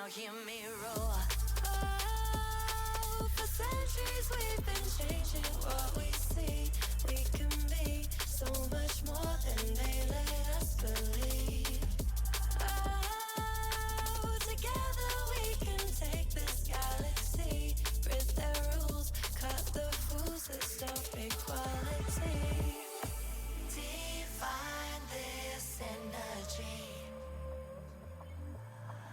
hear me roar. Oh, for centuries we've been changing what we see. We can be so much more than they let us believe. Oh, together we can take this galaxy. Break their rules, cut the fools that stop equality. Define this energy.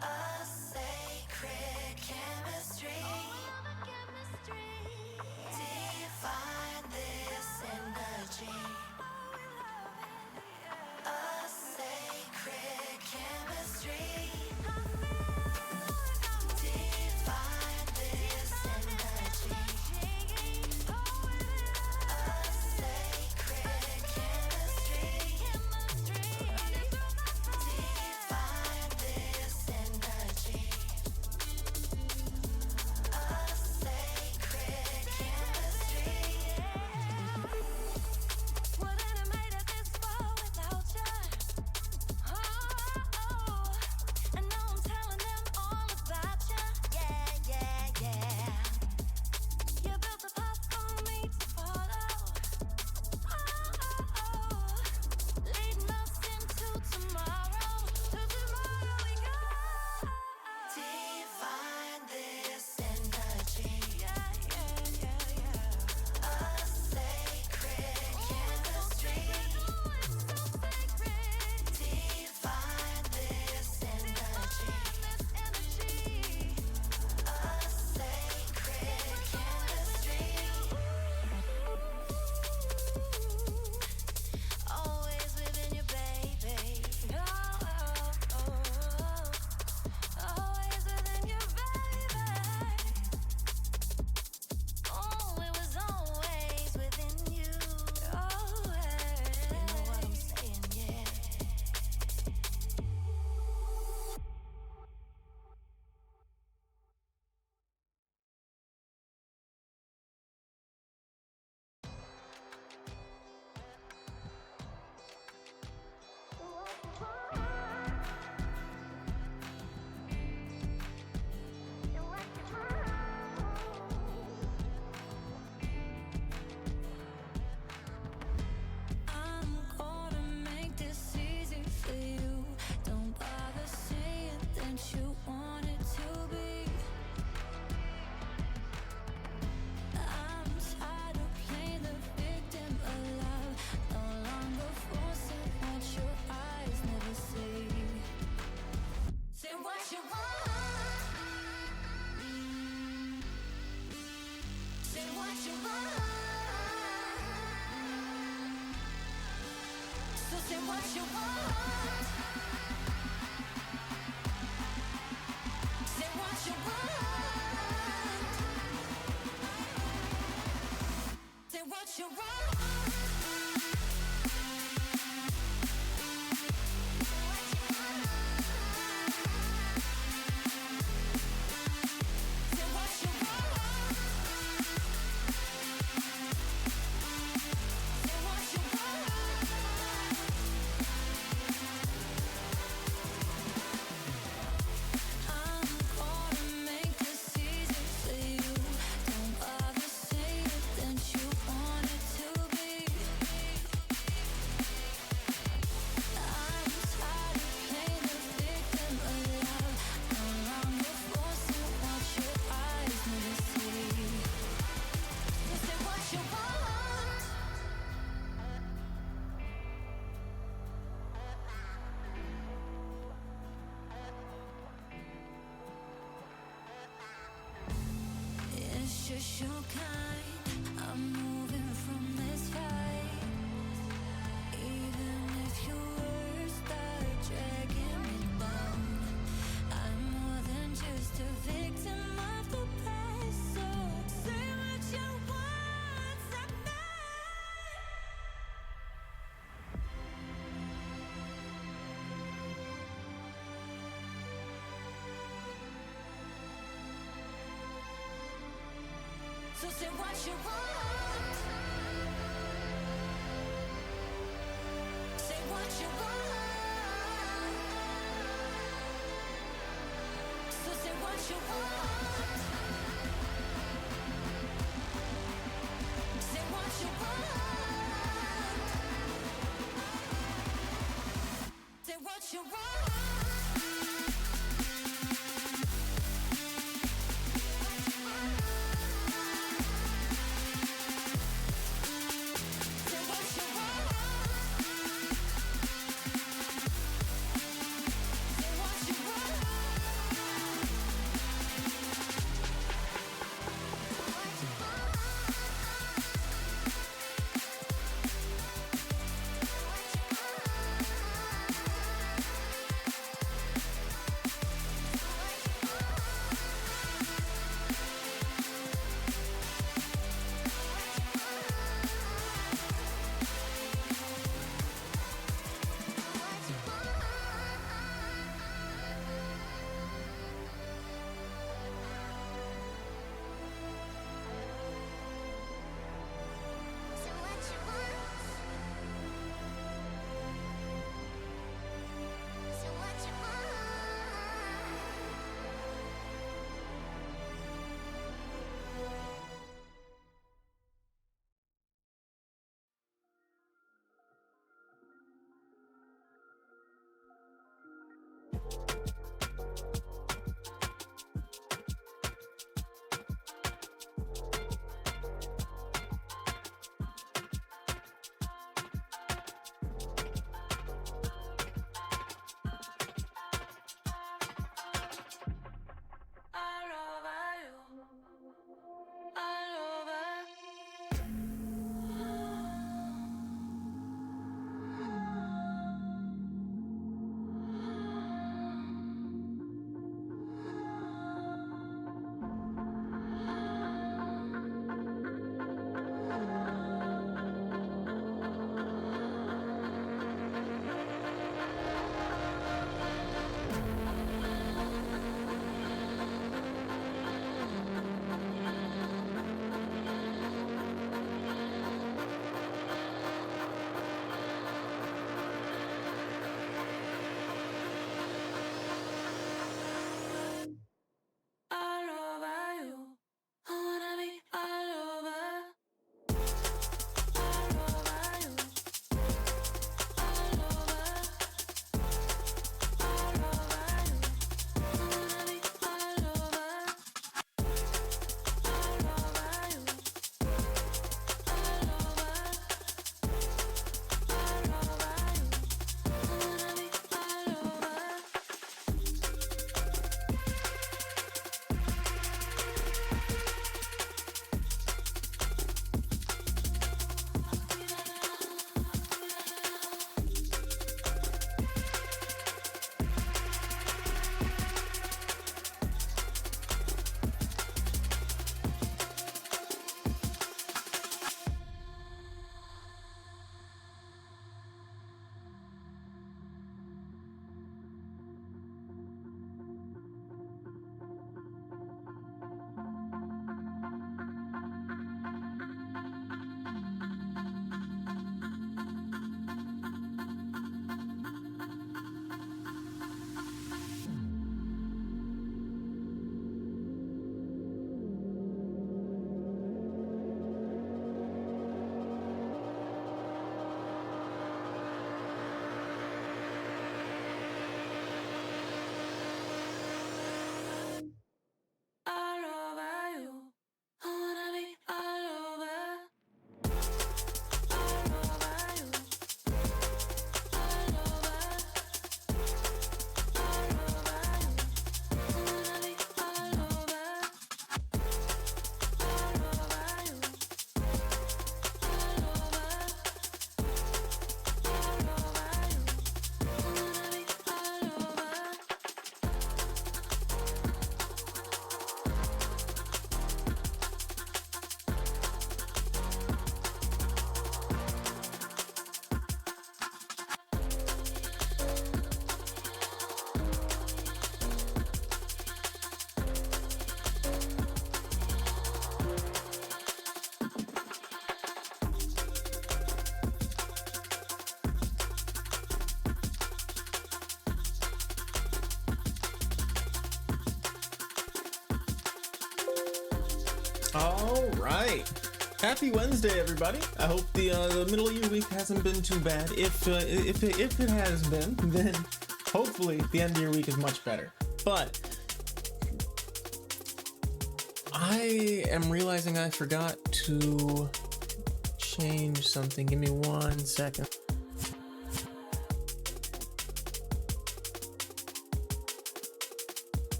A sacred chemistry. Define this energy. A sacred chemistry. Define this energy. A sacred chemistry. Define this energy. A sacred chemistry. Wouldn't have made it this far without you. Oh, and now I'm telling them all about you. Yeah, yeah, yeah. You built a path for me to follow. Oh, leading us into tomorrow. To tomorrow we go. Define this energy. Yeah, yeah, yeah, yeah. A sacred chemistry. Define this energy. A sacred chemistry. Always within you, baby. Always within you, baby. Oh, it was always within you. Always. You know what I'm saying, yeah. I'm gonna make this easy for you. Don't bother saying that you want it to be. I'm tired of playing the victim of love. No longer forcing what your eyes never see. Say what you want. Say what you want. So say what you want. Say what you want. Say what you want. Say what you want. Say what you want. I'm gonna make this easy for you. Don't bother saying that you want it to be. I'm tired of playing the victim of love. No longer forcing what your eyes never see. So say what you want. It's just your kind. I'm moving from this fight. Even if your words start dragging me down, I'm more than just a victim of the past. So say what you want tonight. So say what you want. Say what you want. So say what you want. Say what you want. Say what you want. All right. Happy Wednesday, everybody. I hope the middle of your week hasn't been too bad. If it has been, then hopefully the end of your week is much better. But I am realizing I forgot to change something. Give me 1 second.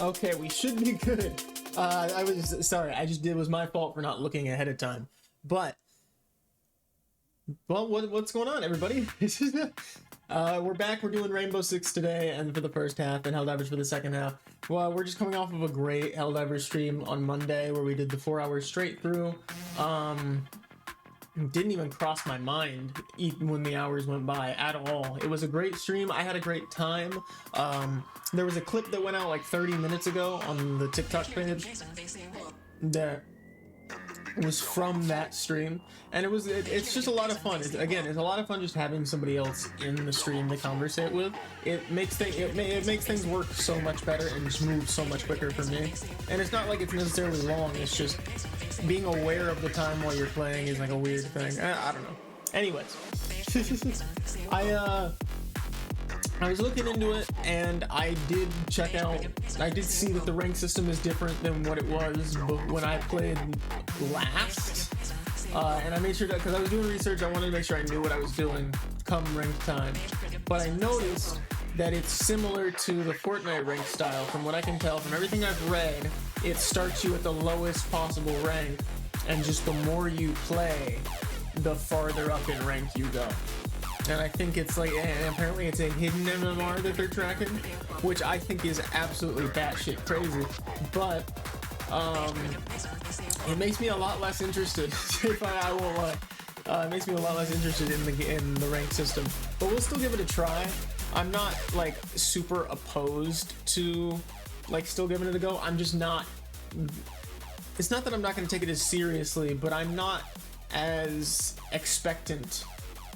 Okay, we should be good. I was sorry. It was my fault for not looking ahead of time. But, well, what's going on, everybody? We're back. We're doing Rainbow Six today, and for the first half, and Helldivers for the second half. Well, we're just coming off of a great Helldivers stream on Monday where we did the 4 hours straight through. Didn't even cross my mind even when the hours went by at all. It was a great stream. I had a great time. There was a clip that went out like 30 minutes ago on the TikTok page that was from that stream, and it's just a lot of fun. It's a lot of fun just having somebody else in the stream to conversate with. It makes things work so much better and just move so much quicker for me. And it's not like it's necessarily long. It's just being aware of the time while you're playing is like a weird thing. I don't know. Anyways, I was looking into it, and I did see that the rank system is different than what it was when I played last. And I made sure that, because I was doing research, I wanted to make sure I knew what I was doing come rank time. But I noticed that it's similar to the Fortnite rank style. From what I can tell, from everything I've read, it starts you at the lowest possible rank, and just the more you play, the farther up in rank you go. And I think it's like, and apparently it's a hidden MMR that they're tracking, which I think is absolutely batshit crazy. But it makes me a lot less interested. It makes me a lot less interested in the rank system. But we'll still give it a try. I'm not like super opposed to like still giving it a go. I'm just not. It's not that I'm not going to take it as seriously, but I'm not as expectant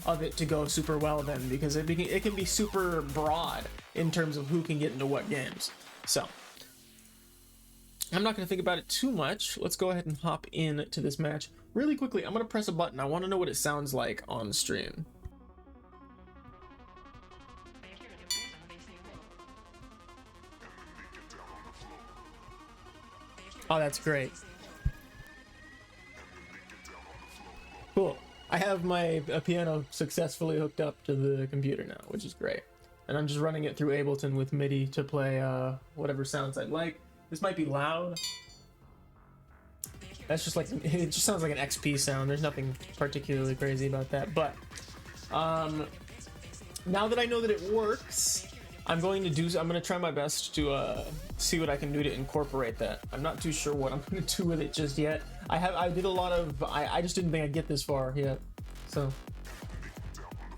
of it to go super well then, because it can be super broad in terms of who can get into what games. So I'm not going to think about it too much. Let's go ahead and hop in to this match really quickly. I'm going to press a button. I want to know what it sounds like on stream. Oh, that's great. Cool. I have my piano successfully hooked up to the computer now, which is great. And I'm just running it through Ableton with MIDI to play whatever sounds I'd like. This might be loud. That's just like, it just sounds like an XP sound. There's nothing particularly crazy about that. But now that I know that it works, I'm going to try my best to see what I can do to incorporate that. I'm not too sure what I'm going to do with it just yet. I did a lot of, I just didn't think I'd get this far yet. So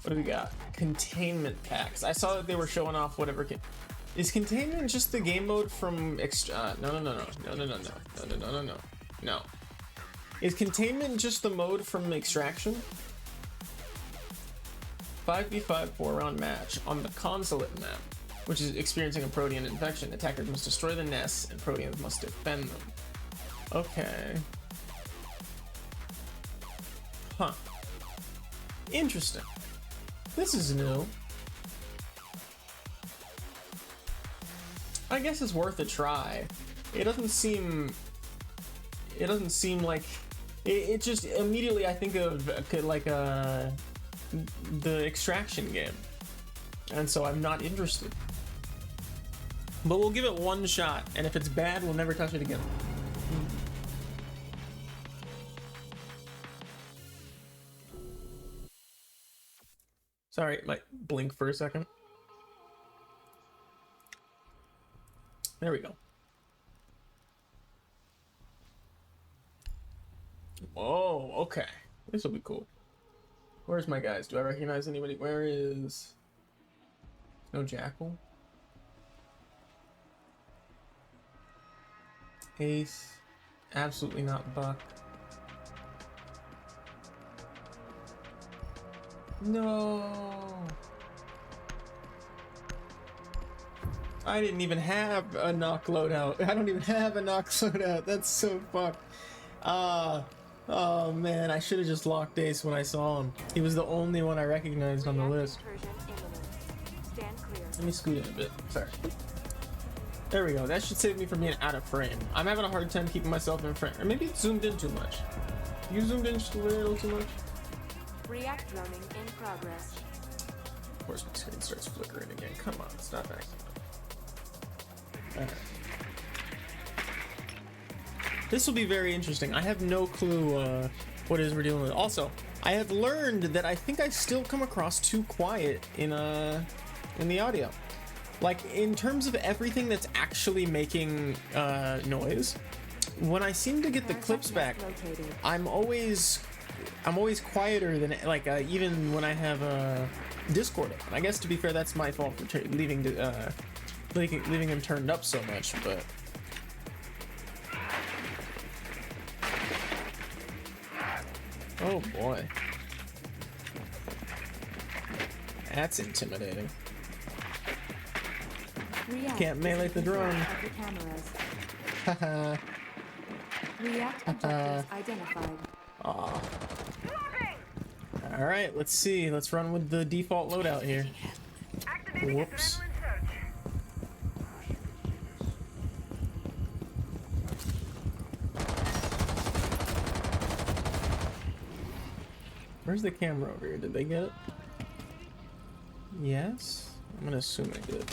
what do we got? Containment packs. I saw that they were showing off whatever. Is containment just the game mode from no. Is containment just the mode from Extraction? 5v5 4-round match on the consulate map, which is experiencing a protean infection. Attackers must destroy the nests and proteans must defend them. Okay. Huh. Interesting. This is new. I guess it's worth a try. It doesn't seem like it just immediately I think of like the Extraction game, and so I'm not interested. But we'll give it one shot, and if it's bad, we'll never touch it again. Sorry, it might blink for a second. There we go. Oh, okay. This will be cool. Where's my guys? Do I recognize anybody? Where is... No Jackal? Ace. Absolutely not Buck. No. I didn't even have a knock loadout. I don't even have a knock loadout. That's so fucked. Oh man, I should have just locked Ace when I saw him. He was the only one I recognized on the list. Let me scoot in a bit. Sorry. There we go. That should save me from being out of frame. I'm having a hard time keeping myself in frame. Or maybe it's zoomed in too much. You zoomed in just a little too much? React droning in progress. Of course my screen starts flickering again. Come on, stop acting up. Alright. This will be very interesting. I have no clue what it is we're dealing with. Also, I have learned that I think I still come across too quiet in the audio. Like, in terms of everything that's actually making noise, when I seem to get the clips back, I'm always quieter than, like, even when I have Discord up. And I guess, to be fair, that's my fault for leaving him turned up so much, but... Oh boy. That's intimidating. Can't melee the drone. Haha. React objectives identified. Aw. Alright, let's see. Let's run with the default loadout here. Whoops. Where's the camera over here? Did they get it? Yes? I'm gonna assume they did.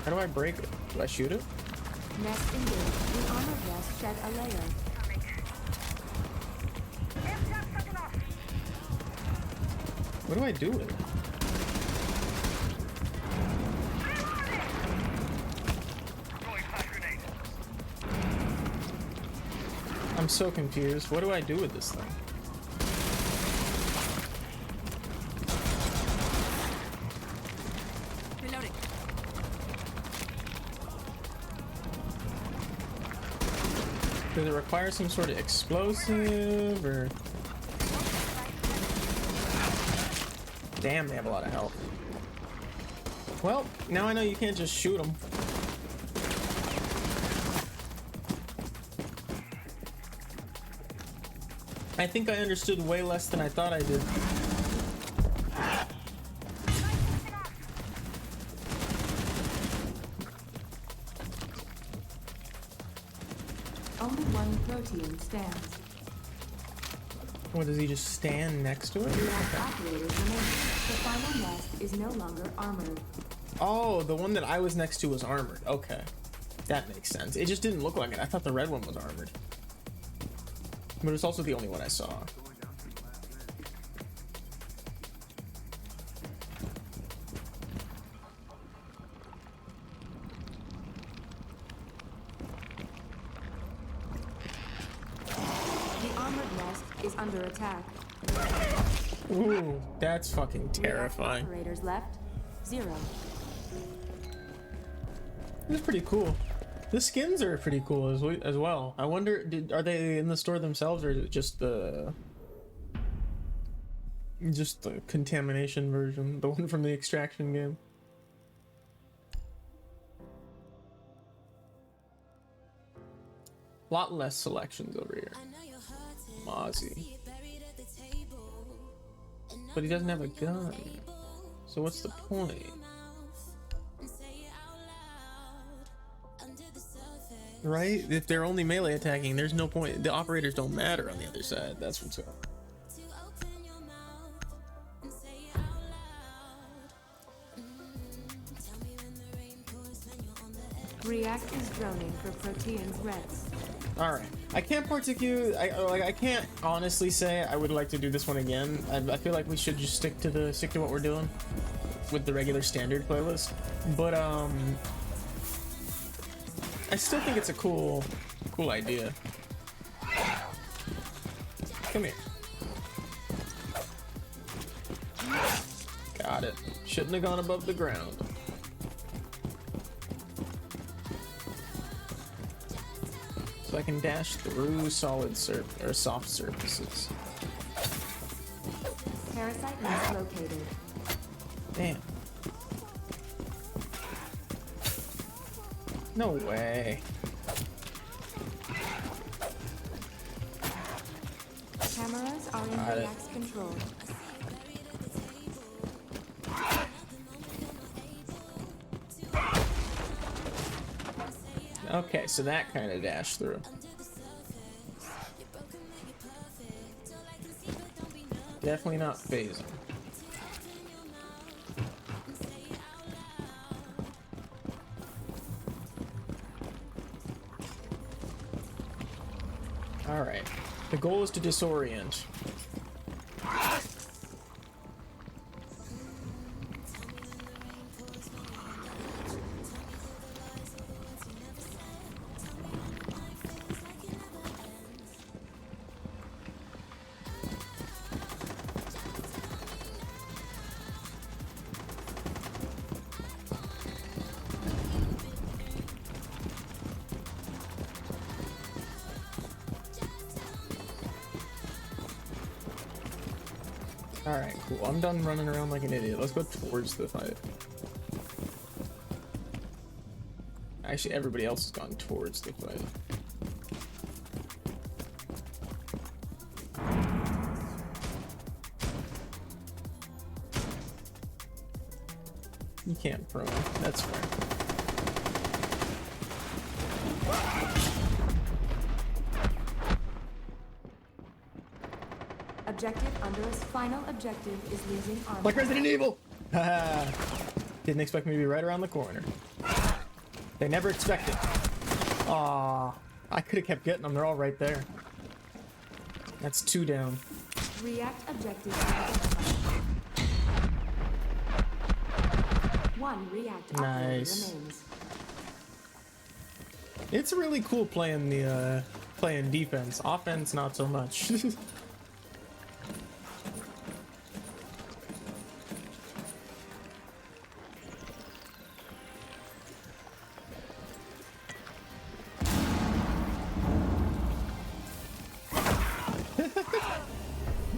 How do I break it? Do I shoot it? Nest engaged. The armored nest shed a layer. What do I do with it? I'm so confused. What do I do with this thing? Reloading. Does it require some sort of explosive or... Damn, they have a lot of health. Well, now I know you can't just shoot them. I think I understood way less than I thought I did. Only one protein stands. What, does he just stand next to it? React operators remain. The final nest is no longer armored. Oh, the one that I was next to was armored. Okay. That makes sense. It just didn't look like it. I thought the red one was armored. But it's also the only one I saw. The armored nest is under attack. Ooh, that's fucking terrifying. Operators left. 0. It's pretty cool. The skins are pretty cool as well. I wonder, are they in the store themselves, or is it just the contamination version, the one from the extraction game? Lot less selections over here. Mozzie. But he doesn't have a gun. So what's the point? Right? If they're only melee attacking, there's no point. The operators don't matter on the other side. That's what's up. React is droning for proteins reds. All right. I can't I can't honestly say I would like to do this one again. I feel like we should just stick to what we're doing with the regular standard playlist. But I still think it's a cool idea. Come here. Got it. Shouldn't have gone above the ground. So I can dash through solid or soft surfaces. Parasite nest located. Damn. No way. Cameras are in relaxed control. Okay, so that kind of dash through. Definitely not phasing. Alright. The goal is to disorient. Alright, cool. I'm done running around like an idiot. Let's go towards the fight. Actually, everybody else has gone towards the fight. You can't prone. That's fair. Objective under us. Final objective is losing armor. Like Resident Evil! Haha. Didn't expect me to be right around the corner. They never expect it. Aww. I could have kept getting them. They're all right there. That's 2 down. React objective. 1 react Nice. remains. It's really cool playing the playing defense. Offense, not so much.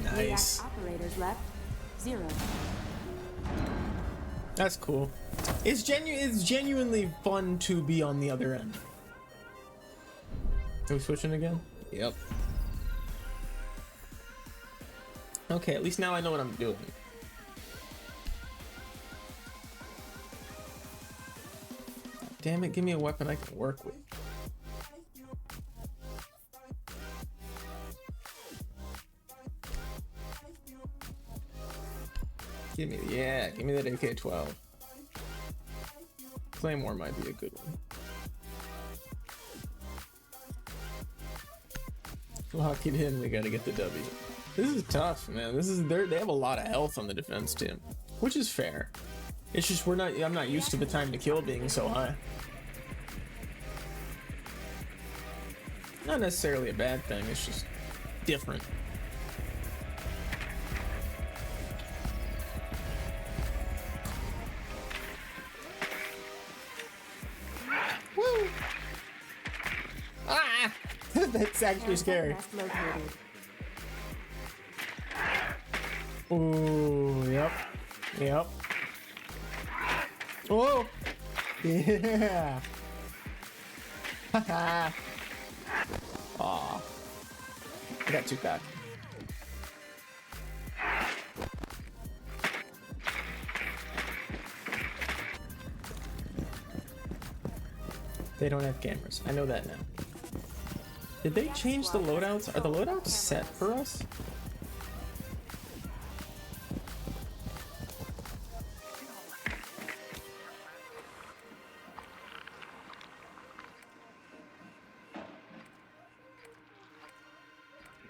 Nice. React operators left. 0. That's cool. It's genuinely fun to be on the other end. Are we switching again? Yep. Okay, at least now I know what I'm doing. Damn it, give me a weapon I can work with. Give me that AK-12. Claymore might be a good one. Lock it in, we gotta get the W. This is tough, man. They have a lot of health on the defense team, which is fair. It's just I'm not used to the time to kill being so high. Not necessarily a bad thing, it's just different. Woo! Ah! That's actually scary. Ooh, yep. Yep. Whoa! Yeah! Haha! Aw. I got too cocky. They don't have cameras. I know that now. Did they change the loadouts? Are the loadouts set for us?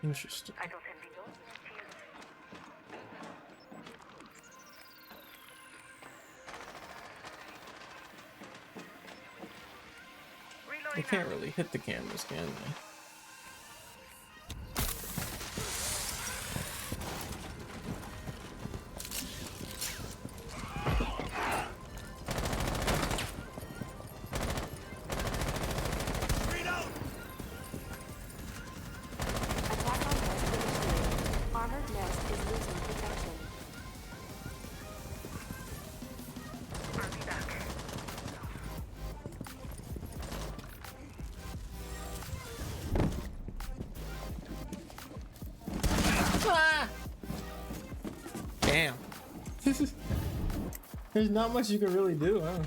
Interesting. They can't really hit the cameras, can they? Damn. There's not much you can really do, huh?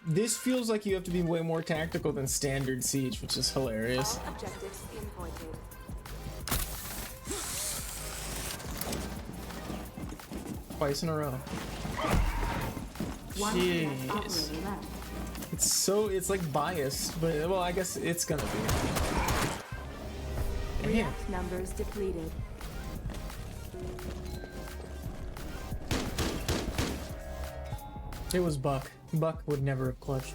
This feels like you have to be way more tactical than standard Siege, which is hilarious. All objectives pinpointed. Twice in a row. One Jeez. operator left. It's like biased, but well, I guess it's gonna be. Damn. React numbers depleted. It was Buck. Buck would never have clutched.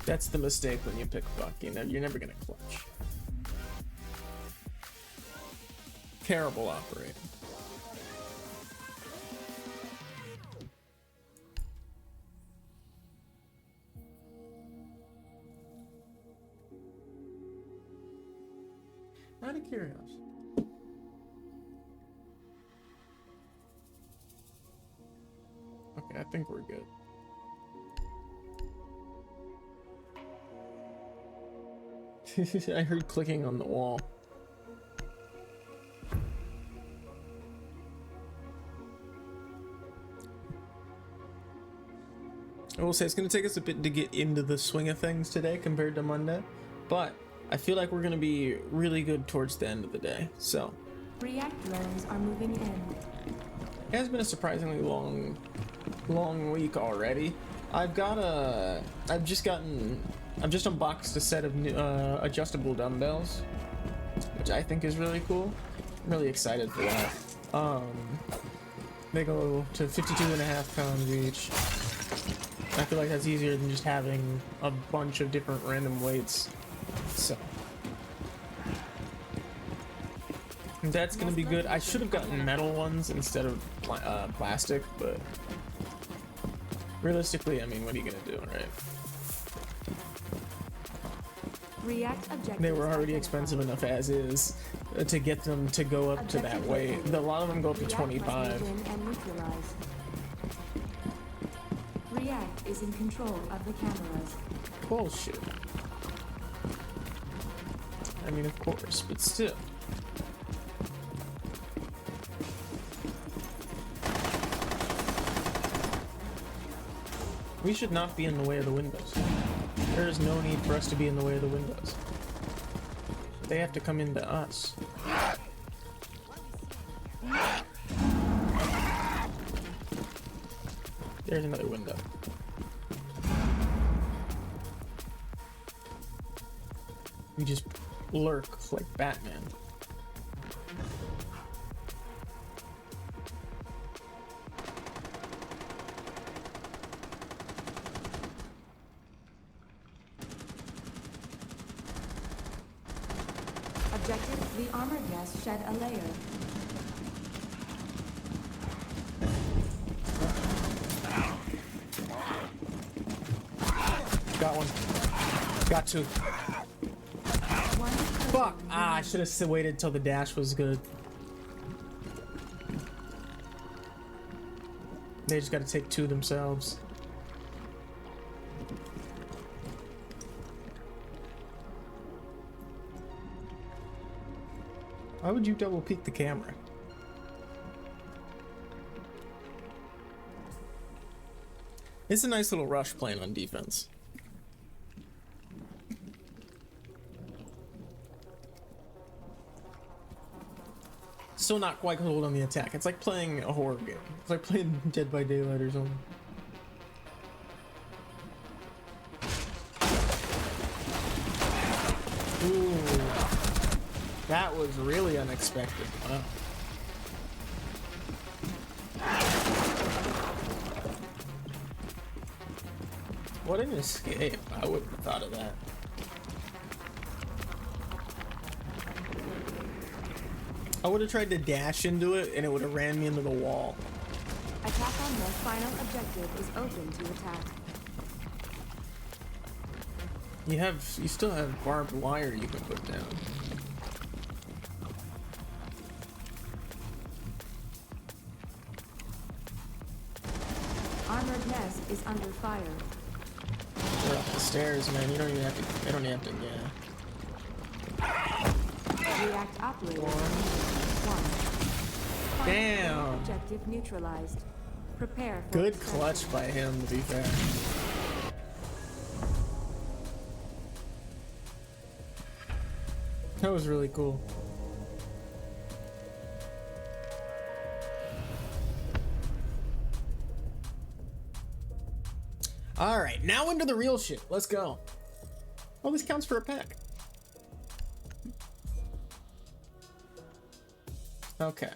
That's the mistake when you pick Buck. You know, you're never gonna clutch. Terrible operator. Out of curiosity. Okay, I think we're good. I heard clicking on the wall. I will say it's going to take us a bit to get into the swing of things today compared to Monday, but I feel like we're going to be really good towards the end of the day. So, React drones are moving in. it has been a surprisingly long week already. I've just unboxed a set of new, adjustable dumbbells, which I think is really cool. I'm really excited for that. They go to 52.5 pounds each. I feel like that's easier than just having a bunch of different random weights. So that's gonna be good. I should have gotten metal ones instead of plastic, but realistically, I mean, what are you gonna do, right? React objectives. They were already expensive enough as is to get them to go up to that weight. A lot of them go up to 25. React is in control of the cameras. Bullshit. I mean, of course, but still. We should not be in the way of the windows. There is no need for us to be in the way of the windows. They have to come into us. There's another window. We just lurk like Batman. Objective, the armored nest shed a layer. Got one. Got two. Fuck! Ah, I should have waited till the dash was good. They just gotta take two themselves. Why would you double peek the camera? It's a nice little rush playing on defense. Still not quite cold on the attack. It's like playing a horror game. It's like playing Dead by Daylight or something. Ooh. That was really unexpected. Wow. What an escape. I wouldn't have thought of that. I would have tried to dash into it and it would have ran me into the wall. Attack on the final objective is open to attack. You still have barbed wire you can put down. Armored nest is under fire. They're up the stairs, man. You don't even have to. I don't even have to. Yeah. React operator. 1. Damn. Objective neutralized. Prepare for Good extraction. clutch by him, to be fair. That was really cool. All right, now into the real shit. Let's go. Oh, this counts for a pack. Okay,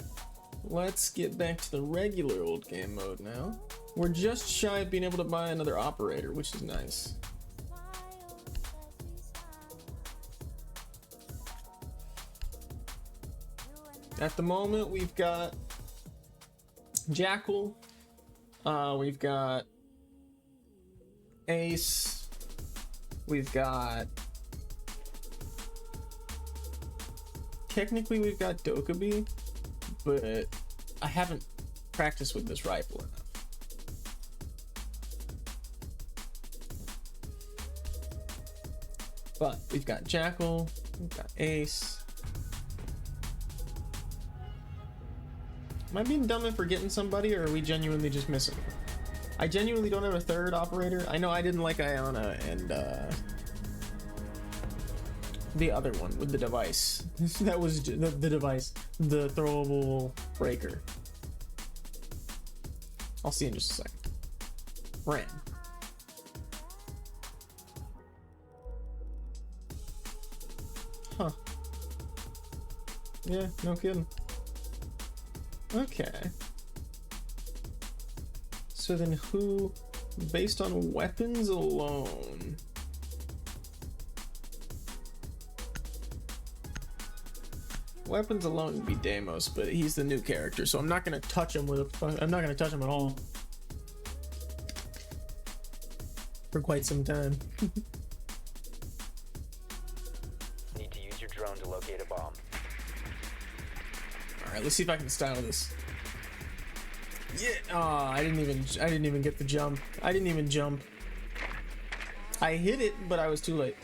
let's get back to the regular old game mode now. We're just shy of being able to buy another operator, which is nice. At the moment, we've got Jackal, we've got Ace, we've got, technically we've got Dokkaebi, but I haven't practiced with this rifle enough. But we've got Jackal, we've got Ace. Am I being dumb and forgetting somebody, or are we genuinely just missing? I genuinely don't have a third operator. I know I didn't like Iona and the other one with the device. That was the device, the throwable breaker. I'll see in just a second. Ran. Huh. Yeah, no kidding. Okay. So then who, based on weapons alone? Weapons alone would be Deimos, but he's the new character, so I'm not gonna touch him with a, I'm not gonna touch him at all. For quite some time. Need to use your drone to locate a bomb. Alright, let's see if I can style this. Yeah. Oh, I didn't even get the jump. I didn't even jump. I hit it, but I was too late.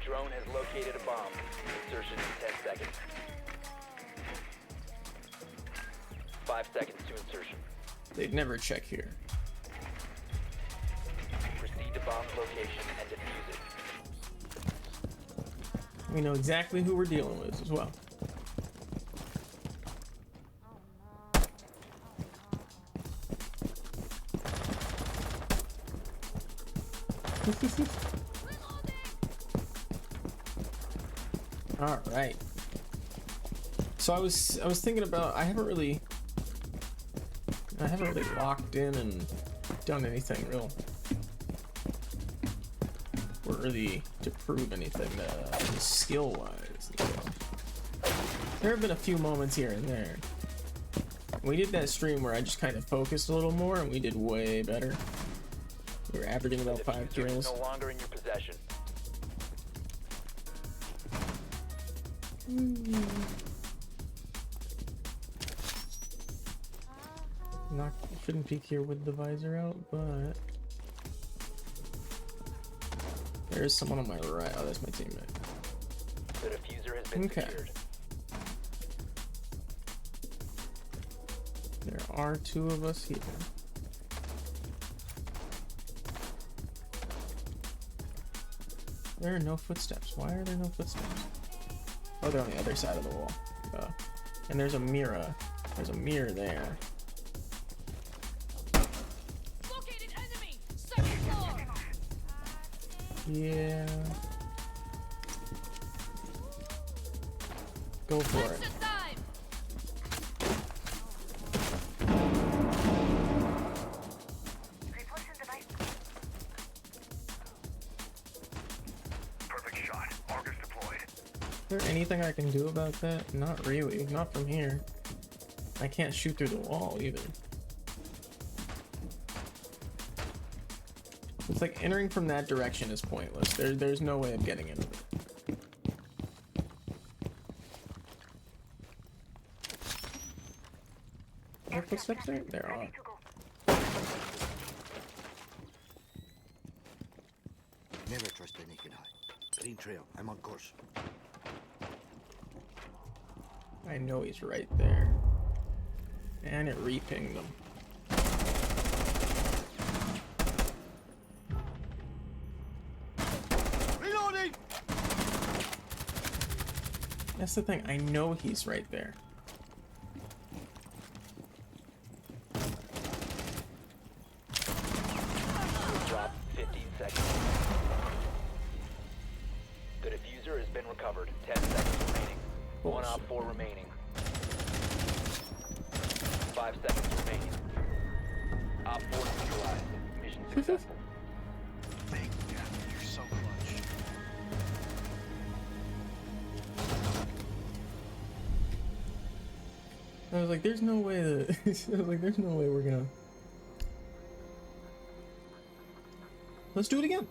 Drone has located a bomb. Insertion in 10 seconds. 5 seconds to insertion. They'd never check here. Proceed to bomb's location and defuse it. We know exactly who we're dealing with as well. All right. So I was thinking about, I haven't really locked in and done anything real worthy to prove anything skill wise. There have been a few moments here and there. We did that stream where I just kind of focused a little more and we did way better. We were averaging about 5 Diffuser is kills. no longer in your possession. Shouldn't peek here with the visor out, but there is someone on my right. Oh, that's my teammate. The diffuser has been secured. There are 2 of us here. There are no footsteps. Why are there no footsteps? Oh, they're on the other side of the wall. And there's a mirror. There's a mirror there. Located enemy! Second floor! Yeah. Go for it. Exit time! Perfect shot. Argus deployed. Is there anything I can do about that? Not really. Not from here. I can't shoot through the wall either. It's like entering from that direction is pointless. There's no way of getting into it. Are there footsteps there? There are. Never trust the naked eye. Green trail. I'm on course. I know he's right there. And it re-pinged them. Reloading! That's the thing. I know he's right there. Drop 15 seconds. The diffuser has been recovered. 10 seconds remaining. One op 4 remaining. 5 seconds remaining. Op 4 neutralized. Mission successful. Thank you. You're so clutch. I was like, there's no way that I was like, there's no way we're gonna. Let's do it again.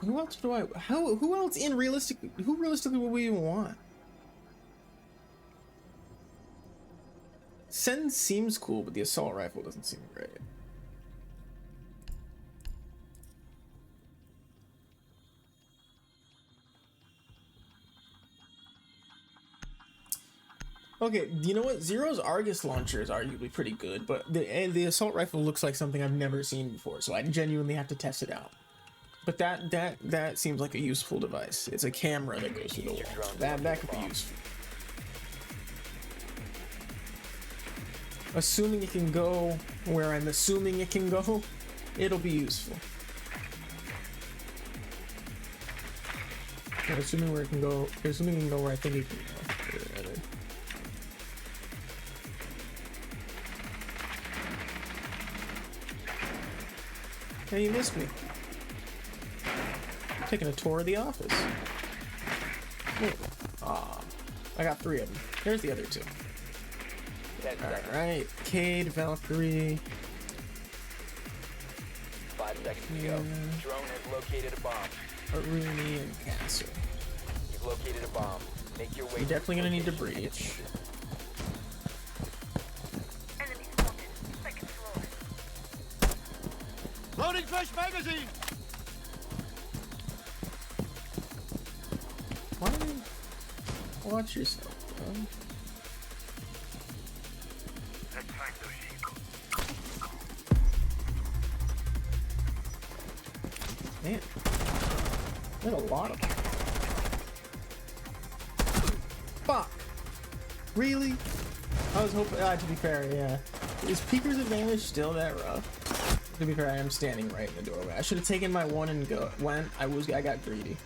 Who else do I? Who else in realistic? Who realistically would we even want? Sen seems cool, but the assault rifle doesn't seem great. Okay, you know what? Zero's Argus launcher is arguably pretty good, but the assault rifle looks like something I've never seen before, so I genuinely have to test it out. But that seems like a useful device. It's a camera that goes through the wall. That could be useful. Assuming it can go where I'm assuming it can go, it'll be useful. But assuming where it can go, assuming it can go where I think it can go. Hey, you missed me. I'm taking a tour of the office. Aw, I got 3 of them. There's the other 2. 10 seconds. Alright, Cade, Valkyrie. 5 seconds to go. Drone has located a bomb. Aruni, and Castle. You've located a bomb. Make your way. You're definitely gonna need to location and breach. defuse it. Loading fresh magazine! Why? Watch yourself, bro. Let's find those sheep. Man, there's a lot of them. Fuck. Really? I was hoping. To be fair, yeah. Is Peeker's advantage still that rough? To be fair, I am standing right in the doorway. I should have taken my one and went. I got greedy.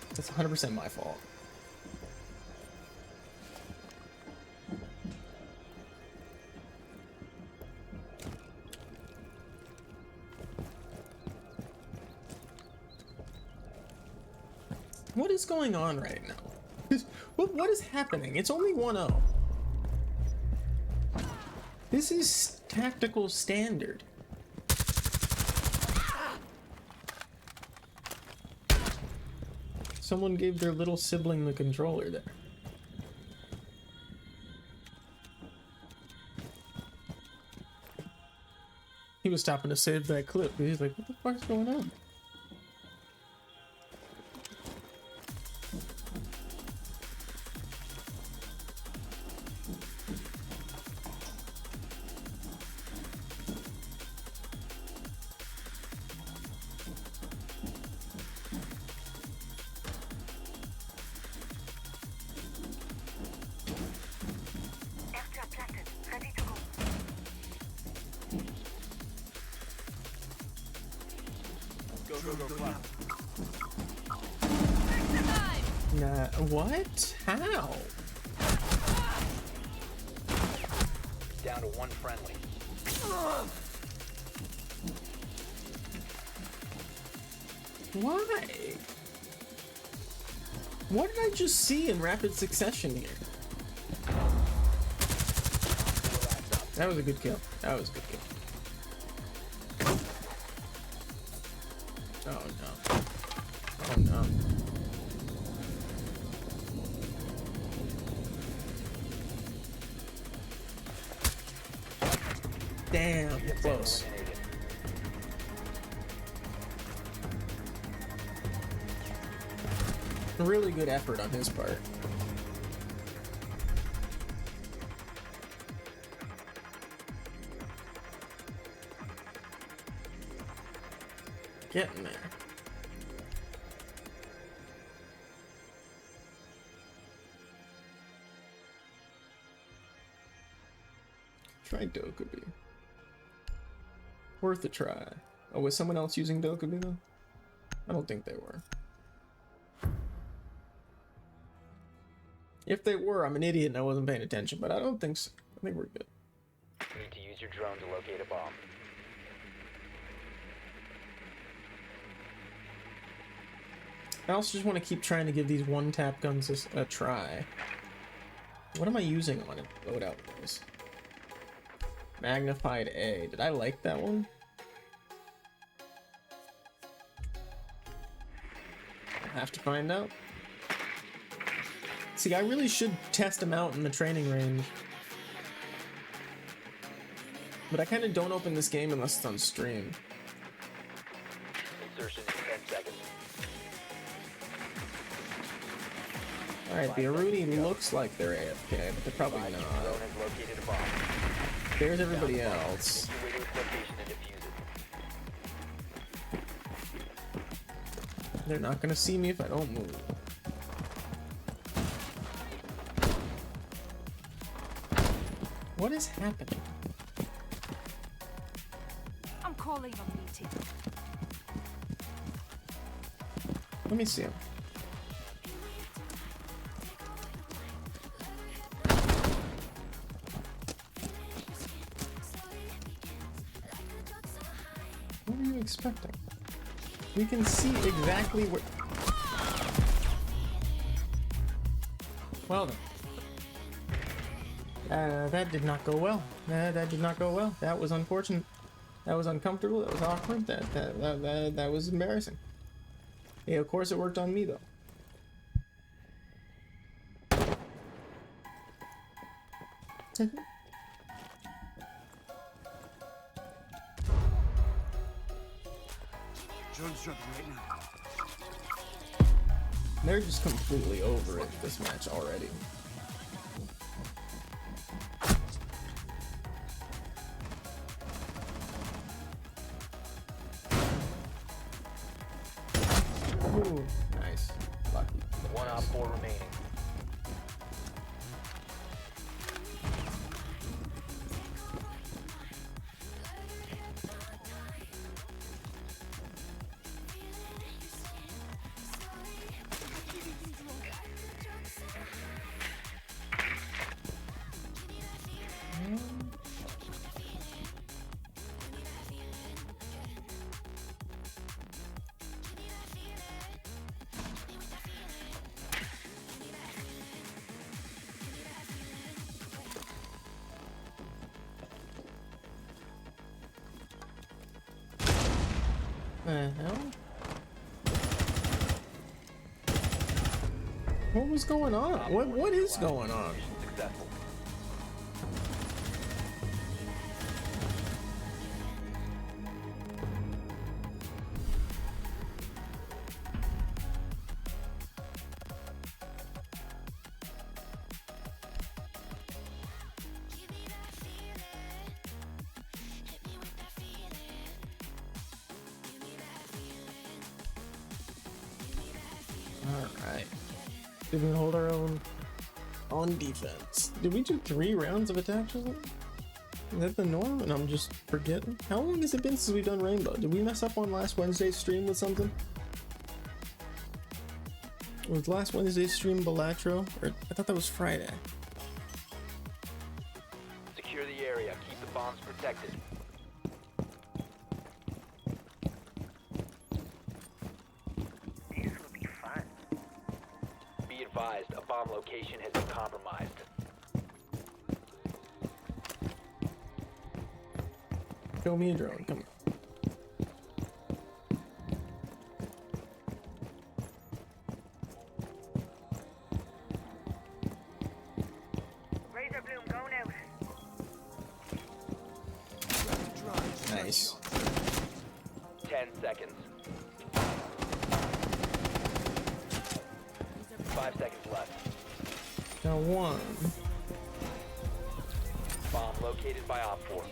That's 100% my fault. What is going on right now? What is happening? It's only 1-0. This is tactical standard. Someone gave their little sibling the controller there. He was stopping to save that clip. He's like, what the fuck's going on? Nah, what? How? Down to 1 friendly. Why? What did I just see in rapid succession here? That was a good kill. That was a good kill. Oh no. Oh no. Damn, close. Really good effort on his part. Getting there. Try Dokubi. Worth a try. Oh, was someone else using Dokubi though? I don't think they were. If they were, I'm an idiot and I wasn't paying attention, but I don't think so. I think we're good. Need to use your drone to locate a bomb. I also just want to keep trying to give these one-tap guns a try. What am I using on it? Loadout guys. Magnified A. Did I like that one? I'll have to find out. See, I really should test them out in the training range. But I kind of don't open this game unless it's on stream. Insertion in 10 seconds. Alright, the Aruni looks like they're AFK, but they're probably Drone not. has located a bomb. There's everybody else. Make your way to its location and defuse it. They're not gonna see me if I don't move. What is happening? I'm calling a meeting. Let me see him. What were you expecting? We can see exactly where... Well then. That did not go well. That did not go well. That was unfortunate. That was uncomfortable. That was awkward. That was embarrassing. Yeah, of course it worked on me though. Drone's dropping right now. They're just completely over it this match already. Ooh, nice. Lucky. One op 4 remaining. The hell? What was going on? What is going on? Mission successful. Alright. Did we hold our own on defense? Did we do 3 rounds of attacks or something? Is that the norm? And I'm just forgetting? How long has it been since we've done Rainbow? Did we mess up on last Wednesday's stream with something? Was last Wednesday's stream Balatro? Or I thought that was Friday. Secure the area. Keep the bombs protected. These will be fun. Be advised, a bomb location has been compromised. Show me a drone, come on. 10 seconds. 5 seconds left. Got one. Bomb located by Op 4.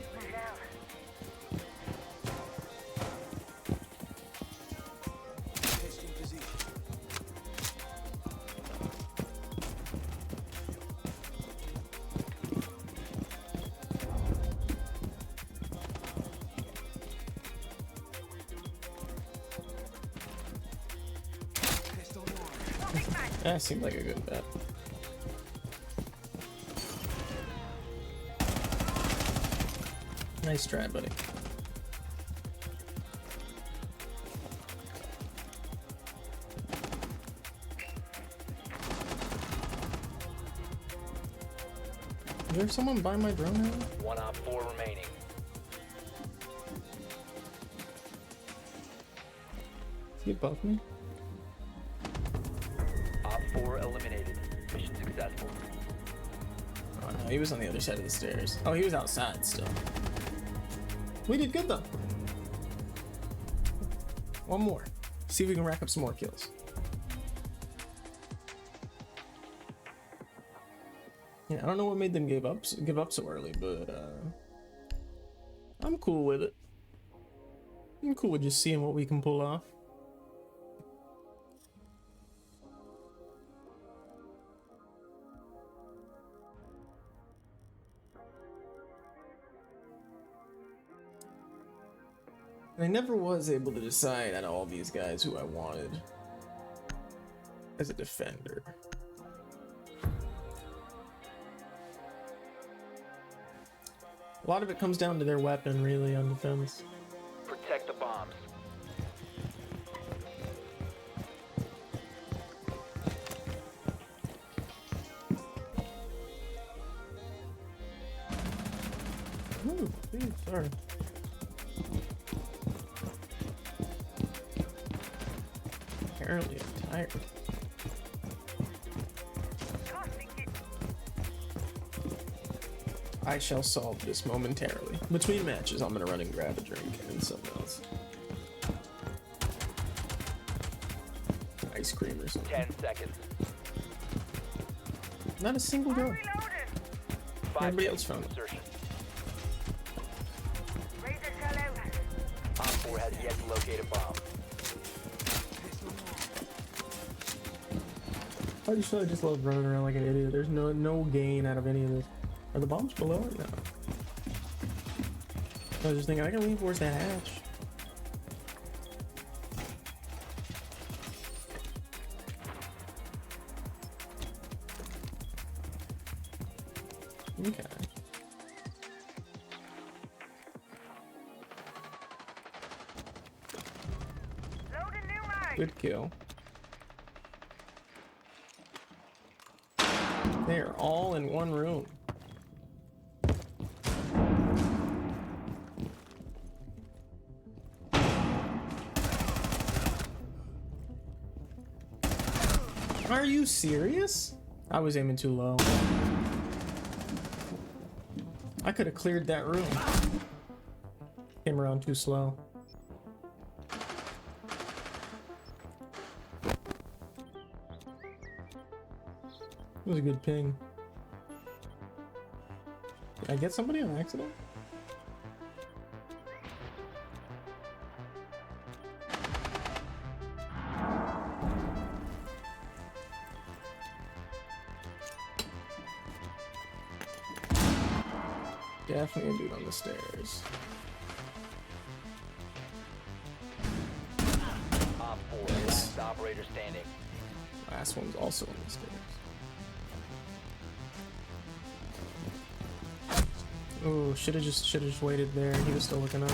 That seemed like a good bet. Nice try, buddy. Is there someone by my drone now? One Op 4 remaining. Is he above me? Op 4 eliminated. Mission successful. Oh no, he was on the other side of the stairs. Oh, he was outside still. We did good though. One more. See if we can rack up some more kills. Yeah, I don't know what made them give up so early, but I'm cool with it. I'm cool with just seeing what we can pull off. I never was able to decide out of all these guys who I wanted as a defender. A lot of it comes down to their weapon, really, on defense. Protect the bombs. Ooh, geez, sorry. Apparently I'm tired. I shall solve this momentarily. Between matches, I'm gonna run and grab a drink and something else. Ice cream or something. 10 seconds. Not a single drone. 5 Everybody seconds else found it. insertion. Op 4 has yet to locate a bomb. I just love running around like an idiot. There's no gain out of any of this. Are the bombs below it? No. I was just thinking I can reinforce that hatch. Okay. Good kill. They are all in one room. Are you serious? I was aiming too low. I could have cleared that room. Came around too slow. It was a good ping. Did I get somebody on accident? Definitely a dude on the stairs. Op 4, last operator standing. Last one's also on the stairs. Oh, should have just waited there. He was still looking up.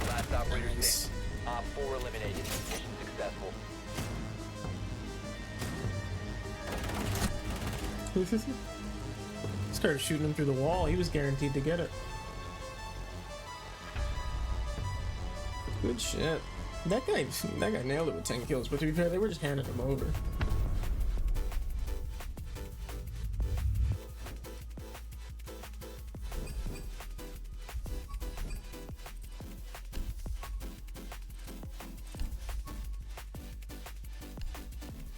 Last operator standing. Op 4 eliminated. Mission successful. Started shooting him through the wall. He was guaranteed to get it. Good shit. That guy nailed it with 10 kills, but to be fair, they were just handing him over.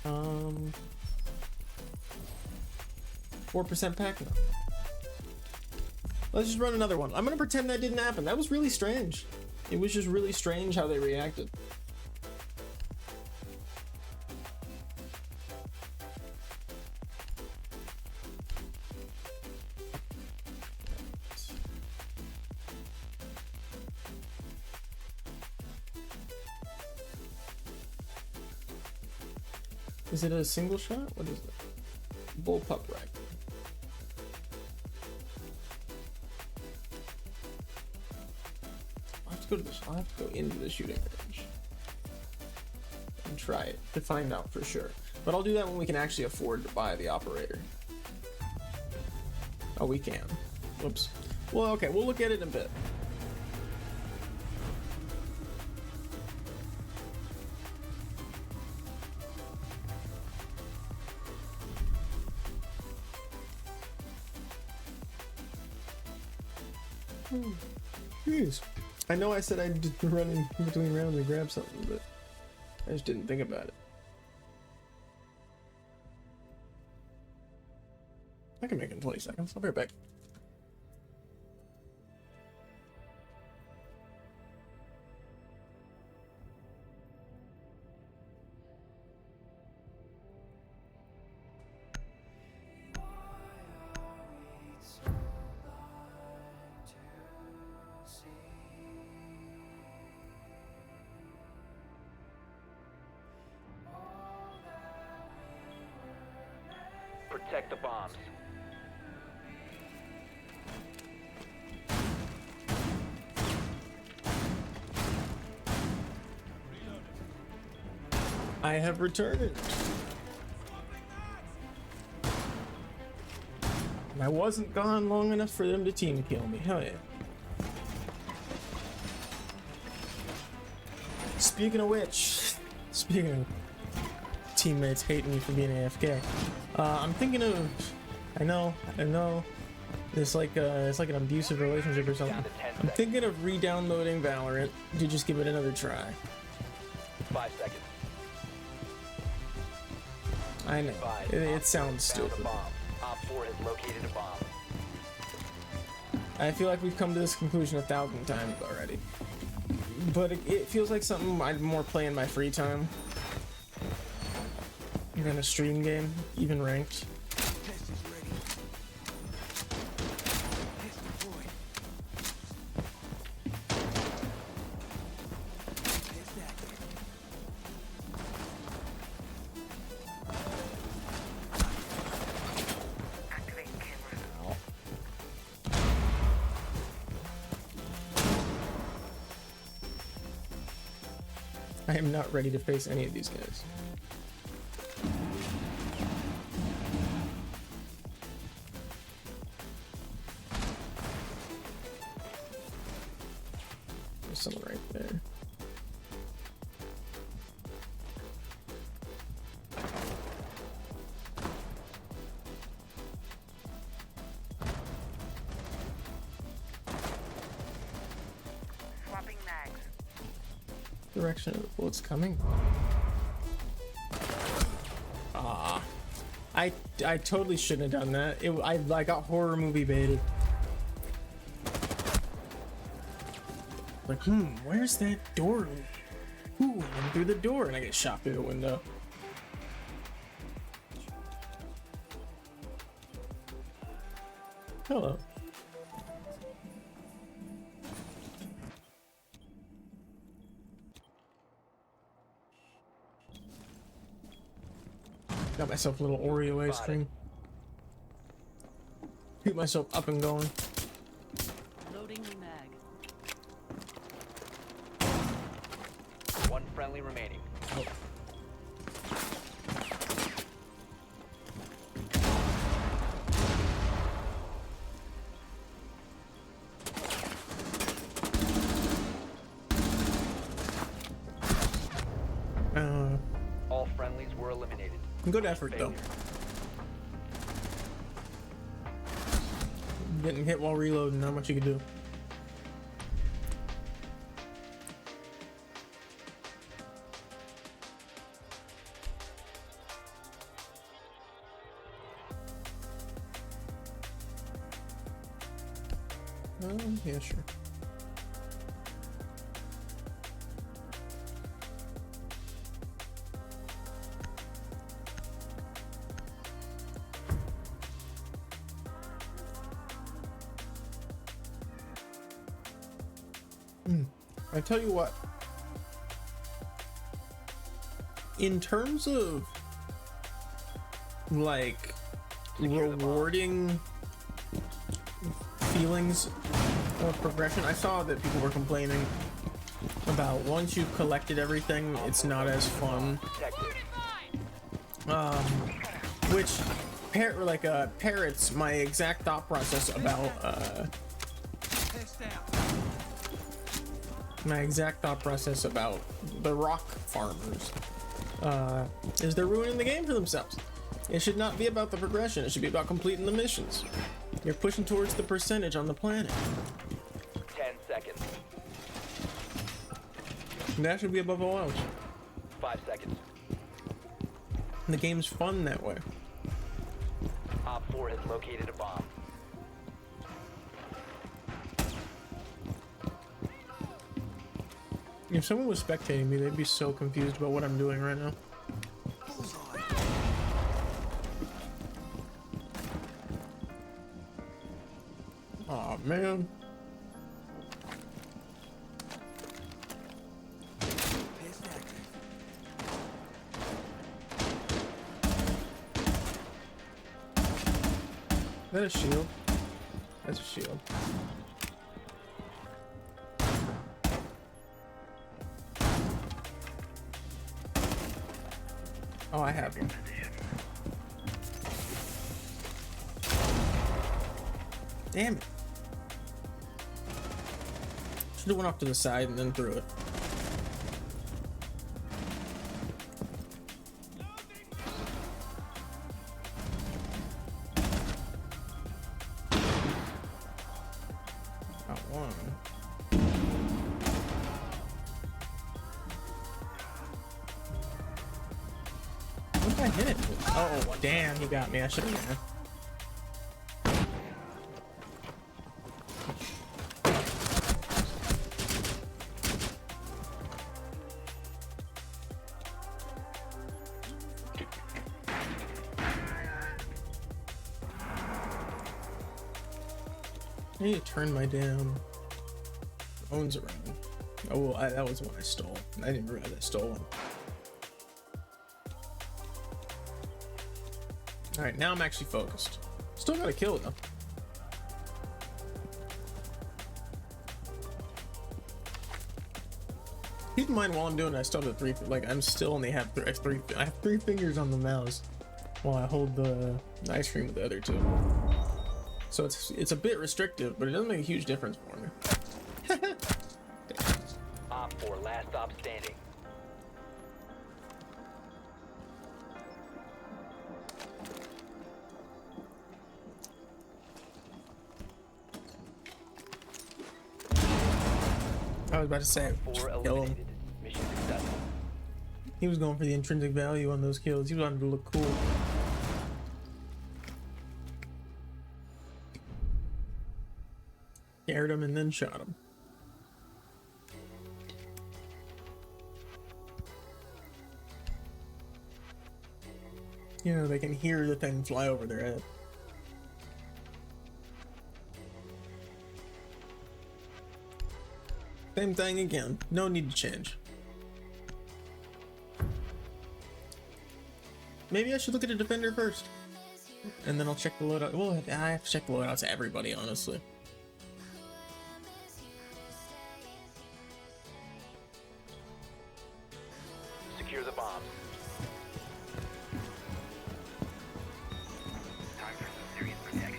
4% pack? No. Let's just run another one. I'm gonna pretend that didn't happen. That was really strange. It was just really strange how they reacted. Is it a single shot? What is it? Bullpup rifle. I'll have to go into the shooting range and try it to find out for sure. But I'll do that when we can actually afford to buy the operator. Oh, we can. Whoops. Well, okay, we'll look at it in a bit. Jeez. I know I said I'd run in between rounds and grab something, but I just didn't think about it. I can make it in 20 seconds. I'll be right back. Protect the bombs. I have returned. And I wasn't gone long enough for them to team kill me. Hell yeah. Speaking of which, speaking of teammates hating me for being AFK, I'm thinking of, I know, it's like an abusive relationship or something. I'm thinking of re-downloading Valorant to just give it another try. 5 seconds. I know, it sounds stupid. Op 4 has located a bomb. I feel like we've come to this conclusion 1,000 times already. But it feels like something I'd more play in my free time than a stream game, even ranked. Test is ready. Test deployed. Test active. Activating camera. I am not ready to face any of these guys. There's someone right there. Swapping mags. Direction of the bullet's coming. Ah, I totally shouldn't have done that. I got horror movie baited. Like, where's that door? Ooh, I went through the door and I get shot through the window. Hello. Got myself a little Oreo ice cream. Keep myself up and going. Loading the mag. One friendly remaining. Oh. All friendlies were eliminated. Good effort though. Getting hit while reloading, not much you can do. Yeah, sure. I tell you what, in terms of like rewarding feelings of progression, I saw that people were complaining about once you've collected everything, it's not as fun. Which parrots my exact thought process about the rock farmers is they're ruining the game for themselves. It should not be about the progression. It should be about completing the missions. You're pushing towards the percentage on the planet. 10 seconds. And that should be above all else. 5 seconds. The game's fun that way. Op 4 has located a bomb. If someone was spectating me, they'd be so confused about what I'm doing right now. Aw, man. Is that a shield? That's a shield. Oh, I have you. Damn it. Should have went off to the side and then threw it. Got one. What did I hit it with? Oh, damn, he got me. I should have. I need to turn my damn phones around. Oh, well, that was one I stole. I didn't realize I stole one. Alright, now I'm actually focused. Still gotta kill it though. Keep in mind while I'm doing it, I still have I'm still only have I have three fingers on the mouse while I hold the ice cream with the other two. So it's a bit restrictive, but it doesn't make a huge difference for me. Op 4, last stop standing. I was about to say, Op 4 kill him. eliminated. Mission successful. He was going for the intrinsic value on those kills. He wanted to look cool. Scared him and then shot him. You know, they can hear the thing fly over their head. Same thing again. No need to change. Maybe I should look at a defender first. And then I'll check the loadout. Well, I have to check the loadouts to everybody, honestly. Secure the bomb. Time for some serious protection.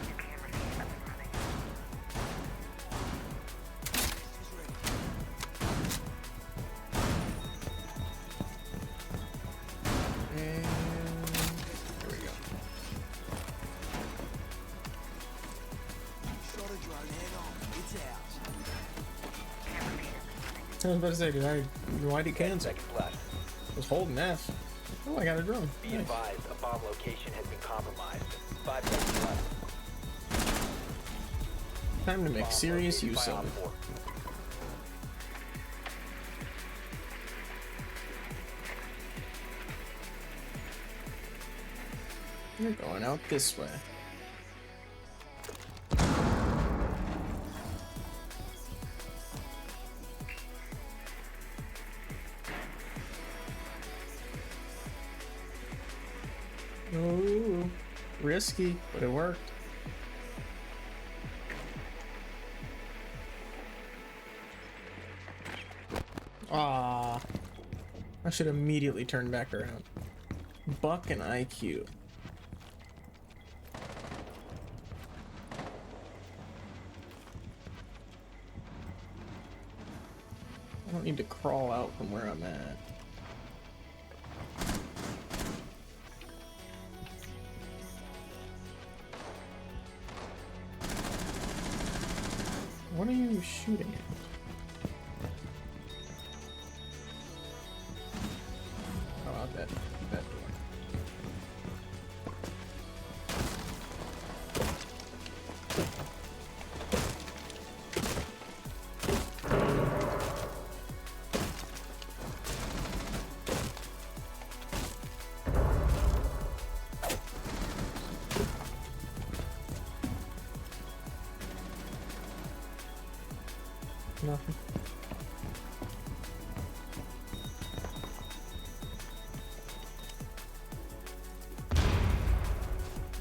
Your camera feed up and running. And there we go. Shot a drone head on. It's ours. Camera feed up and running. I was about to say, why did he 10 cancel? seconds left. I was holding F. Oh, I got a drone. Be Nice. advised, a bomb location has been compromised. 5 seconds left. Time to make Bomb serious located use by of Op it. 4. We're going out this way. Oh, risky, but it worked. Ah, I should immediately turn back around. Buck and IQ. I don't need to crawl out from where I'm at. What are you shooting at? Oh, out that door. Nothing.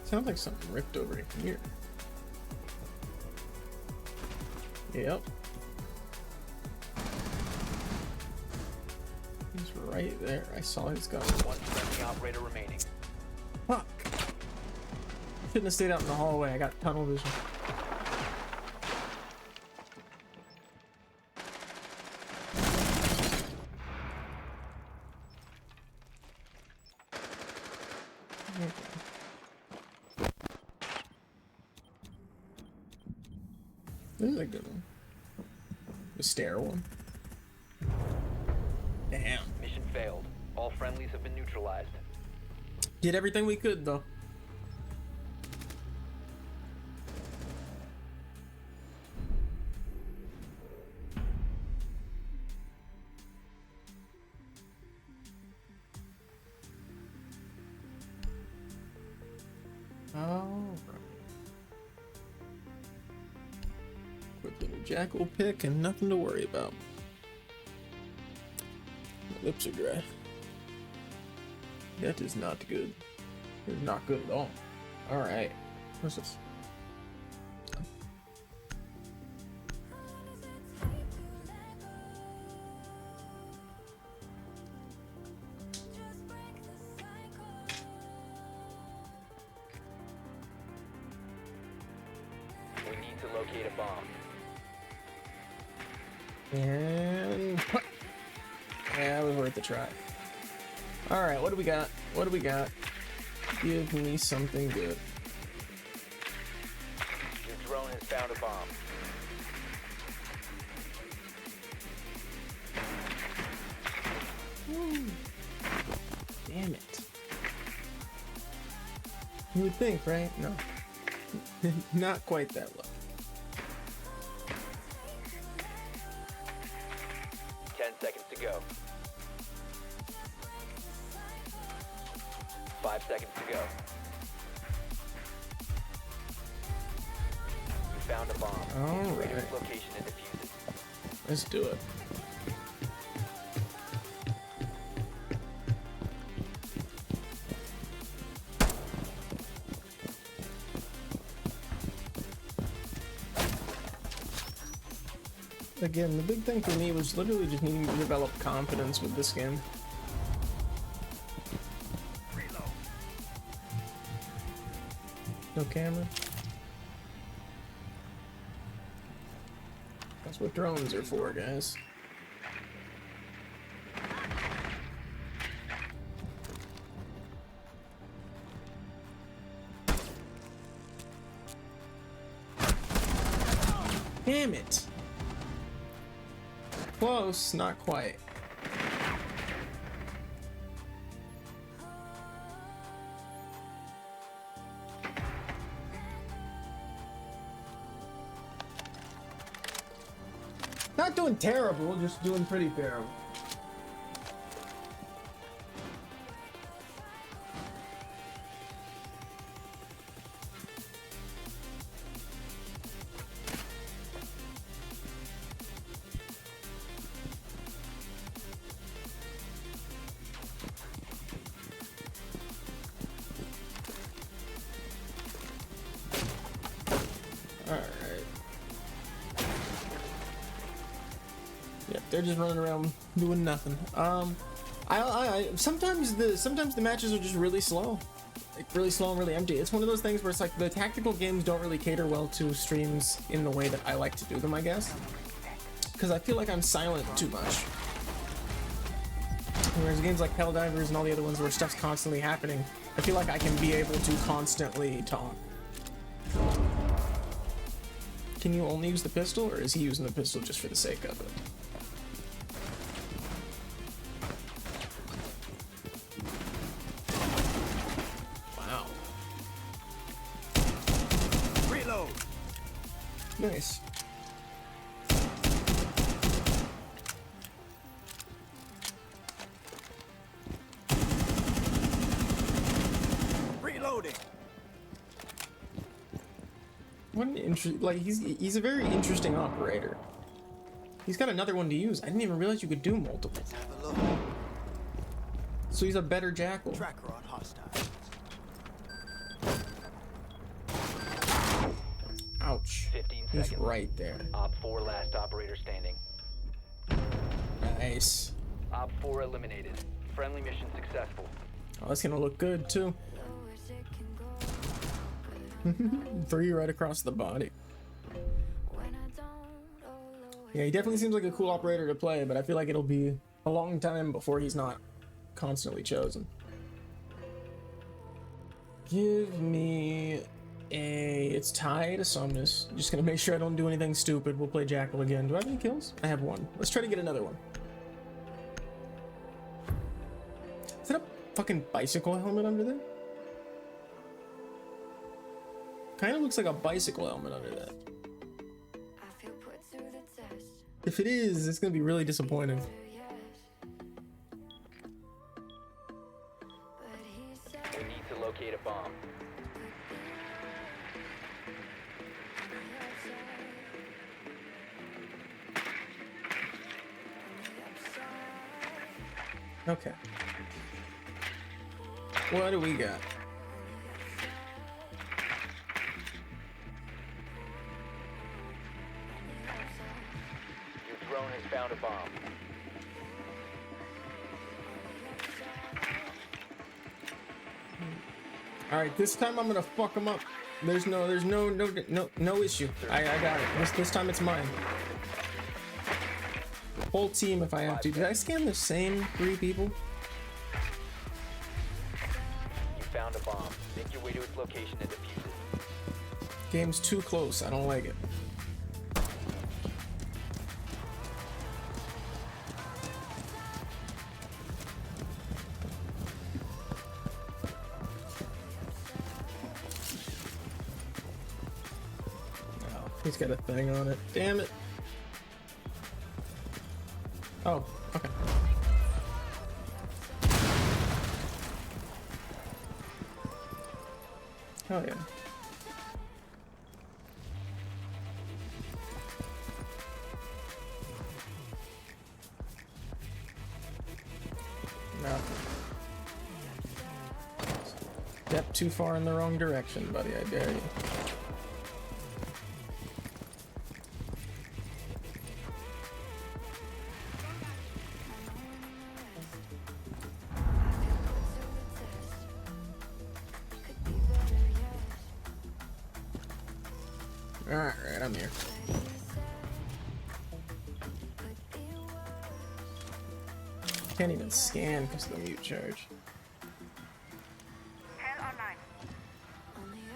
Sounds like something ripped over here. Yep. He's right there. I saw his gun. One friendly operator remaining. Fuck. Shouldn't have stayed out in the hallway. I got tunnel vision. This is a good one. The stair one. Damn. Mission failed. All friendlies have been neutralized. Did everything we could though. Alright. Quick little jackal pick and nothing to worry about. My lips are dry. That is not good. It's not good at all. Alright. What's this? We need to locate a bomb. And yeah, it was worth a try. Alright, what do we got? What do we got? Give me something good. Your drone has found a bomb. Damn it. You would think, right? No. Not quite that lucky. 10 seconds to go. 5 seconds to go. You found a bomb. Alright. Its location and defuse it. Let's do it. Again, the big thing for me was literally just needing to develop confidence with this game. No camera. That's what drones are for, guys. Damn it! Close, not quite. doing terrible, just doing pretty terrible. They're just running around doing nothing. Sometimes the matches are just really slow, like really slow and really empty. It's one of those things where it's like the tactical games don't really cater well to streams in the way that I like to do them, I guess, because I feel like I'm silent too much. Whereas games like Helldivers and all the other ones where stuff's constantly happening, I feel like I can be able to constantly talk. Can you only use the pistol, or is he using the pistol just for the sake of it? Nice. Reloading. What an interesting, like he's a very interesting operator. He's got another one to use. I didn't even realize you could do multiple. Let's have a look. So he's a better jackal. Tracker on hostile. Ouch. 15 He's seconds. right there. Op 4 last operator standing. Nice. Op 4 eliminated. Friendly mission successful. Oh, that's gonna look good too. 3 right across the body. Yeah, he definitely seems like a cool operator to play, but I feel like it'll be a long time before he's not constantly chosen. Give me a... It's tied, so I'm just gonna make sure I don't do anything stupid. We'll play Jackal again. Do I have any kills? I have 1. Let's try to get another one. Is that a fucking bicycle helmet under there? Kind of looks like a bicycle helmet under that. If it is, it's gonna be really disappointing. We need to locate a bomb. Okay. What do we got? Your drone has found a bomb. All right, this time I'm gonna fuck him up. There's no issue. I got it. This time it's mine. Whole team if I have to. Did I scan the same 3 people? You found a bomb. Make your way to its location and defuse it. Game's too close. I don't like it. Oh, he's got a thing on it. Damn it. Oh, okay. Oh yeah. No. Step too far in the wrong direction, buddy, I dare you. Alright, I'm here. Can't even scan because of the mute charge. Hell online.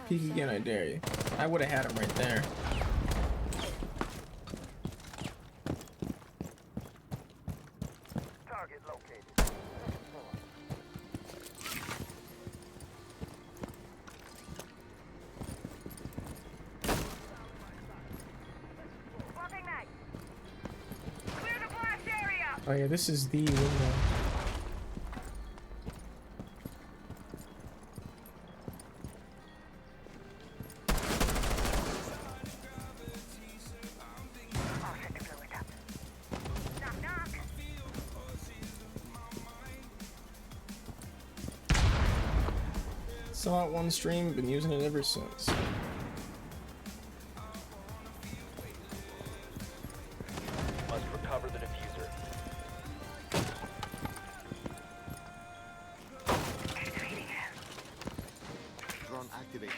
Peek again, I dare you. I would have had him right there. Target located. Swapping mag. Oh yeah, this is the window. All set to blow it up. Knock, knock. Saw it one stream, been using it ever since. Must recover the diffuser. Drone activated.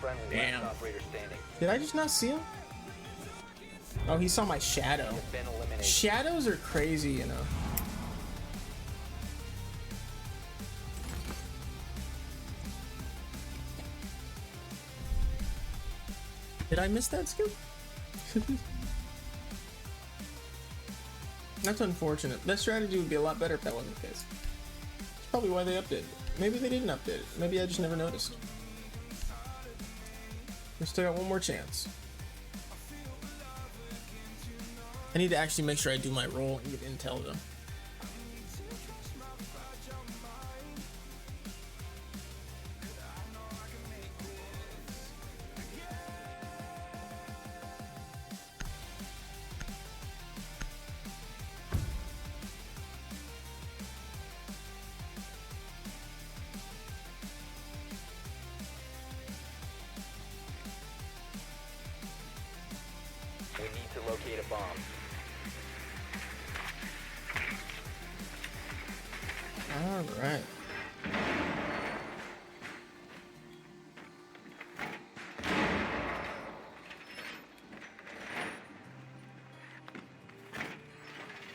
Friendly Damn. last operator standing. Did I just not see him? Oh, he saw my shadow. Been eliminated. Shadows are crazy, you know. Did I miss that scoop? That's unfortunate. That strategy would be a lot better if that wasn't the case. That's probably why they updated it. Maybe they didn't update it. Maybe I just never noticed. We still got one more chance. I need to actually make sure I do my roll and get intel though. We need to locate a bomb. All right.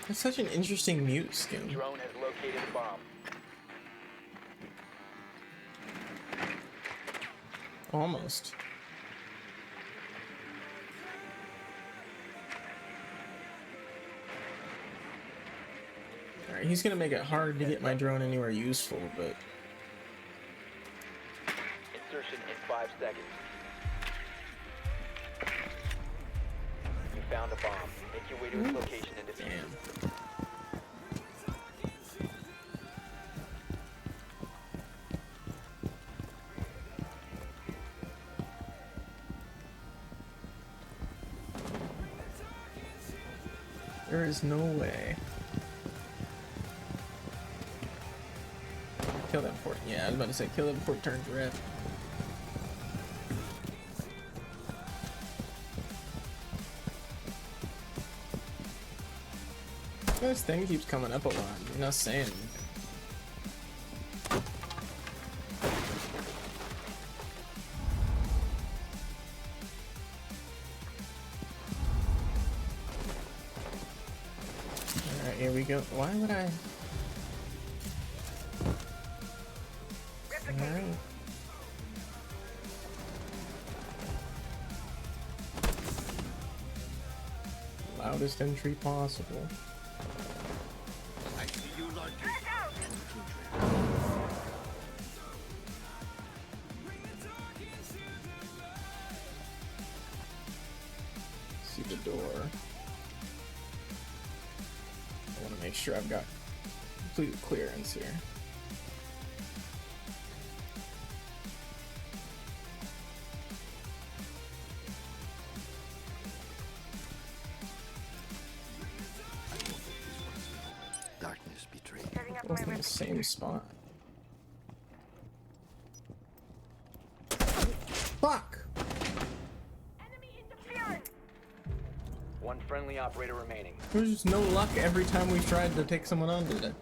That's such an interesting mute skin. Drone has located a bomb. Almost. Alright, he's gonna make it hard to get my drone anywhere useful, but Insertion in 5 seconds. You found a bomb. Make your way to its location and defuse it. damn. There is no way. Kill that before. Yeah, I was about to say kill it before it turns red. This thing keeps coming up a lot. You're not saying anything. Alright, here we go. Why would I? Alright. Loudest entry possible. I see you like it. See the door. I want to make sure I've got complete clearance here. Darkness betrayed. Setting up Both my in the same spot. Fuck! One friendly operator remaining. There's just no luck every time we tried to take someone on today.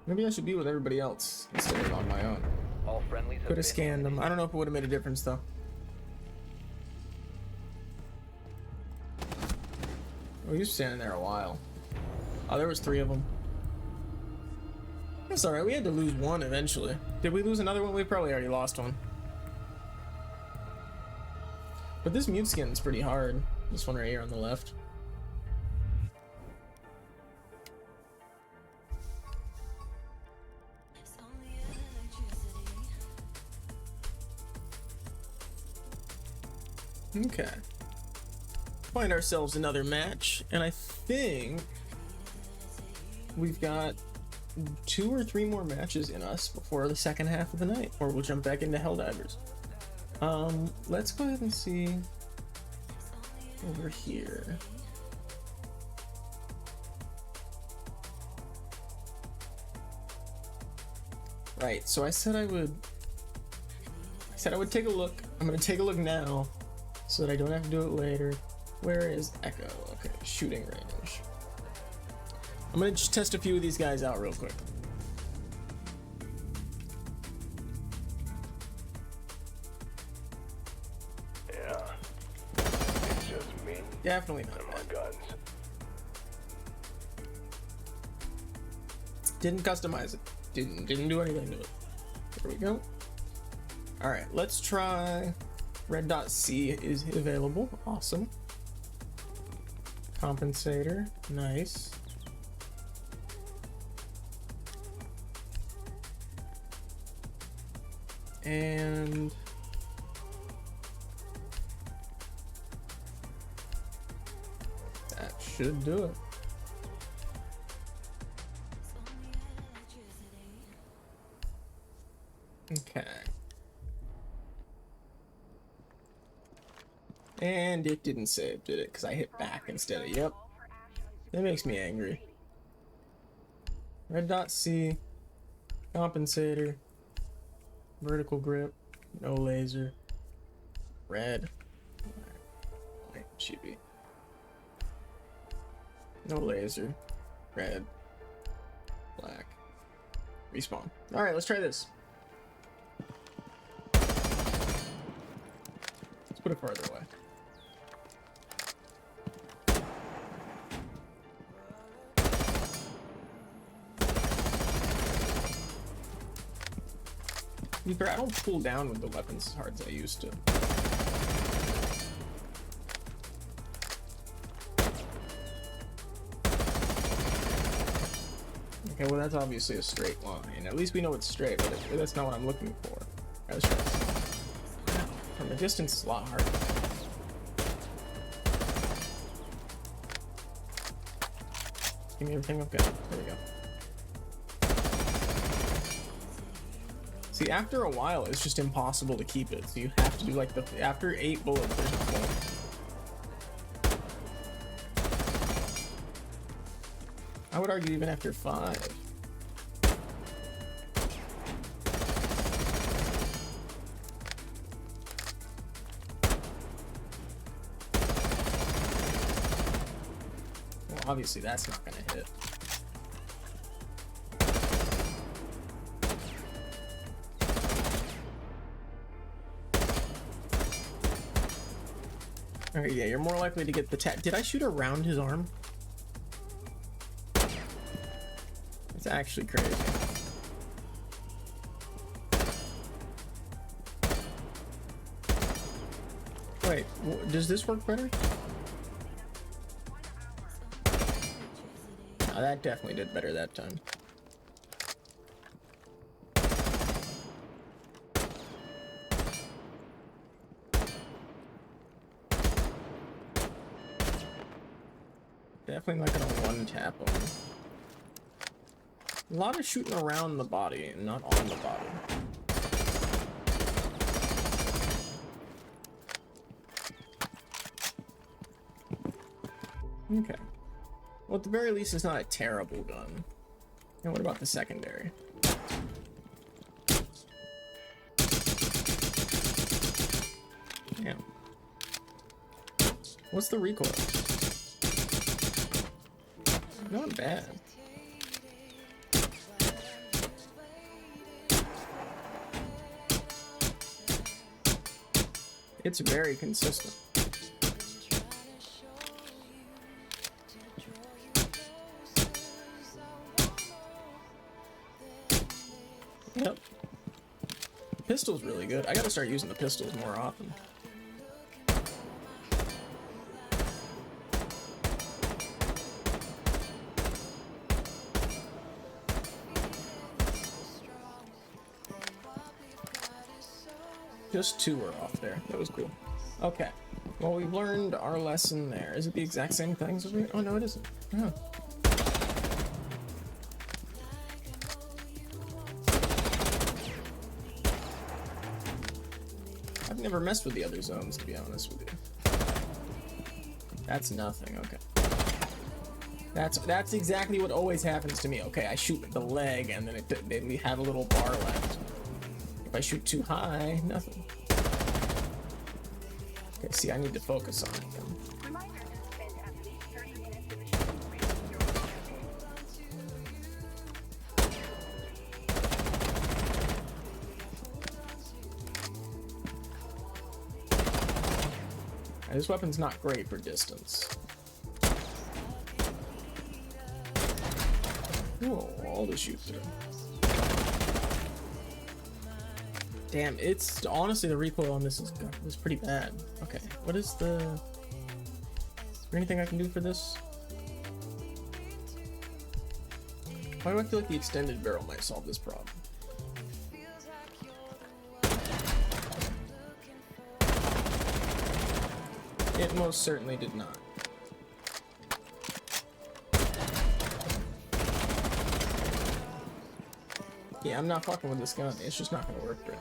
Maybe I should be with everybody else instead of on my own. All friendlies have Could have been scanned them. I don't know if it would have made a difference though. Oh, he was standing there a while. Oh, there was 3 of them. That's alright, we had to lose one eventually. Did we lose another one? We probably already lost one. But this mute skin's pretty hard. This one right here on the left. Okay. Find ourselves another match, and I think we've got 2 or 3 more matches in us before the second half of the night, or we'll jump back into Helldivers. Let's go ahead and see over here. Right, so I said I would take a look. I'm gonna take a look now so that I don't have to do it later. Where is Echo? Okay, shooting range. I'm gonna just test a few of these guys out real quick. Yeah. It's just me Definitely not and bad. my guns. Didn't customize it. Didn't do anything to it. There we go. All right, let's try. Red dot C is available. Awesome. Compensator. Nice. And that should do it. Okay. And it didn't save, did it? Because I hit back instead of, yep. That makes me angry. Red dot C, compensator, vertical grip, no laser, red, white, should be. No laser, red, black, respawn. All right, let's try this. Let's put it farther away. I don't pull down with the weapons as hard as I used to. Okay, well that's obviously a straight line. At least we know it's straight, but that's not what I'm looking for. Let's try this. From a distance, it's a lot harder. Give me everything. Okay, there we go. See, after a while, it's just impossible to keep it. So you have to do like after 8 bullets, there's no point. I would argue even after 5. Well, obviously that's not gonna hit. Alright, yeah, you're more likely to get the tap. Did I shoot around his arm? It's actually crazy. Wait, does this work better? No, that definitely did better that time. Definitely not gonna one tap him. A lot of shooting around the body and not on the body. Okay. Well, at the very least, it's not a terrible gun. And what about the secondary? Damn. What's the recoil? Not bad. It's very consistent. Yep. Pistol's really good. I gotta start using the pistols more often. Just 2 were off there. That was cool. Okay. Well, we've learned our lesson there. Is it the exact same things? Oh no, it isn't. Oh. I've never messed with the other zones, to be honest with you. That's nothing. Okay. That's exactly what always happens to me. Okay, I shoot the leg, and then they have a little bar left. If I shoot too high, nothing. Okay, see, I need to focus on it then. Reminder to spend at least 30 minutes in the shooting range of your objective. This weapon's not great for distance. Oh, all to shoot through. Damn, it's honestly the recoil on this is pretty bad. Okay, what is the? Is there anything I can do for this? Why do I feel like the extended barrel might solve this problem? It most certainly did not. Yeah, I'm not fucking with this gun. It's just not gonna work for him.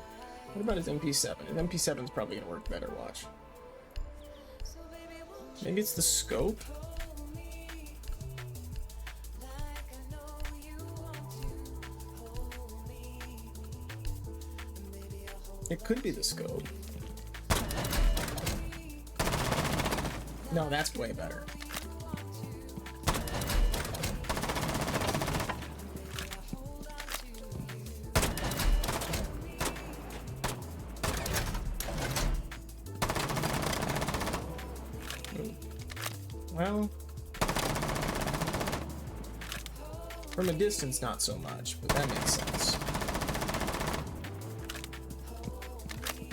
What about his MP7? His MP7's probably gonna work better, watch. Maybe it's the scope? It could be the scope. No, that's way better. Well, from a distance, not so much, but that makes sense.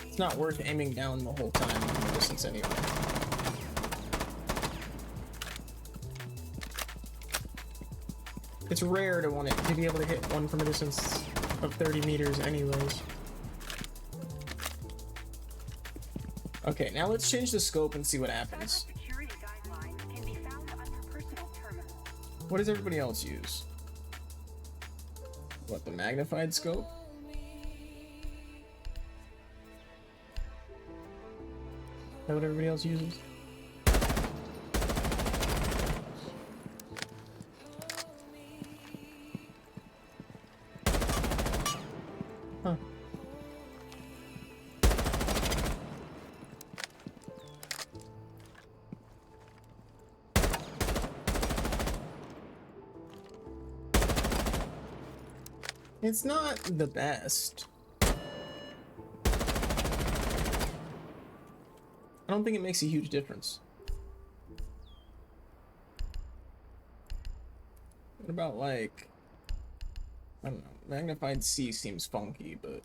It's not worth aiming down the whole time from a distance anyway. It's rare to want it to be able to hit one from a distance of 30 meters anyways. Okay, now let's change the scope and see what happens. Cybersecurity guidelines can be found under personal terminals. What does everybody else use? What, the magnified scope? Is that what everybody else uses? Huh. It's not the best. I don't think it makes a huge difference. What about, like, I don't know, magnified C seems funky, but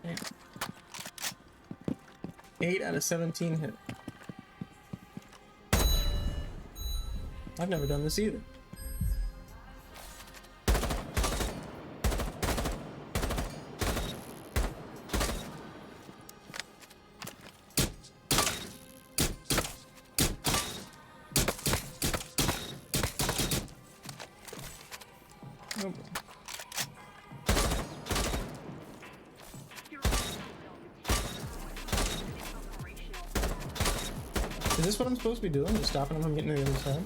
damn. 8 out of 17 hit. I've never done this either. Nope. Is this what I'm supposed to be doing? Just stopping them from getting to the other side?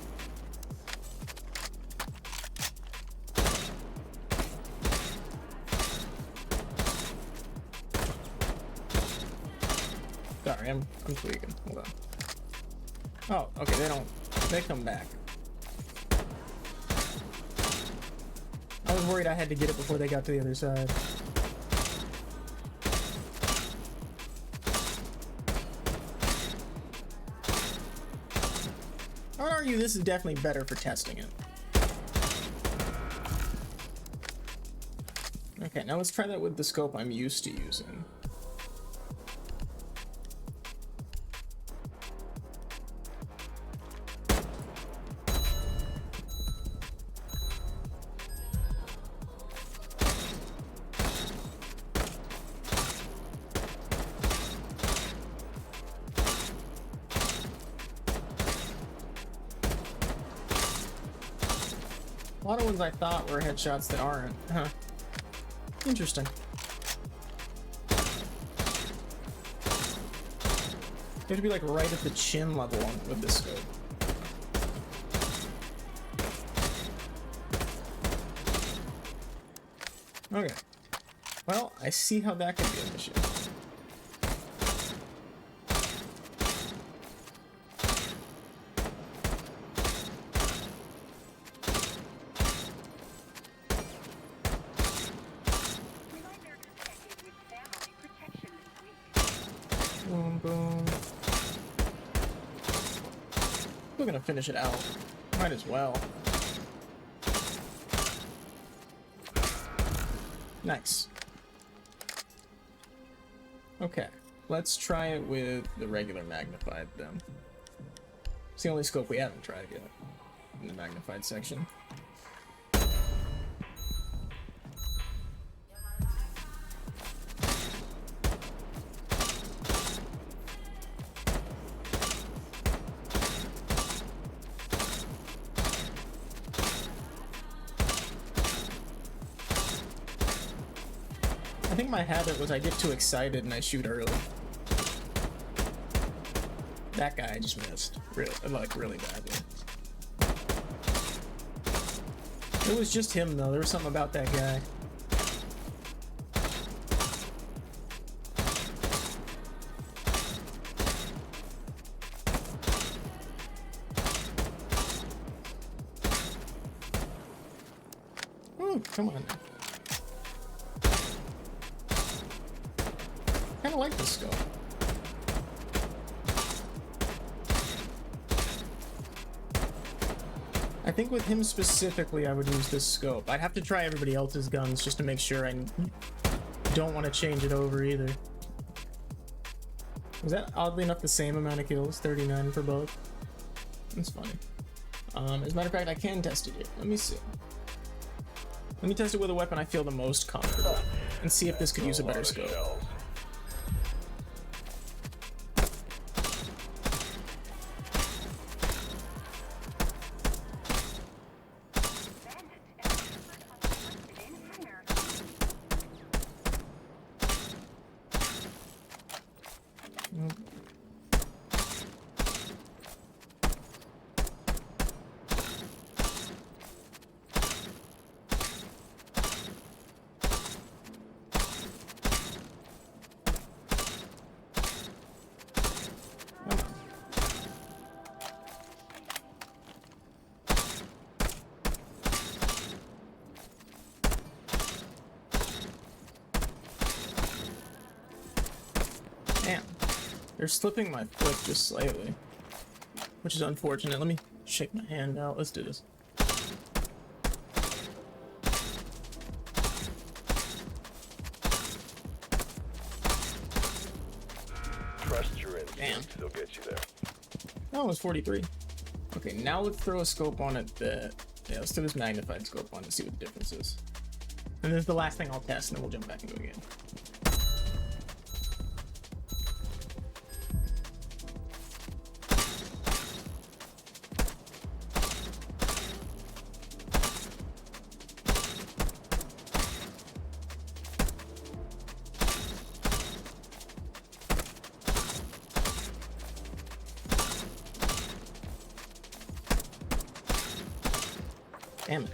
Sorry, I'm tweaking. Hold on. Oh, okay, they come back. I was worried I had to get it before they got to the other side. I would argue this is definitely better for testing it. Okay, now let's try that with the scope I'm used to using. lot of ones I thought were headshots that aren't. Huh. Interesting. You have to be like right at the chin level with this scope. Okay. Well, I see how that could be an issue. Boom, boom. We're gonna finish it out. Might as well. Nice. Okay, let's try it with the regular magnified then. It's the only scope we haven't tried yet in the magnified section. I think my habit was I get too excited and I shoot early. That guy I just missed. Really, like really badly. It was just him though. There was something about that guy. Ooh, come on. I kind of like this scope. I think with him specifically, I would use this scope. I'd have to try everybody else's guns just to make sure I don't want to change it over either. Was that oddly enough the same amount of kills? 39 for both? That's funny. As a matter of fact, I can test it here. Let me see. Let me test it with a weapon I feel the most comfortable and see if this could use a better scope. Damn. They're slipping my foot just slightly, which is unfortunate. Let me shake my hand out. Let's do this. Trust your instincts. They'll get you there. Oh, it was 43. Okay, now let's throw a scope on it that... Yeah, let's do this magnified scope on it and see what the difference is. And this is the last thing I'll test, and then we'll jump back into a game. Damn it.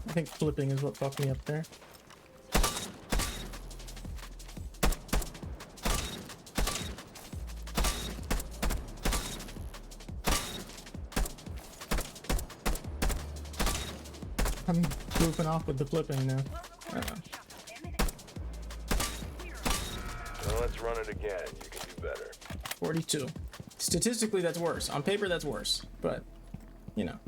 I think flipping is what fucked me up there. I'm goofing off with the flipping now. So let's run it again. You can do better. 42. Statistically, that's worse. On paper, that's worse. But, you know.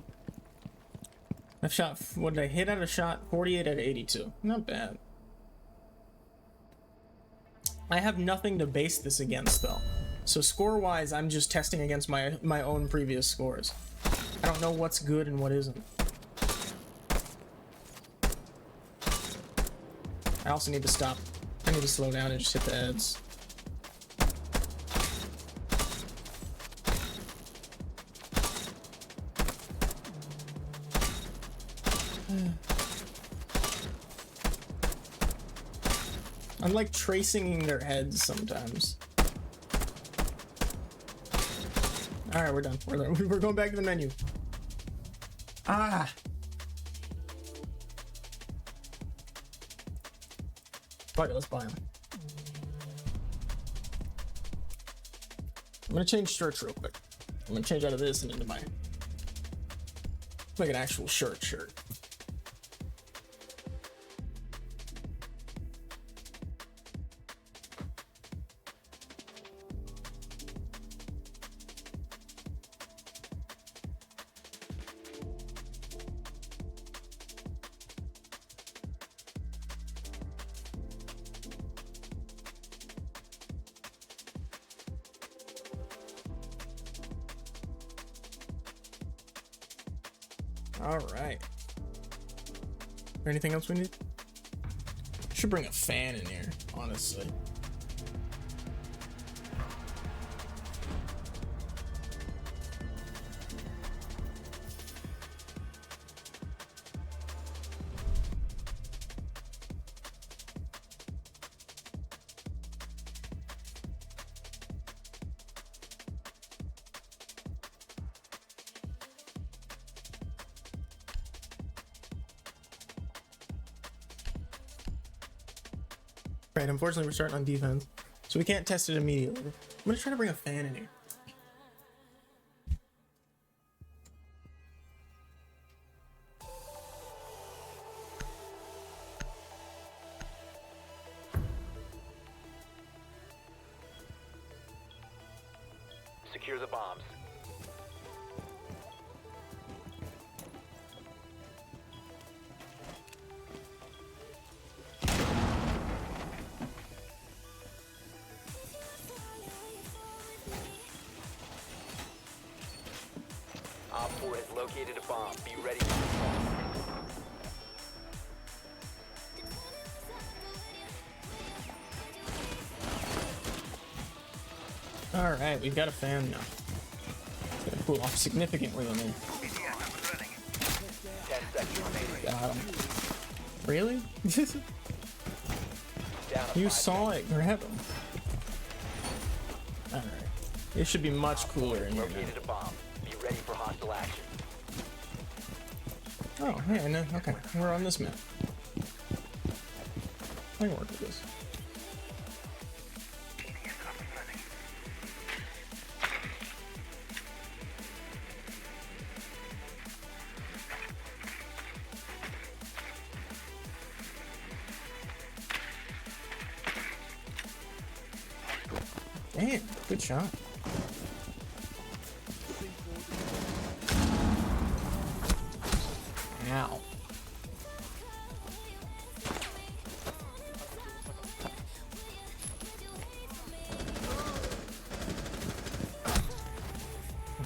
I've shot, what did I hit out of shot? 48 out of 82. Not bad. I have nothing to base this against, though. So score-wise, I'm just testing against my own previous scores. I don't know what's good and what isn't. I also need to stop. I need to slow down and just hit the heads. I'm like tracing their heads sometimes. Alright, we're done. We're going back to the menu. Ah! Fuck it, let's buy them. I'm gonna change shirts real quick. I'm gonna change out of this and into my... like an actual shirt. Alright. Anything else we need? Should bring a fan in here, honestly. Right, unfortunately we're starting on defense, so we can't test it immediately. I'm gonna try to bring a fan in here. Secure the bombs. Op 4 has located a bomb. Be ready for assault. Alright, we've got a fan now. It's gonna cool off significantly on me. 10 seconds remaining. Got him. Really? Down to You 5 saw it, grab him. Alright. It should be much cooler in here now. located a bomb. Be ready for hostile action. Oh, yeah, no, okay. We're on this map. I can work with this. Damn, good shot. Ow.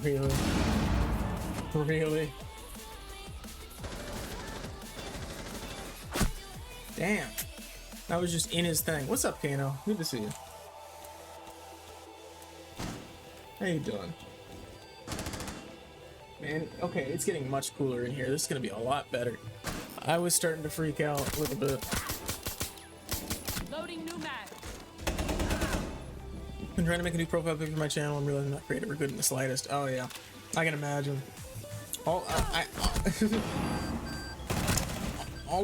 Really? Really? Damn. That was just in his thing. What's up, Kano? Good to see you. How you doing? Man, okay, it's getting much cooler in here. This is gonna be a lot better. I was starting to freak out a little bit. Loading new mag. I'm trying to make a new profile pic for my channel. I'm realizing I'm not creative or good in the slightest. Oh yeah, I can imagine. All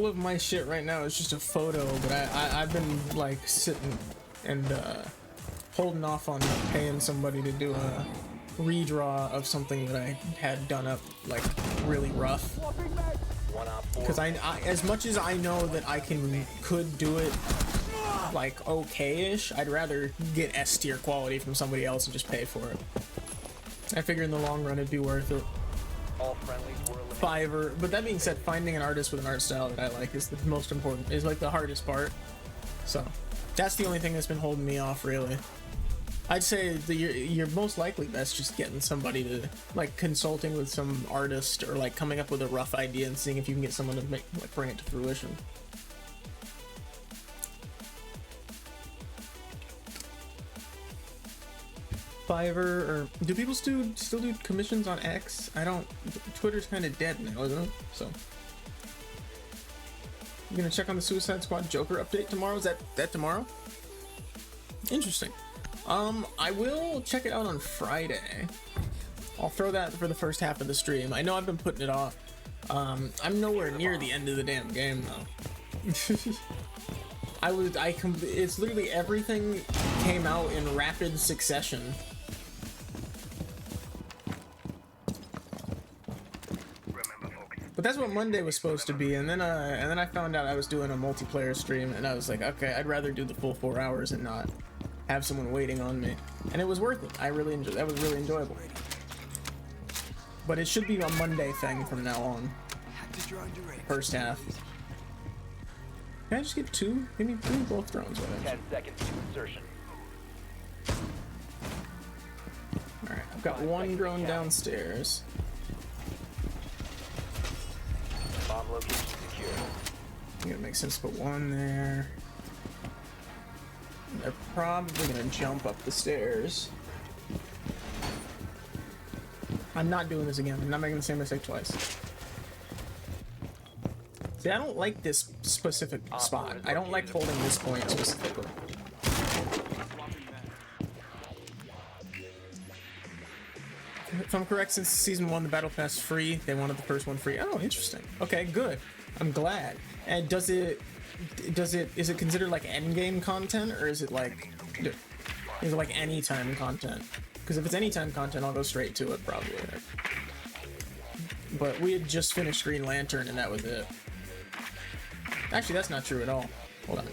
of my shit right now is just a photo, but I've been like sitting and holding off on paying somebody to do a redraw of something that I had done up like really rough. One Op 4. Because I as much as I know that I could do it like okay-ish, I'd rather get S tier quality from somebody else and just pay for it. I figure in the long run it'd be worth it. All friendlies were eliminated. Fiverr, but that being said, finding an artist with an art style that I like is the most important, is like the hardest part. So that's the only thing that's been holding me off, really. I'd say you're most likely best just getting somebody to, like, consulting with some artist or like coming up with a rough idea and seeing if you can get someone to make, like, bring it to fruition. Fiverr, or do people still do commissions on X? I don't. Twitter's kind of dead now, isn't it? So I'm gonna check on the Suicide Squad Joker update tomorrow. Is that tomorrow? Interesting. I will check it out on Friday. I'll throw that for the first half of the stream. I know I've been putting it off. I'm nowhere near the end of the damn game though. It's literally everything came out in rapid succession. But that's what Monday was supposed to be, and then I found out I was doing a multiplayer stream, and I was like, okay, I'd rather do the full 4 hours and not have someone waiting on me. And it was worth it. I really enjoyed. That was really enjoyable. But it should be a Monday thing from now on. First half. Can I just get two? Give me both drones. 10 seconds to insertion. All right, I've got one drone downstairs. Bomb location secure. I think it makes sense to put one there. And they're probably gonna jump up the stairs. I'm not doing this again. I'm not making the same mistake twice. See, I don't like this specific spot. I don't like holding this point specifically. If I'm correct, since season 1, the battle pass free, they wanted the first one free. Oh, interesting. Okay, good. I'm glad. And is it considered like end game content, or is it like anytime content? Because if it's anytime content, I'll go straight to it probably. But we had just finished Green Lantern and that was it. Actually, that's not true at all. Hold on.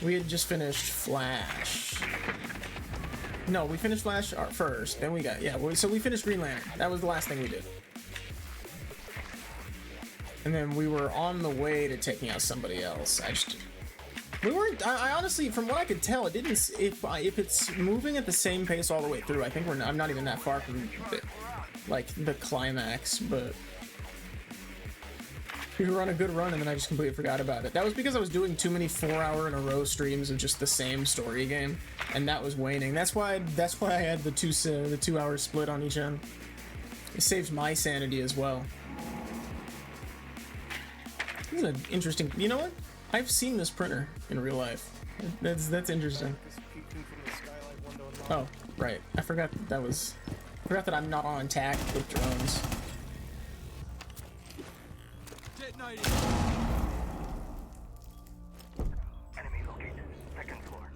We had just finished Flash. No, we finished Flash first, then we got, so we finished Green Lantern. That was the last thing we did. And then we were on the way to taking out somebody else. We weren't, I honestly, from what I could tell, it didn't, if it's moving at the same pace all the way through, I think I'm not even that far from the climax, but we were on a good run and then I just completely forgot about it. That was because I was doing too many 4-hour in a row streams of just the same story game, and that was waning. That's why I had the 2 hour split on each end. It saves my sanity as well. This is an interesting. You know what? I've seen this printer in real life. That's interesting. Oh, right. I forgot that I'm not on attack with drones. Enemy located. Second floor.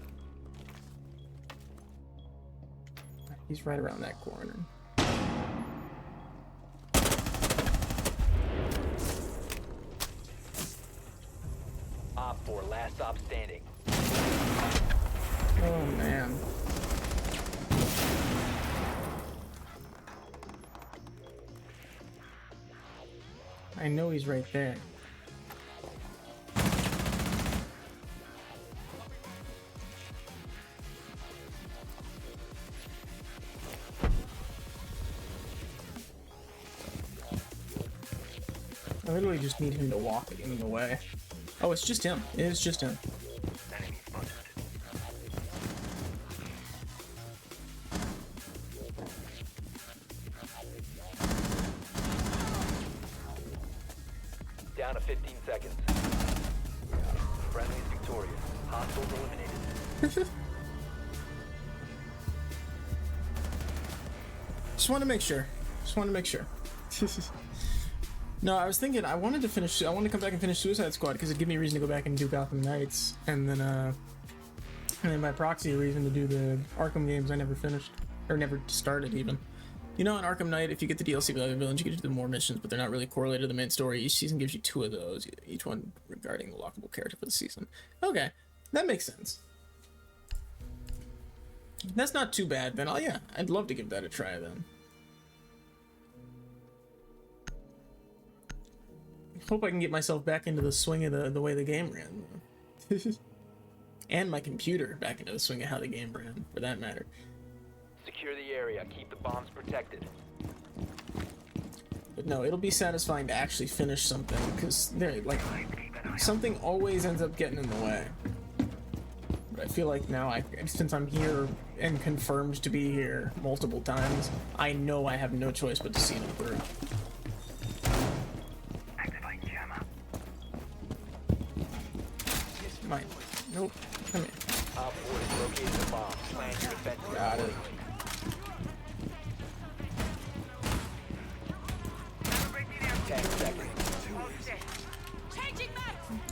He's right around that corner. Op 4, last stop standing. Oh man. I know he's right there. I literally just need him to walk it in the way. Oh, it's just him. It is just him. Enemy spotted. Down to 15 seconds. Friendly is victorious. Hostiles eliminated. Just want to make sure. No, I was thinking I wanted to come back and finish Suicide Squad because it'd give me a reason to go back and do Gotham Knights, and then by proxy a reason to do the Arkham games I never finished or never started even. You know, in Arkham Knight, if you get the DLC with other villains, you get to do more missions, but they're not really correlated to the main story. Each season gives you 2 of those, each one regarding the lockable character for the season. Okay, that makes sense. That's not too bad then. Oh yeah, I'd love to give that a try then. Hope I can get myself back into the swing of the way the game ran. And my computer back into the swing of how the game ran, for that matter. Secure the area. Keep the bombs protected. But no, it'll be satisfying to actually finish something, because like something always ends up getting in the way. But I feel like now, since I'm here and confirmed to be here multiple times, I know I have no choice but to see them through. Mine. Nope. Come here. Op 4 has located the bomb. Plan your defense. Got it.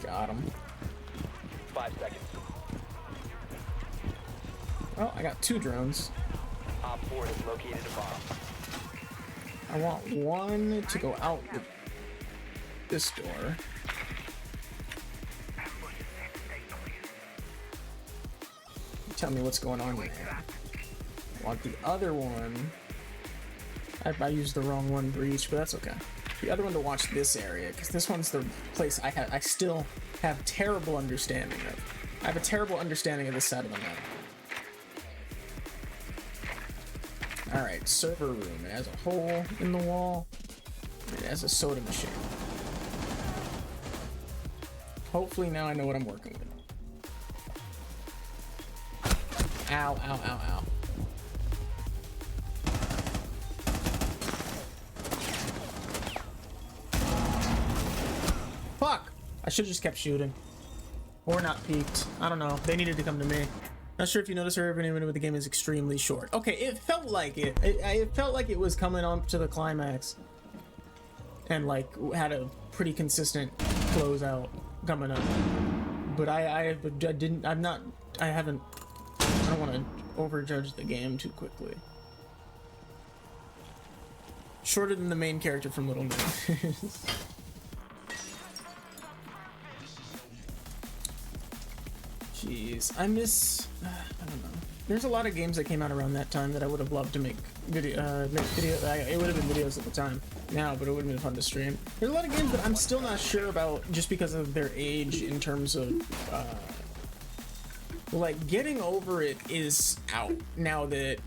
Got him. 5 seconds. Oh, I got 2 drones. Op 4 has located a bomb. I want one to go out this door. Tell me what's going on there. I want the other one. I used the wrong one for each, but that's okay. The other one to watch this area, because this one's the place I still have terrible understanding of. I have a terrible understanding of this side of the map. Alright, server room. It has a hole in the wall. It has a soda machine. Hopefully now I know what I'm working with. Ow, ow, ow, ow. Fuck! I should've just kept shooting. Or not peeked. I don't know. They needed to come to me. Not sure if you noticed or anyone with the game is extremely short. Okay, it felt like it. It felt like it was coming on to the climax. And like had a pretty consistent closeout coming up. But I don't want to overjudge the game too quickly. Shorter than the main character from Little Nightmares. Jeez, I miss. I don't know. There's a lot of games that came out around that time that I would have loved to make video. It would have been videos at the time now, but it would have been fun to stream. There's a lot of games that I'm still not sure about just because of their age in terms of. Like, Getting Over It is out now that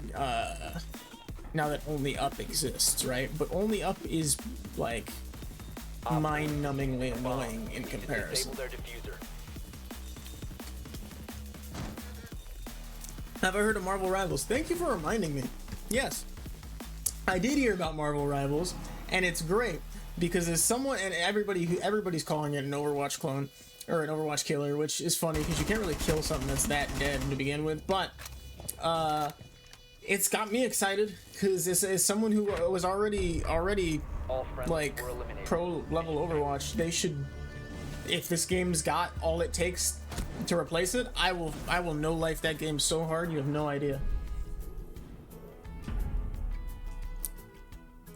Only Up exists, right? But Only Up is like mind-numbingly annoying in comparison. Disable their diffuser. Have I heard of Marvel Rivals? Thank you for reminding me. Yes, I did hear about Marvel Rivals, and it's great because as someone and everybody's calling it an Overwatch clone. Or an Overwatch killer, which is funny because you can't really kill something that's that dead to begin with. But it's got me excited because as someone who was already like pro level Overwatch, they should. If this game's got all it takes to replace it, I will no life that game so hard you have no idea.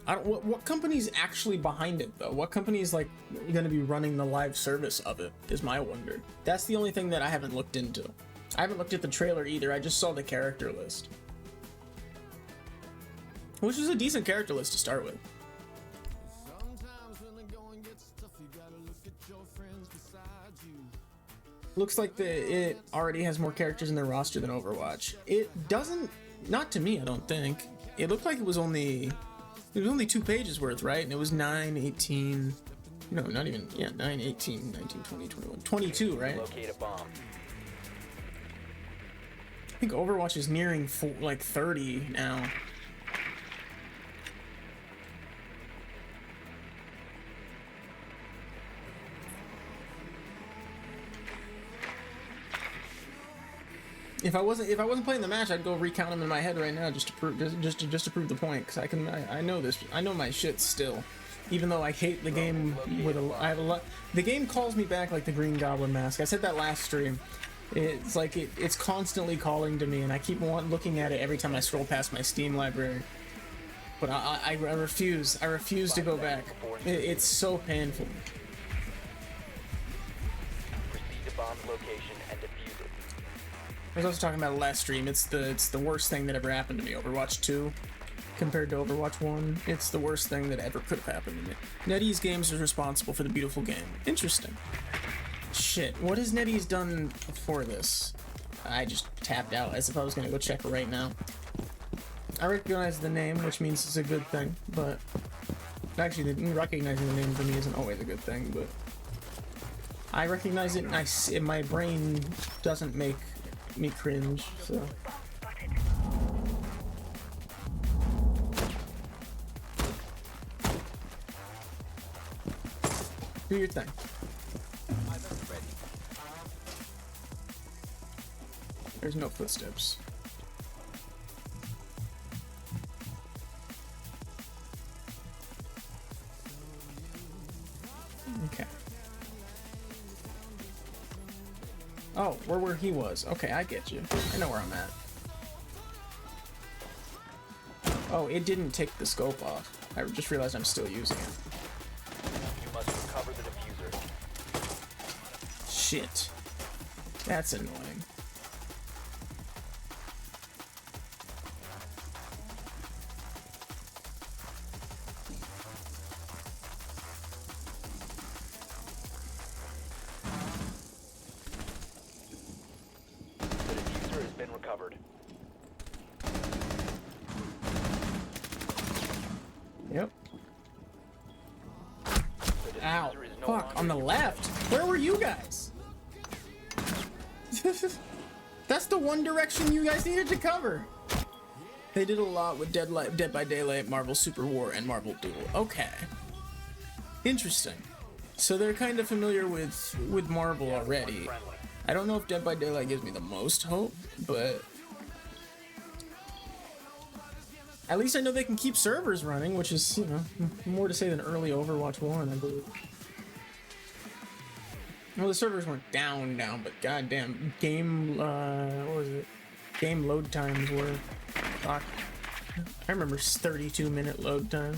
What company's actually behind it though? What company is like going to be running the live service of it is my wonder. That's the only thing that I haven't looked into. I haven't looked at the trailer either. I just saw the character list, which is a decent character list to start with. Looks like it already has more characters in their roster than Overwatch. It doesn't, not to me, I don't think. It looked like it was only 2 pages worth, right? And it was 9, 18, no, not even, yeah, 9, 18, 19, 20, 21, 22, right? Locate a bomb. I think Overwatch is nearing like 30 now. If I wasn't playing the match, I'd go recount them in my head right now just to prove just to prove the point, because I know this. I know my shit still, even though I hate the game with I have a lot. The game calls me back like the Green Goblin mask. I said that last stream. It's like it's constantly calling to me, and I keep looking at it every time I scroll past my Steam library. But I refuse. I refuse to go back. It's so painful. Proceed to bomb's location and defuse it. I was also talking about it last stream. It's the worst thing that ever happened to me. Overwatch 2 compared to Overwatch 1. It's the worst thing that ever could have happened to me. NetEase Games is responsible for the beautiful game. Interesting. Shit, what has NetEase done before this? I just tapped out as if I was gonna go check it right now. I recognize the name, which means it's a good thing, but actually, recognizing the name for me isn't always a good thing, but I recognize it and my brain doesn't make me cringe, so. Do your thing. There's no footsteps. Okay. Oh, we're where he was. Okay, I get you. I know where I'm at. Oh, it didn't take the scope off. I just realized I'm still using it. You must recover the diffuser. Shit. That's annoying. The diffuser has been recovered. Yep. The Ow. diffuser is no Fuck, longer on the your left. Where were you guys? That's the one direction you guys needed to cover. They did a lot with Dead by Daylight, Marvel Super War, and Marvel Duel. Okay. Interesting. So they're kind of familiar with Marvel already. friendly. I don't know if Dead by Daylight gives me the most hope, but at least I know they can keep servers running, which is, you know, more to say than early Overwatch 1, I believe. Well, the servers weren't down, but goddamn, game, what was it? Game load times were, fuck. I remember 32-minute load time.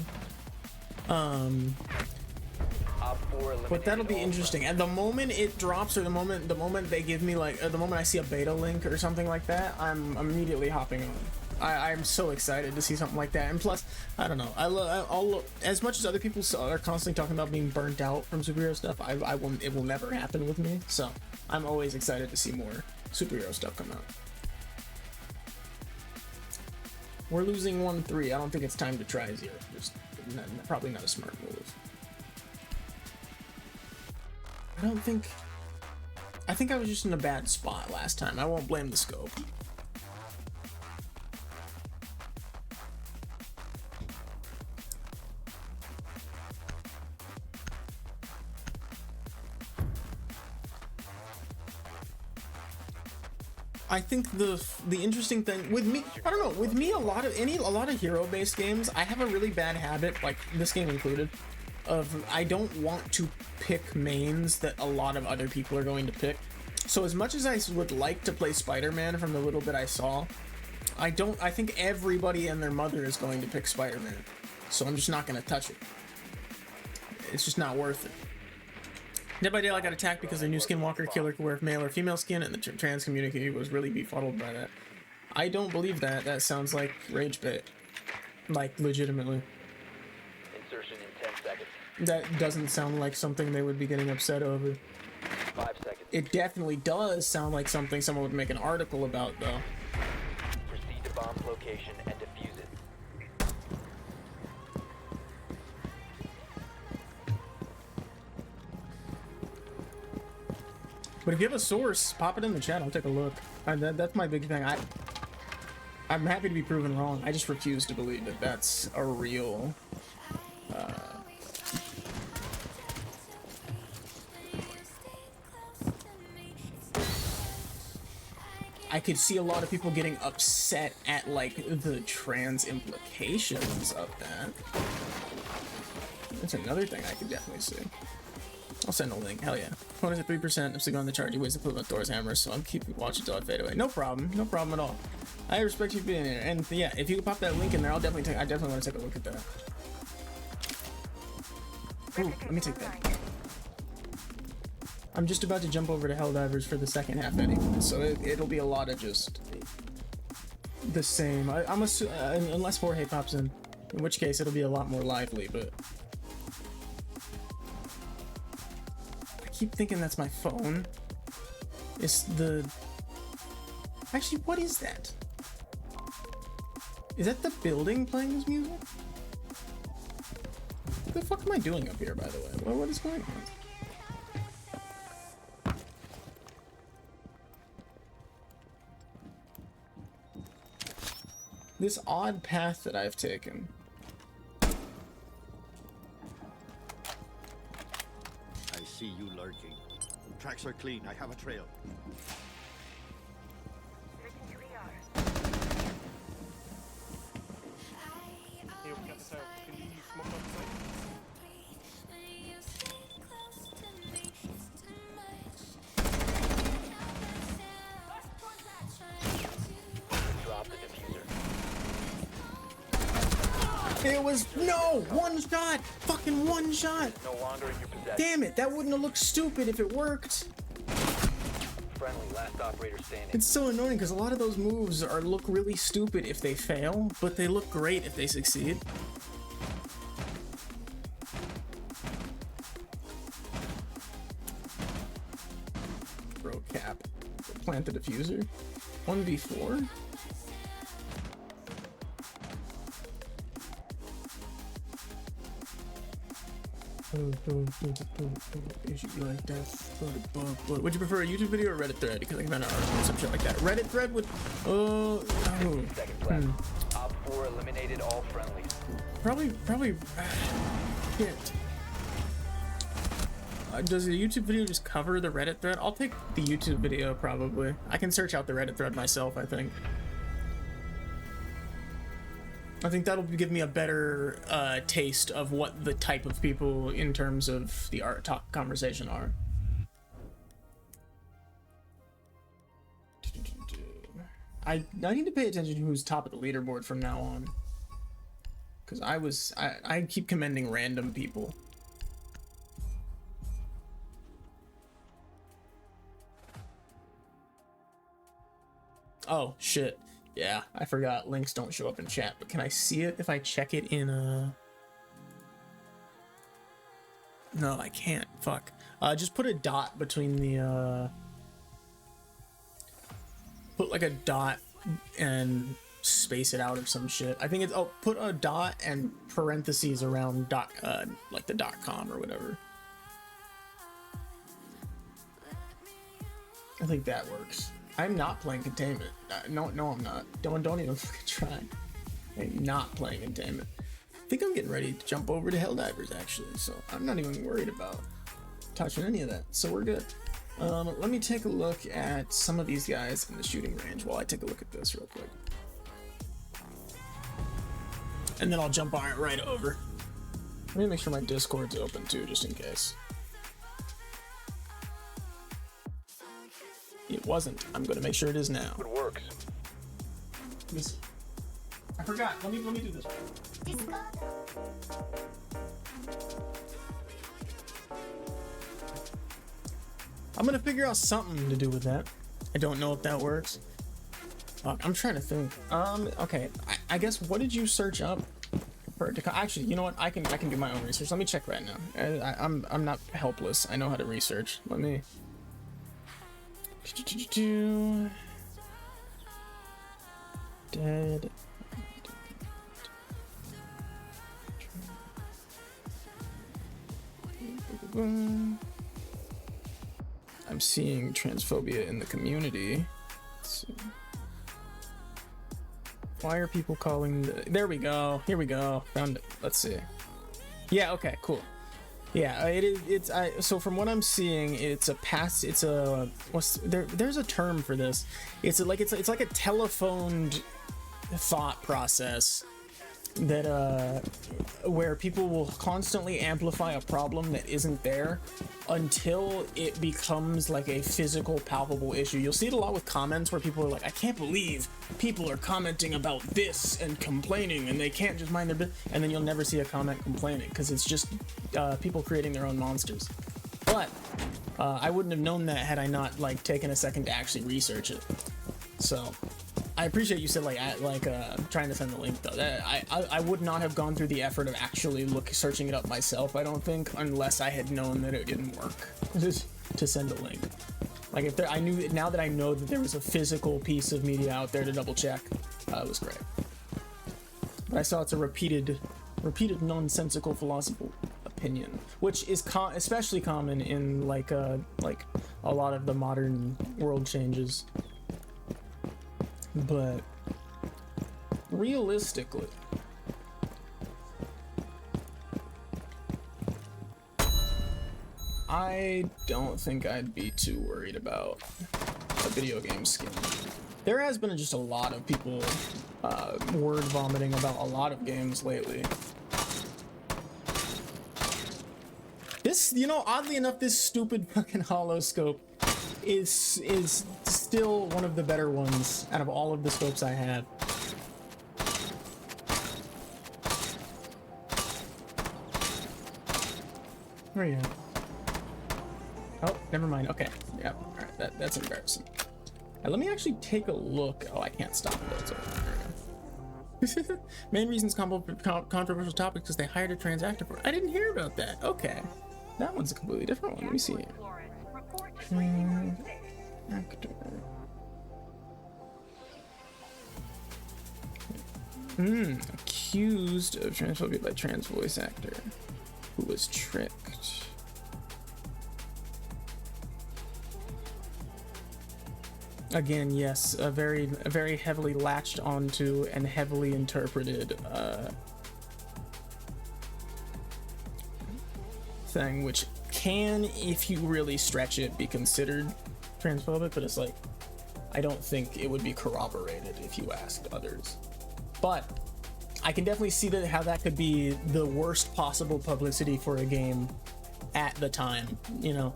But that'll be interesting. At the moment it drops, or the moment they give me like, the moment I see a beta link or something like that, I'm immediately hopping on. I'm so excited to see something like that. And plus, I don't know, I'll as much as other people are constantly talking about being burnt out from superhero stuff, it will never happen with me. So I'm always excited to see more superhero stuff come out. We're losing 1-3. I don't think it's time to try zero. Just probably not a smart move. I think I was just in a bad spot last time. I won't blame the scope. I think the interesting thing with me, I don't know, with me a lot of hero-based games, I have a really bad habit, like this game included, of I don't want to pick mains that a lot of other people are going to pick. So as much as I would like to play Spider-Man from the little bit I saw, I think everybody and their mother is going to pick Spider-Man. So I'm just not going to touch it. It's just not worth it. Dead by Daylight got attacked because their new Skinwalker killer could wear male or female skin, and the trans community was really befuddled by that. I don't believe that. That sounds like rage bait. Like, legitimately. Insertion in 10 seconds. That doesn't sound like something they would be getting upset over. 5 seconds. It definitely does sound like something someone would make an article about, though. Proceed to bomb's location and defuse it. But if you have a source, pop it in the chat. I'll take a look. That's my big thing. I'm happy to be proven wrong. I just refuse to believe that that's a real... I could see a lot of people getting upset at, like, the trans implications of that. That's another thing I could definitely see. I'll send a link. Hell yeah. Phone is at 3%. I'm still on the charge. He weighs the equivalent of Thor's hammer, so I'm keeping watching until I fade away. No problem. No problem at all. I respect you being here. And yeah, if you could pop that link in there, I definitely want to take a look at that. Ooh, let me take that. I'm just about to jump over to Helldivers for the second half anyway, so it'll be a lot of just the same. I'm assuming, unless Jorge pops in which case it'll be a lot more lively, but I keep thinking that's my phone. It's the... Actually, what is that? Is that the building playing this music? What the fuck am I doing up here, by the way? What is going on? This odd path that I've taken. I see you lurking. Tracks are clean. I have a trail. Switching to ER. Hey, we got this out. Can you smoke up the site? Drop the diffuser. It was no one shot, fucking one shot. No longer in your possession. Damn it, that wouldn't have looked stupid if it worked. Friendly, last operator standing. It's so annoying because a lot of those moves look really stupid if they fail, but they look great if they succeed. Bro cap. Plant the diffuser. 1v4? It should be like that. Would you prefer a YouTube video or Reddit thread? Because I can find an article or some shit like that. Reddit thread would. 15 seconds left. Op 4 eliminated all friendlies. Probably. Shit. Does the YouTube video just cover the Reddit thread? I'll take the YouTube video probably. I can search out the Reddit thread myself, I think. I think that'll give me a better taste of what the type of people in terms of the art talk conversation are. I need to pay attention to who's top of the leaderboard from now on. Because I keep commending random people. Oh, shit. Yeah, I forgot. Links don't show up in chat, but can I see it if I check it in No, I can't. Fuck. Just put a dot between the, Put like a dot and space it out or some shit. I think it's... Oh, put a dot and parentheses around dot, like the .com or whatever. I think that works. I'm not playing containment. No, I'm not. Don't even fucking try. I'm not playing containment. I think I'm getting ready to jump over to Helldivers actually, so I'm not even worried about touching any of that. So we're good. Let me take a look at some of these guys in the shooting range while I take a look at this real quick, and then I'll jump on it right over. Let me make sure my Discord's open too, just in case. It wasn't. I'm gonna make sure it is now. It works. Let me see. I forgot. Let me do this. I'm gonna figure out something to do with that. I don't know if that works. Fuck, I'm trying to think. Okay. I guess what did you search up? Actually, you know what? I can do my own research. Let me check right now. I'm not helpless. I know how to research. Let me. Dead. I'm seeing transphobia in the community. Let's see. Why are people calling there we go. Here we go. Found it. Let's see. Yeah, okay, cool. Yeah, so from what I'm seeing, it's there's a term for this. It's like a telephoned thought process that where people will constantly amplify a problem that isn't there until it becomes like a physical, palpable issue. You'll see it a lot with comments where people are like, I can't believe people are commenting about this and complaining and they can't just mind their business, and then you'll never see a comment complaining because it's just people creating their own monsters. But I wouldn't have known that had I not like taken a second to actually research it. So I appreciate you said trying to send the link though. I would not have gone through the effort of actually searching it up myself, I don't think, unless I had known that it didn't work to send a link. Like if I knew, now that I know that there was a physical piece of media out there to double check, it was great. But I saw it's a repeated nonsensical philosophical opinion, which is especially common in like a lot of the modern world changes. But realistically, I don't think I'd be too worried about a video game skin. There has been just a lot of people word vomiting about a lot of games lately. This, you know, oddly enough, this stupid fucking hollow scope is still one of the better ones out of all of the scopes I have. Where are you at? Oh, never mind. Okay. Yeah. All right. That's embarrassing. Let me actually take a look. Oh, I can't stop it. It's over. There we go. Main reasons controversial topic because they hired a transactor for. I didn't hear about that. Okay. That one's a completely different one. Let me see. Actor. Accused of transphobia by trans voice actor who was tricked. Again, yes, a very heavily latched onto and heavily interpreted thing, which can, if you really stretch it, be considered transphobic, but it's like, I don't think it would be corroborated if you asked others. But I can definitely see that how that could be the worst possible publicity for a game at the time, you know.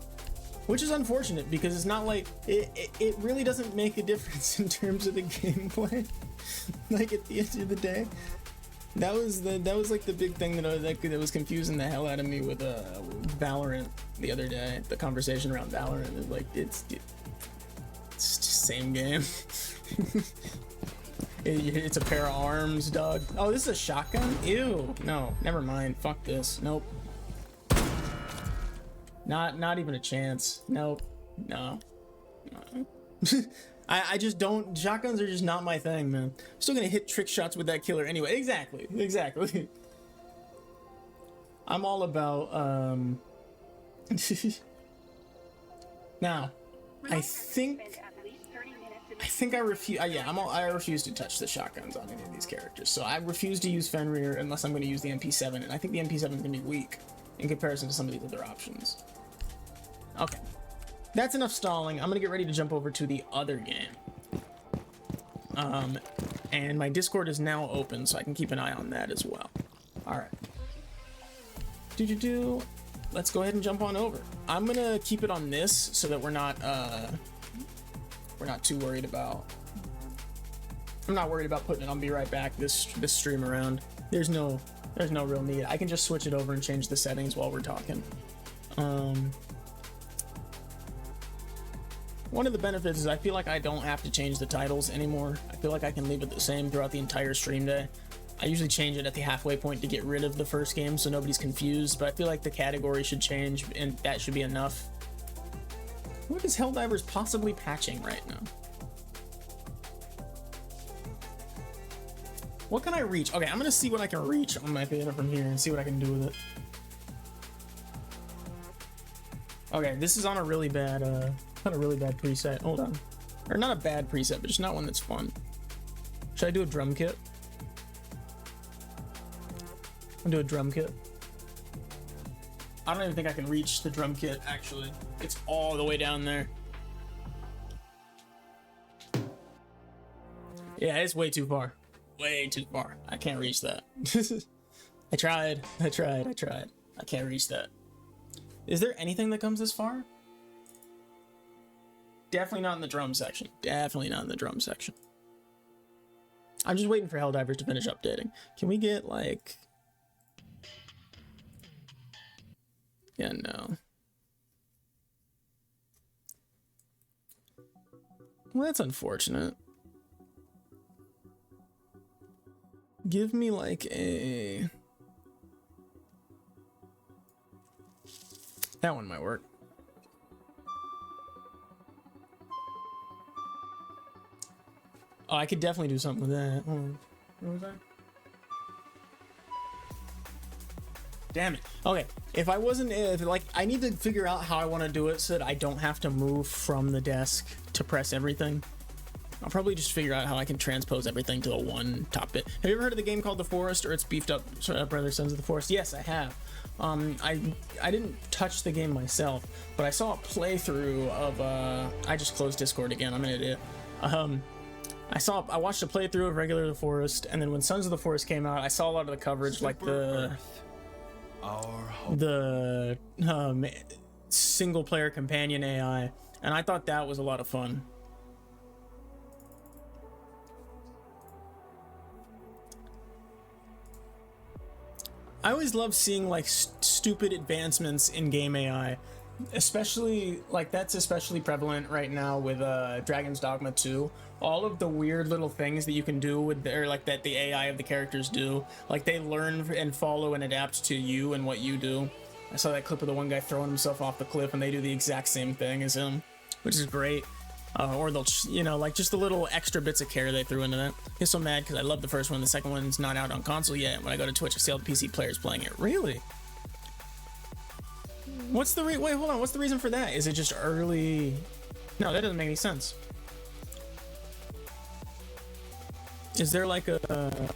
Which is unfortunate because it's not like it really doesn't make a difference in terms of the gameplay. Like at the end of the day, that was like the big thing that was confusing the hell out of me with Valorant the other day. The conversation around Valorant is like it's just same game. It's a pair of arms, dog. Oh, this is a shotgun? Ew. No, never mind. Fuck this. Nope. Not even a chance. Nope. No. I just don't. Shotguns are just not my thing, man. I'm still gonna hit trick shots with that killer anyway. Exactly. I'm all about now. I refuse to touch the shotguns on any of these characters. So I refuse to use Fenrir unless I'm going to use the MP7, and I think the MP7 is going to be weak in comparison to some of these other options. Okay, that's enough stalling. I'm going to get ready to jump over to the other game. And my Discord is now open, so I can keep an eye on that as well. All right. Let's go ahead and jump on over. I'm gonna keep it on this so that we're not too worried about. I'm not worried about putting it on Be Right Back this stream around. There's no real need. I can just switch it over and change the settings while we're talking. One of the benefits is I feel like I don't have to change the titles anymore. I feel like I can leave it the same throughout the entire stream day. I usually change it at the halfway point to get rid of the first game so nobody's confused, but I feel like the category should change and that should be enough. What is Helldivers possibly patching right now? What can I reach? Okay, I'm gonna see what I can reach on my theater from here and see what I can do with it. Okay, this is on a really bad, not a really bad preset. Hold on. Or not a bad preset, but just not one that's fun. Should I do a drum kit? I'll do a drum kit. I don't even think I can reach the drum kit, actually. It's all the way down there. Yeah, it's way too far. Way too far. I can't reach that. I tried. I can't reach that. Is there anything that comes this far? Definitely not in the drum section. Definitely not in the drum section. I'm just waiting for Helldivers to finish updating. Can we get, like... Yeah, no. Well, that's unfortunate. Give me like a... That one might work. Oh, I could definitely do something with that. Hold on. What was that? Damn it. Okay, if I wasn't, like, I need to figure out how I want to do it so that I don't have to move from the desk to press everything. I'll probably just figure out how I can transpose everything to a one top bit. Have you ever heard of the game called The Forest, or its beefed up brother Sons of the Forest? Yes, I have. I didn't touch the game myself, but I saw a playthrough of, I just closed Discord again, I'm an idiot. I watched a playthrough of regular The Forest, and then when Sons of the Forest came out, I saw a lot of the coverage, like the single player companion AI, and I thought that was a lot of fun. I always love seeing like stupid advancements in game AI, especially like that's especially prevalent right now with Dragon's Dogma 2. All of the weird little things that you can do with or like that the AI of the characters do, like they learn and follow and adapt to you and what you do. I saw that clip of the one guy throwing himself off the cliff and they do the exact same thing as him, which is great. Or they'll, you know, like just the little extra bits of care they threw into that. I get so mad because I love the first one. The second one's not out on console yet. When I go to Twitch, I see all the PC players playing it. Really? What's the wait, hold on. What's the reason for that? Is it just early? No, that doesn't make any sense. Is there like a...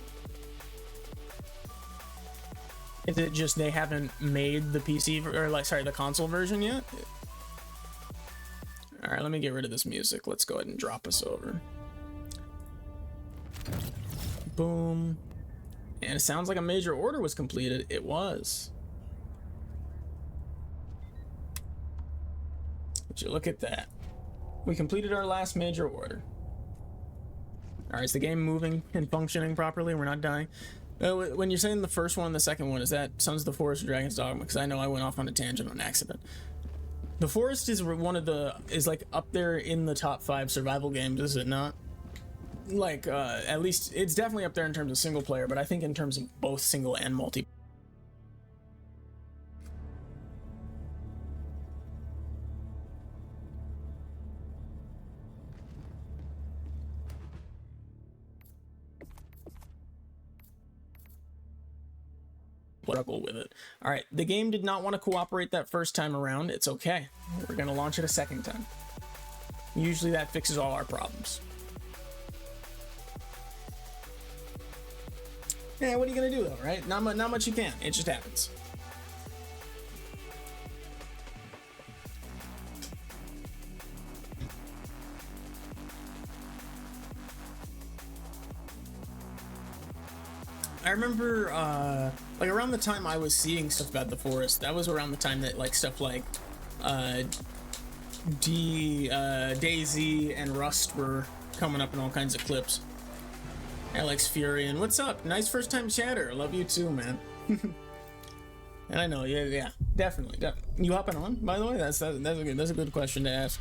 Is it just they haven't made the PC, or like, sorry, the console version yet? All right, let me get rid of this music. Let's go ahead and drop us over. Boom. And it sounds like a major order was completed. It was. Would you look at that? We completed our last major order. All right, is the game moving and functioning properly? We're not dying. When you're saying the first one and the second one, is that Sons of the Forest or Dragon's Dogma? Because I know I went off on a tangent on accident. The Forest is one of the, is like up there in the top 5 survival games, is it not? Like, at least, it's definitely up there in terms of single player, but I think in terms of both single and multi. Struggle with it. All right, the game did not want to cooperate that first time around. It's okay. We're gonna launch it a second time. Usually that fixes all our problems. Yeah, what are you gonna do though, right? Not much you can. It just happens. I remember, like around the time I was seeing stuff about the Forest, that was around the time that like stuff like DayZ and Rust were coming up in all kinds of clips. Alex Furion, what's up? Nice first time chatter. Love you too, man. And I know, yeah, definitely. You hopping on, by the way? That's a good question to ask.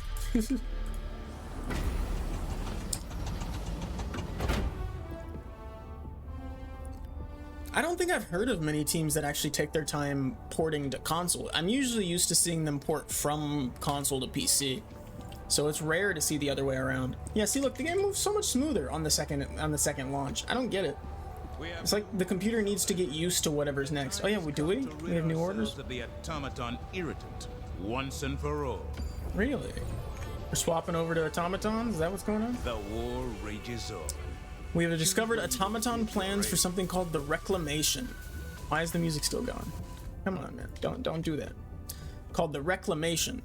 I don't think I've heard of many teams that actually take their time porting to console. I'm usually used to seeing them port from console to PC, so it's rare to see the other way around. Yeah, see, look, the game moves so much smoother on the second launch. I don't get it. It's like the computer needs to get used to whatever's next. Oh yeah, we have new orders. The automaton irritant once and for all. Really? We're swapping over to automatons? Is that what's going on? The war rages on. We have discovered automaton plans for something called the Reclamation. Why is the music still going? Come on, man. Don't do that. Called the Reclamation.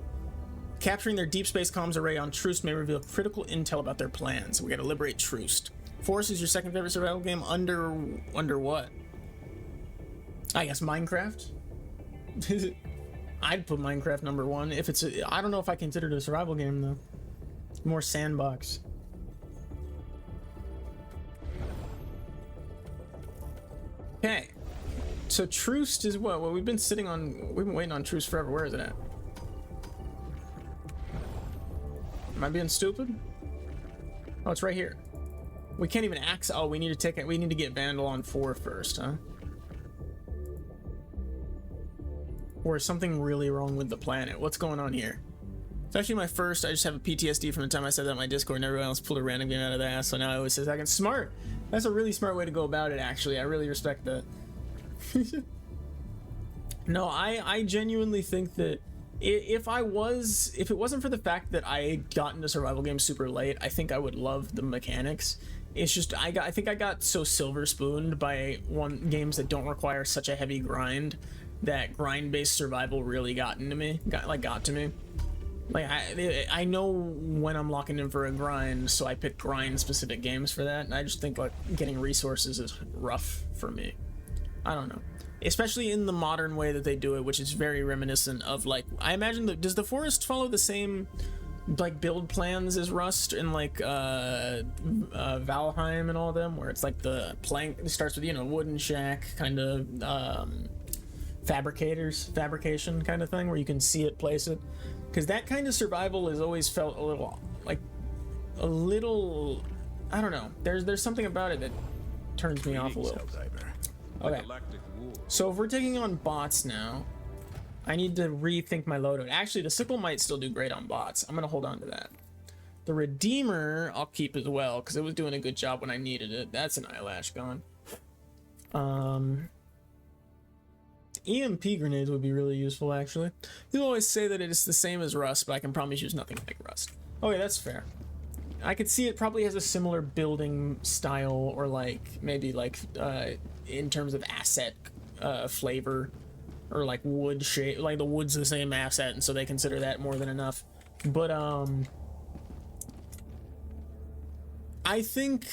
Capturing their deep space comms array on Troost may reveal critical intel about their plans. We gotta liberate Troost. Forest is your second favorite survival game under what? I guess Minecraft? I'd put Minecraft number 1. If it's I don't know if I consider it a survival game though. More sandbox. Okay, so Troost is what? Well, we've been waiting on Troost forever. Where is it at? Am I being stupid? Oh, it's right here. We can't even access. Oh, we need to take it. We need to get Vandal on 4 first, huh? Or is something really wrong with the planet? What's going on here? It's actually my first. I just have a PTSD from the time I said that in my Discord and everyone else pulled a random game out of the ass. So now I always say second. Smart. That's a really smart way to go about it, actually. I really respect that. No, I genuinely think that if it wasn't for the fact that I got into survival games super late, I think I would love the mechanics. It's just I think I got so silver spooned by games that don't require such a heavy grind, that grind-based survival really got to me. Like I know when I'm locking in for a grind, so I pick grind-specific games for that. And I just think like getting resources is rough for me. I don't know, especially in the modern way that they do it, which is very reminiscent of like I imagine does the Forest follow the same like build plans as Rust and like Valheim and all them, where it's like the plank, it starts with, you know, wooden shack kind of fabrication kind of thing where you can see it, place it, because that kind of survival has always felt a little I don't know, there's something about it that turns me off a little. Okay, so if we're taking on bots now, I need to rethink my loadout. Actually, the sickle might still do great on bots. I'm gonna hold on to that. The Redeemer I'll keep as well because it was doing a good job when I needed it. That's an eyelash gone. EMP grenades would be really useful, actually. You always say that it's the same as Rust, but I can promise you it's nothing like Rust. Okay, that's fair. I could see it probably has a similar building style, or like maybe like in terms of asset flavor, or like wood shape, like the wood's the same asset, and so they consider that more than enough. But I think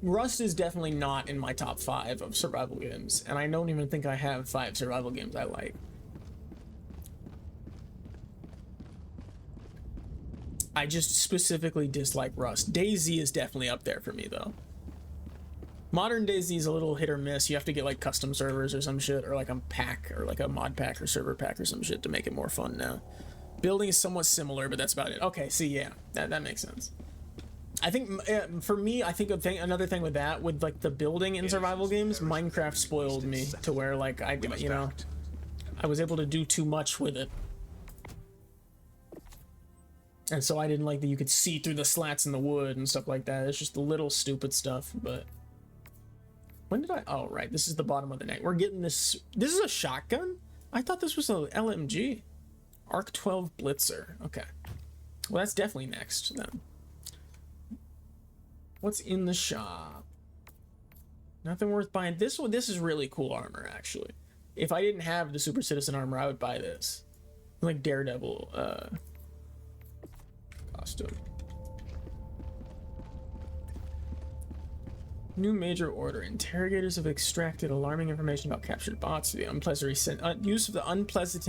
Rust is definitely not in my top 5 of survival games, and I don't even think I have 5 survival games I like. I just specifically dislike Rust. DayZ is definitely up there for me though. Modern DayZ is a little hit or miss. You have to get like custom servers or some shit, or like a pack, or like a mod pack or server pack or some shit to make it more fun now. Building is somewhat similar, but that's about it. Okay, see, yeah, that makes sense. I think for me, I think another thing with that, with like the building in survival games, Minecraft spoiled me to where like I was able to do too much with it. And so I didn't like that you could see through the slats in the wood and stuff like that. It's just the little stupid stuff, but... When did I... Oh, right. This is the bottom of the neck. We're getting this... This is a shotgun? I thought this was a LMG. Arc 12 Blitzer. Okay. Well, that's definitely next, then. What's in the shop? Nothing worth buying. This one, this is really cool armor, actually. If I didn't have the Super Citizen armor, I would buy this. Like Daredevil, costume. New major order. Interrogators have extracted alarming information about captured bots. The use of the unpleasant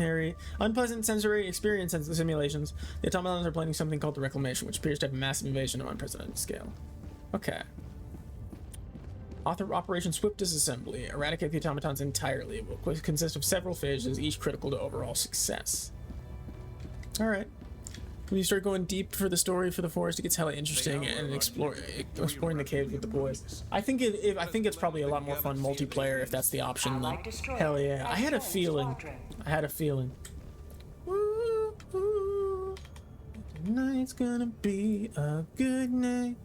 sensory experience simulations. The automatons are planning something called the Reclamation, which appears to have a massive invasion of unprecedented scale. Okay. Author Operation Swift Disassembly. Eradicate the automatons entirely. It will consist of several phases, each critical to overall success. Alright. When you start going deep for the story for the Forest, it gets hella interesting, and exploring the caves with the boys. I think it's probably a lot more fun multiplayer if that's the option. Like, hell yeah! I had a feeling. Woo, woo. Tonight's gonna be a good night.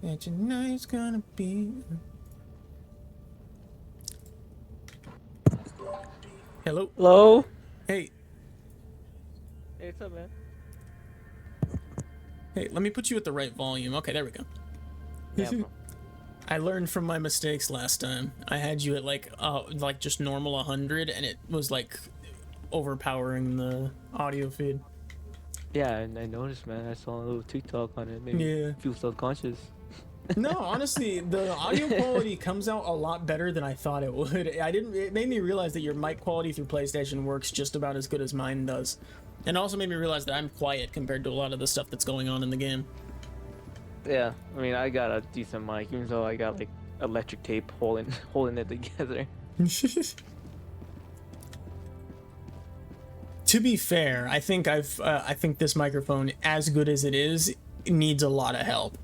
And tonight's gonna be. Hello. Hello. Hey. Hey, what's up, man? Hey, let me put you at the right volume. Okay, there we go. Yeah, bro. I learned from my mistakes last time. I had you at like just normal 100, and it was like overpowering the audio feed. Yeah, and I noticed, man. I saw a little TikTok on it. Made me feel subconscious. No, honestly, the audio quality comes out a lot better than I thought it would. It made me realize that your mic quality through PlayStation works just about as good as mine does. And also made me realize that I'm quiet compared to a lot of the stuff that's going on in the game. Yeah, I mean, I got a decent mic, even though I got like electric tape holding it together. To be fair, I think I think this microphone, as good as it is, needs a lot of help.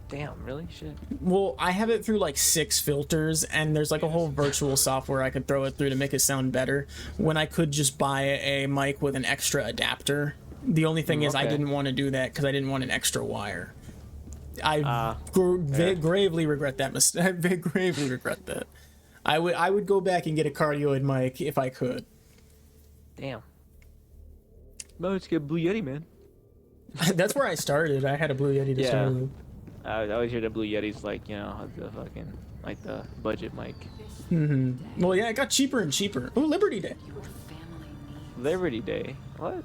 Damn, really? Shit. Well, I have it through like 6 filters, and there's like a whole virtual software I could throw it through to make it sound better, when I could just buy a mic with an extra adapter. The only thing is I didn't want to do that because I didn't want an extra wire. I gravely regret that mistake. I gravely regret that. I would go back and get a cardioid mic if I could. Damn. No, let's get Blue Yeti, man. That's where I started. I had a Blue Yeti to start with. I always hear the Blue Yeti's like, you know, the fucking, like the budget mic. Mm-hmm. Well, yeah, it got cheaper and cheaper. Oh, Liberty Day. Your family needs. Liberty Day. What?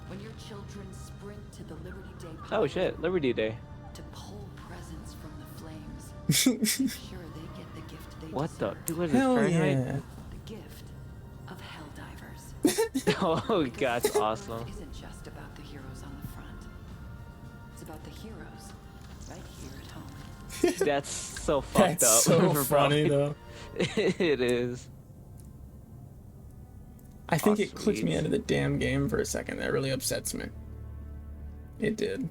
When your children sprint to the Liberty Day Oh shit, Liberty Day. to pull presents from the flames, make sure they get the gift they What the? deserve. Dude, what is this, Hell Fahrenheit? yeah. The gift of Helldivers. Oh, God, that's awesome. Isn't just about the heroes on the front. It's about the heroes right here at home. That's so fucked That's up. so for funny, Brian. though. It is. I think Oh, it clicked me sweet. out of the damn game for a second. That really upsets me. It did.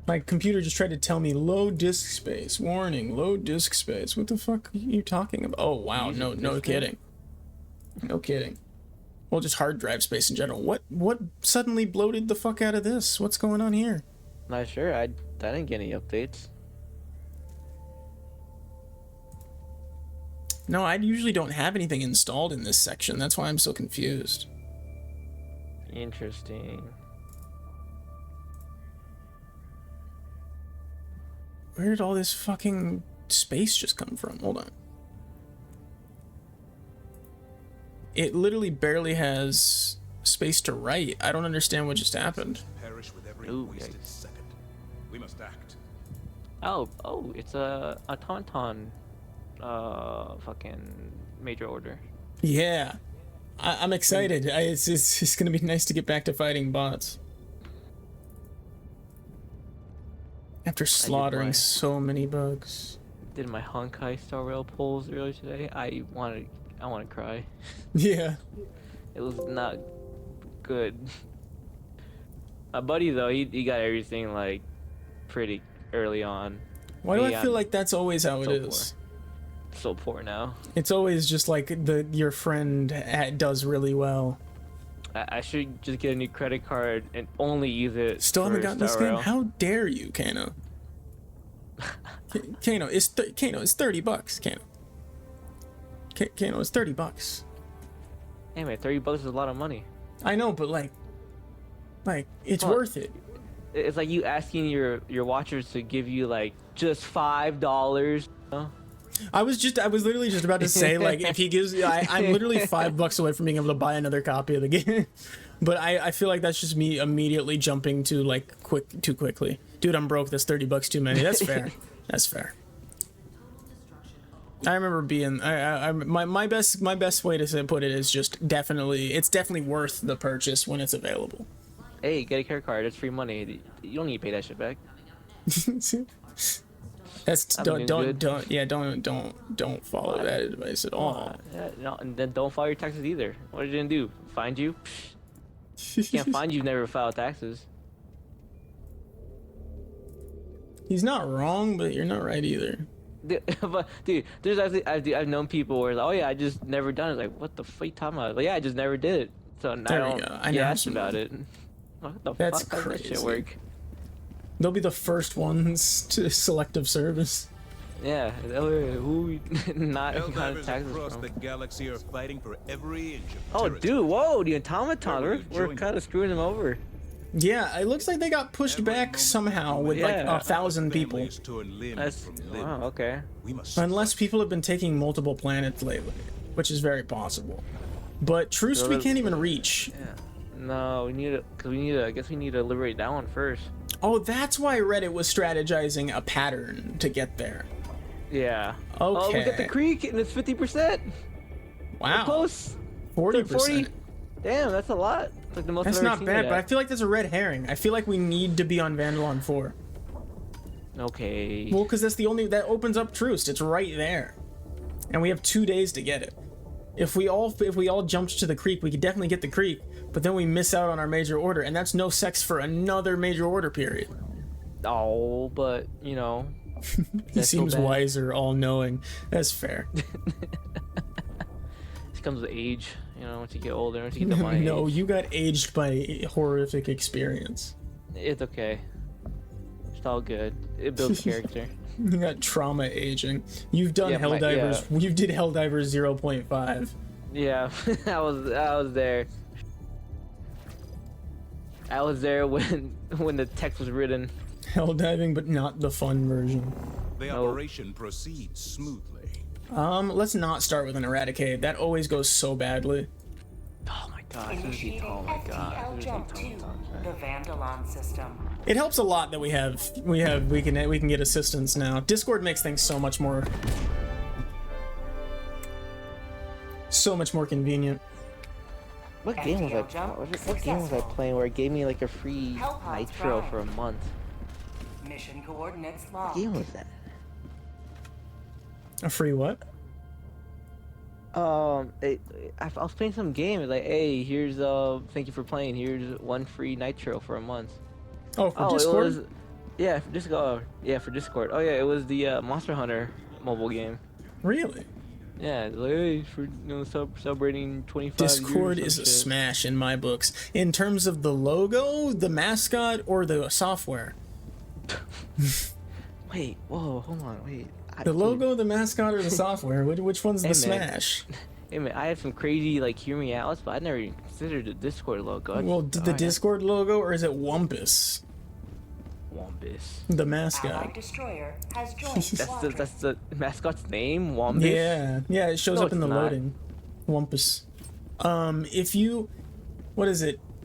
My computer just tried to tell me low disk space. Warning, low disk space. What the fuck are you talking about? Oh, wow. No, no kidding. No kidding. Well, just hard drive space in general. What suddenly bloated the fuck out of this? What's going on here? Not sure. I didn't get any updates. No, I usually don't have anything installed in this section. That's why I'm so confused. Interesting. Where did all this fucking space just come from? Hold on. It literally barely has space to write. I don't understand what just happened. Perish with every Ooh, wasted yikes. second. We must act. Oh, it's a Tauntaun, fucking major order. Yeah. I'm excited. It's gonna be nice to get back to fighting bots. After slaughtering my- so many bugs. Did my Honkai Star Rail pulls earlier today. I want to cry. Yeah. It was not good. My buddy though, he got everything like pretty early on. Why do Me, I feel I'm like that's always how it so is? So poor now. It's always just like your friend does really well. I should just get a new credit card and only use it. Still haven't for gotten this Star game? Rail. How dare you, Kano? Kano, it's $30, Kano. Kano, it's $30. Hey man, $30 is a lot of money. I know, but like it's Come on. worth it. It's like you asking your watchers to give you like just $5. You know? I was literally just about to say, like, if he gives, I'm literally $5 away from being able to buy another copy of the game. But I feel like that's just me immediately jumping to like too quickly. Dude, I'm broke. That's $30 too many. That's fair. That's fair. I remember being, my best way to put it is just it's definitely worth the purchase when it's available. Hey, get a credit card. It's free money. You don't need to pay that shit back. That's I mean, good. don't follow that advice at all. Yeah, no, and then don't file your taxes either. What are you gonna do? Find you? Can't find you've never filed taxes. He's not wrong, but you're not right either. But dude, there's actually I've known people where like, oh yeah, I just never done it. Like, what the fuck are you talking about? Like, yeah, I just never did it. So now There I we don't go. I get know asked someone. about it. What the That's fuck? How does that shit crazy. work? They'll be the first ones to selective service. Yeah, who not kind of Helldivers taxes across from? the galaxy are fighting for every inch of Oh, territory. dude, whoa, the automaton, Where will we're you join kind of screwing them over. Yeah, it looks like they got pushed Every back moment somehow we with like Yeah. 1,000 people. Families torn limb That's from limb. wow, okay. We must Unless people have been taking multiple planets lately, which is very possible. But Truce So we that- can't even reach. Yeah. No, we need to, cause we need to. I guess we need to liberate that one first. Oh, that's why Reddit was strategizing a pattern to get there. Yeah. Oh, we got the Okay. creek and it's 50%. Wow. Close. 40%. Damn, that's a lot. It's like the most That's I've ever not seen bad, it but I at. feel like that's a red herring. I feel like we need to be on Vandalon 4. Okay. Well, because that's the only that opens up Truce. It's right there, and we have 2 days to get it. If we all jumped to the creek, we could definitely get the creek. But then we miss out on our major order, and that's no sex for another major order period. Oh, but you know. He That's so seems bad. wiser, all-knowing. That's fair. It comes with age. You know, once you get older, once you get to my No, age. you got aged by horrific experience. It's okay. It's all good. It builds character. You got trauma aging. You've done Yeah, Helldivers. You did Helldivers 0.5. Yeah, I was there. I was there when the text was written. Helldiving, but not the fun version. The operation proceeds smoothly. Let's not start with an Eradicate. That always goes so badly. Oh my gosh, oh my god. The Vandalon system. It helps a lot that we can get assistance now. Discord makes things so much more convenient. What game was I playing where it gave me like a free nitro for a month? Mission coordinates locked. What game was that? A free what? I was playing some game. It's like, hey, here's thank you for playing. Here's one free nitro for a month. Oh, for Discord? It was, yeah, for Discord. Yeah, for Discord. Oh yeah, it was the Monster Hunter mobile game. Really? Yeah, like, hey, for celebrating 25 Discord years is a smash in my books. In terms of the logo, the mascot, or the software. Wait, whoa, hold on, wait. The logo, the mascot, or the software? Which one's the smash? Hey man, I had some crazy like hear me outs, but I never even considered the Discord logo. Well, the Discord logo, or is it Wumpus? Wumpus. The mascot. Allied destroyer has joined that's the mascot's name, Wumpus. Yeah, it shows up in the loading. Wumpus.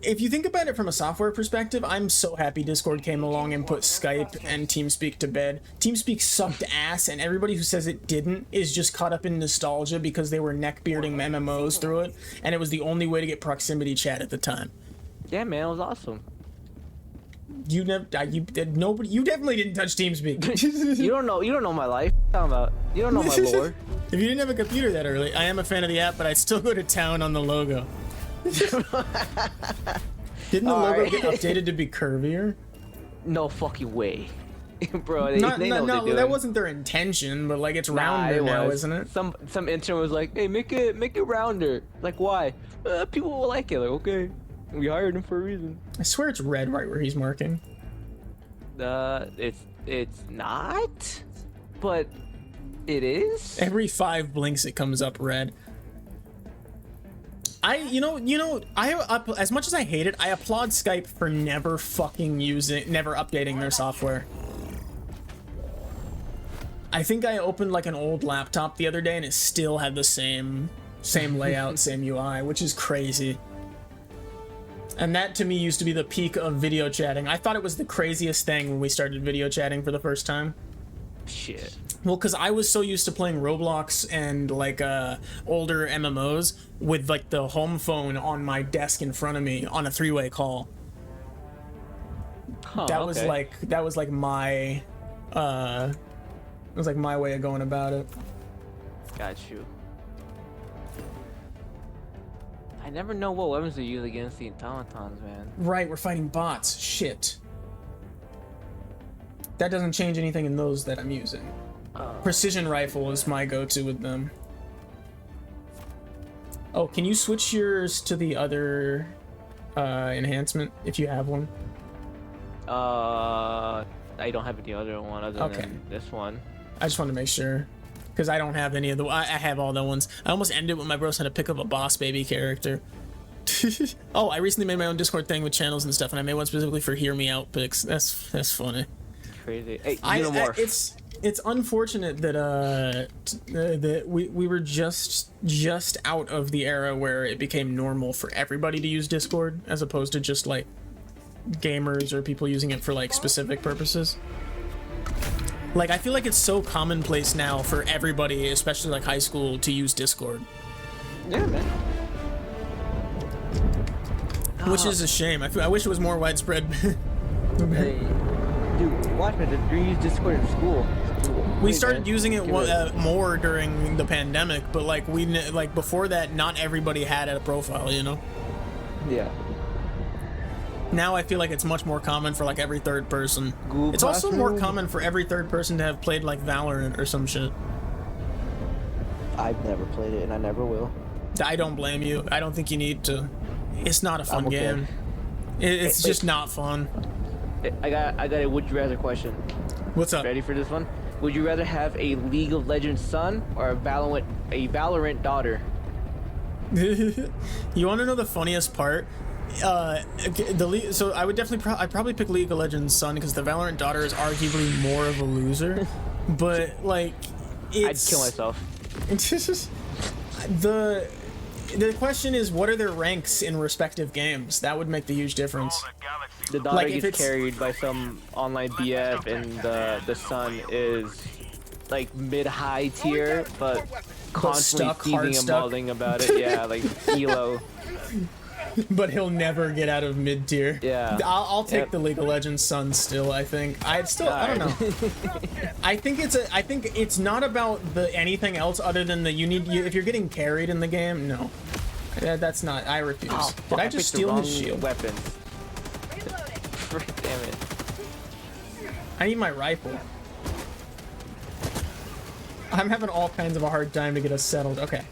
If you think about it from a software perspective, I'm so happy Discord came along and put Skype and TeamSpeak to bed. TeamSpeak sucked ass, and everybody who says it didn't is just caught up in nostalgia because they were neck-bearding MMOs through it, and it was the only way to get proximity chat at the time. Yeah, man, it was awesome. You definitely didn't touch TeamSpeak. You don't know my life. What are you talking about? You don't know my lore. If you didn't have a computer that early, I am a fan of the app, but I'd still go to town on the logo. Didn't the logo get updated to be curvier? No fucking way. Bro, they know what they're doing. That wasn't their intention, but like it's rounder now, isn't it? Some intern was like, hey, make it rounder. Like, why? People will like it. Like, okay, we hired him for a reason. I swear it's red right where he's marking. It's not, but it is. Every 5 blinks it comes up red. As much as I hate it, I applaud Skype for never updating their software. I think I opened like an old laptop the other day and it still had the same layout, same UI, which is crazy. And that to me used to be the peak of video chatting. I thought it was the craziest thing when we started video chatting for the first time. Shit. Well, because I was so used to playing Roblox and like older MMOs with like the home phone on my desk in front of me on a 3-way call. Huh, that was like my way of going about it. Got you. I never know what weapons to use against the automatons, man. Right, we're fighting bots. Shit. That doesn't change anything in those that I'm using. Precision rifle is my go-to with them. Oh, can you switch yours to the other enhancement if you have one? I don't have any other one other than this one. I just want to make sure, because I don't have any of the. I have all the ones. I almost ended when my bros had to pick up a boss baby character. Oh, I recently made my own Discord thing with channels and stuff, and I made one specifically for Hear Me Out picks. That's funny. Crazy. Hey, Xenomorph. It's unfortunate that that we were just out of the era where it became normal for everybody to use Discord as opposed to just like gamers or people using it for like specific purposes. Like I feel like it's so commonplace now for everybody, especially like high school, to use Discord. Yeah, man. Which is a shame. I wish it was more widespread. Hey, dude, watch me. They use Discord in school. We started using it more during the pandemic, but like before that, not everybody had a profile, you know? Yeah. Now I feel like it's much more common for like every third person. Google it's also more common for every third person to have played like Valorant or some shit. I've never played it and I never will. I don't blame you. I don't think you need to. It's not a fun game. It's just not fun. I got a would you rather question. What's up? Ready for this one? Would you rather have a League of Legends son or a Valorant daughter? You want to know the funniest part? So I would definitely I'd probably pick League of Legends son because the Valorant daughter is arguably more of a loser. But like, I'd kill myself. The question is, what are their ranks in respective games? That would make the huge difference. The daughter Like, if gets it's- carried by some online BF, and the son is like mid-high tier, but constantly stuck, thieving hard and stuck. mauling about it. Yeah, like elo. But he'll never get out of mid tier. Yeah. I'll take the League of Legends son still. I think I don't know. I think it's not about the anything else other than if you're getting carried in the game. No, that's not. I refuse. Oh, Did I just picked the steal his wrong shield? weapon? Frick, damn it. I need my rifle. I'm having all kinds of a hard time to get us settled. Okay.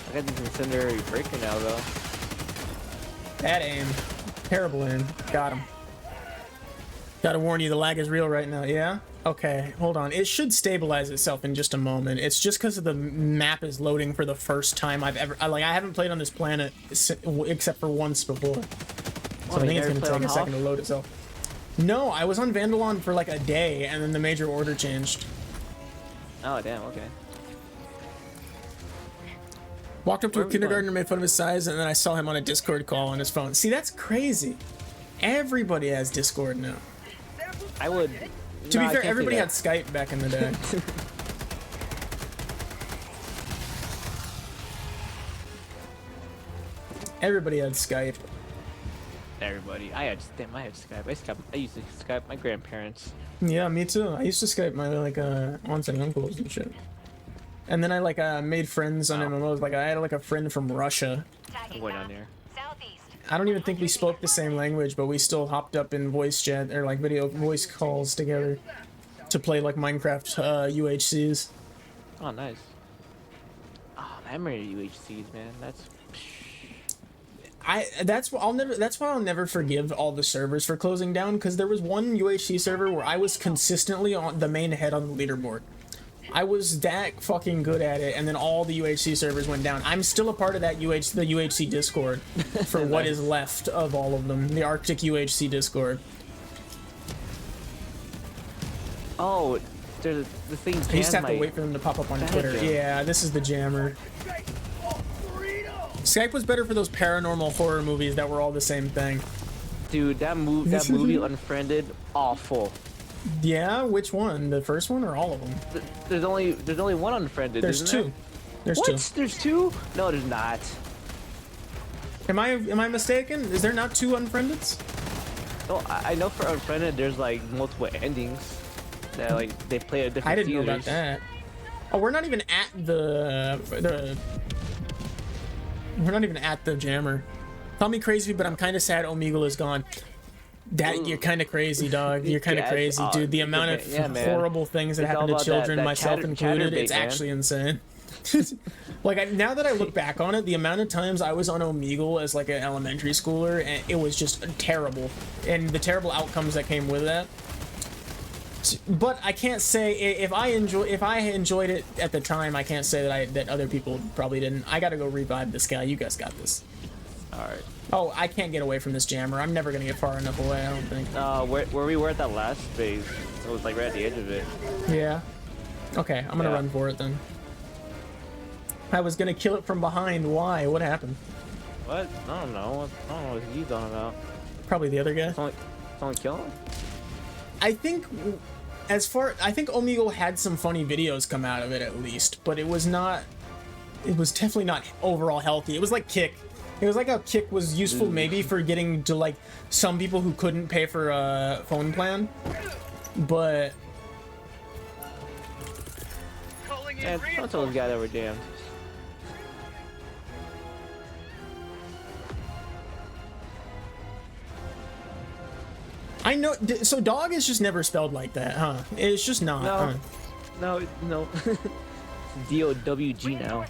I got this incendiary breaker now, though. Bad aim. Terrible aim. Got him. Gotta warn you, the lag is real right now. Yeah? Okay, hold on. It should stabilize itself in just a moment. It's just because the map is loading for the first time I've ever... I haven't played on this planet except for once before. So I think it's gonna take a second to load itself. No, I was on Vandalon for like a day, and then the major order changed. Oh, damn, okay. Walked up to a kindergartner, made fun of his size, and then I saw him on a Discord call on his phone. See, that's crazy. Everybody has Discord now. I would... To be fair, everybody had Skype back in the day. Everybody had Skype. Everybody. I had Skype. I used to Skype my grandparents. Yeah, me too. I used to Skype my aunts and uncles and shit. And then I made friends on MMOs. Like I had a friend from Russia. I'm going down here. I don't even think we spoke the same language, but we still hopped up in voice chat or video voice calls together to play Minecraft UHCs. Oh, nice. Oh, memory UHCs, man. That's why I'll never forgive all the servers for closing down, because there was one UHC server where I was consistently on the main head on the leaderboard. I was that fucking good at it, and then all the UHC servers went down. I'm still a part of that the UHC Discord for what is left of all of them. The Arctic UHC Discord. Oh, there's the thing. I used to have to wait for them to pop up on Twitter. Yeah, this is the jammer. Skype was better for those paranormal horror movies that were all the same thing. Dude, that movie Unfriended, awful. Yeah, which one? The first one or all of them? There's only one Unfriended. There's two. There's what? two. There's two? No, there's not. Am I mistaken? Is there not two Unfriendeds? No, I know for Unfriended there's multiple endings that they play at different I didn't theaters. know about that. Oh, we're not even at we're not even at the jammer. Call me crazy, but I'm kind of sad Omegle is gone. You're kind of crazy, dog. You're kind of crazy, dude. The amount of horrible things that happen to children, myself included, it's actually insane. Now that I look back on it, the amount of times I was on Omegle as an elementary schooler, and it was just terrible, and the terrible outcomes that came with that. But I can't say if I enjoyed it at the time. I can't say that other people probably didn't. I gotta go revive this guy. You guys got this. All right. Oh, I can't get away from this jammer. I'm never gonna get far enough away. I don't think. Where we were at that last phase, it was right at the edge of it. Yeah. Okay, I'm gonna run for it then. I was gonna kill it from behind. Why? What happened? What? I don't know. I don't know what he's on about. Probably the other guy. Someone kill him? I think Omegle had some funny videos come out of it at least, but it was definitely not overall healthy. It was like Kick. It was like how Kick was useful maybe for getting to some people who couldn't pay for a phone plan, but Yeah, some of those guys that were jammed. I know. So dog is just never spelled like that, huh? It's just not. No. D-O-W-G now.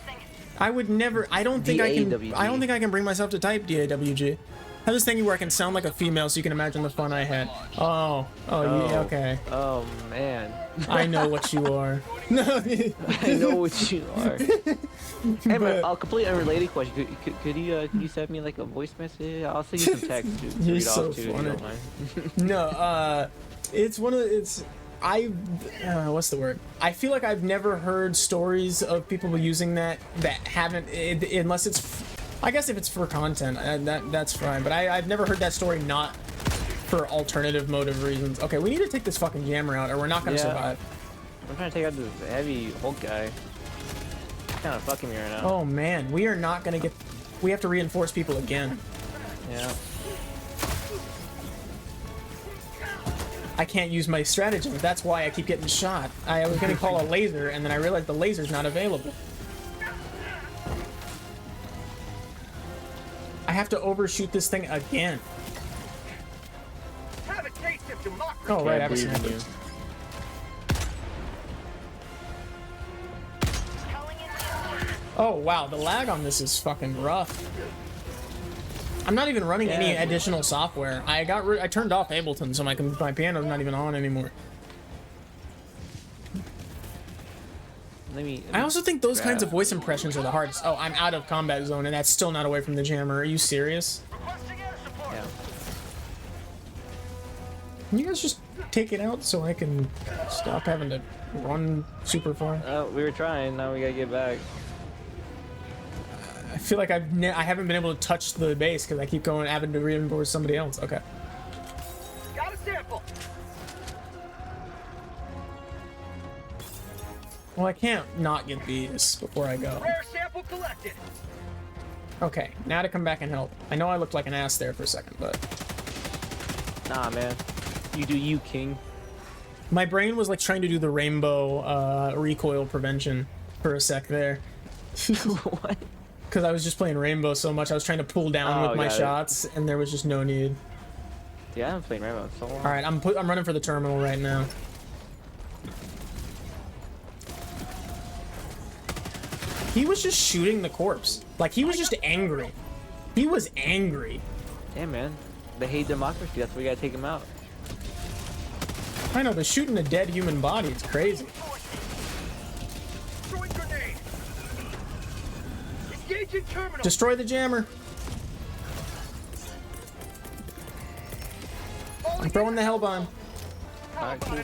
I would never. I don't think I can. I don't think I can bring myself to type DAWG. have this thingy where I can sound like a female, so you can imagine the fun I had. Oh, yeah, okay. Oh man. I know what you are. No, I know what you are. Hey man, a completely unrelated question. Could you send me like a voice message? I'll send you some text to You're read so off too. If you funny. don't mind. No, it's one of the, what's the word? I feel like I've never heard stories of people using that haven't, unless it's, I guess if it's for content, that's fine. But I've never heard that story not for alternative motive reasons. Okay, we need to take this fucking jammer out, or we're not gonna survive. I'm trying to take out this heavy Hulk guy. He's kind of fucking me right now. Oh man, we are not gonna get. We have to reinforce people again. Yeah. I can't use my stratagem. That's why I keep getting shot. I was gonna call a laser, and then I realized the laser's not available. I have to overshoot this thing again. Have a taste of democracy. Oh right, I I have a believe in sniper. you. Oh wow, the lag on this is fucking rough. I'm not even running any additional software. I turned off Ableton, so my piano's not even on anymore. I also think those kinds of voice impressions are the hardest. Oh, I'm out of combat zone, and that's still not away from the jammer. Are you serious? Yeah. Can you guys just take it out so I can stop having to run super far? We were trying. Now we gotta get back. I feel like I haven't been able to touch the base because I keep going having to reinforce somebody else. Okay. Got a sample. Well, I can't not get these before I go. Rare sample collected. Okay, now to come back and help. I know I looked like an ass there for a second, but Nah, man. You do you, King. my brain was like trying to do the rainbow recoil prevention for a sec there. What? Because I was just playing rainbow so much, I was trying to pull down with my shots, and there was just no need. Yeah, I haven't played Rainbow in so long. All right, I'm running for the terminal right now. He was just shooting the corpse. Like, he was just angry. He was angry. Yeah, man. They hate democracy. That's why we gotta take them out. I know, but shooting a dead human body, it's crazy. Throwing grenade. Engaging terminal. Destroy the jammer. I'm throwing the Hellbomb. Alright, cool.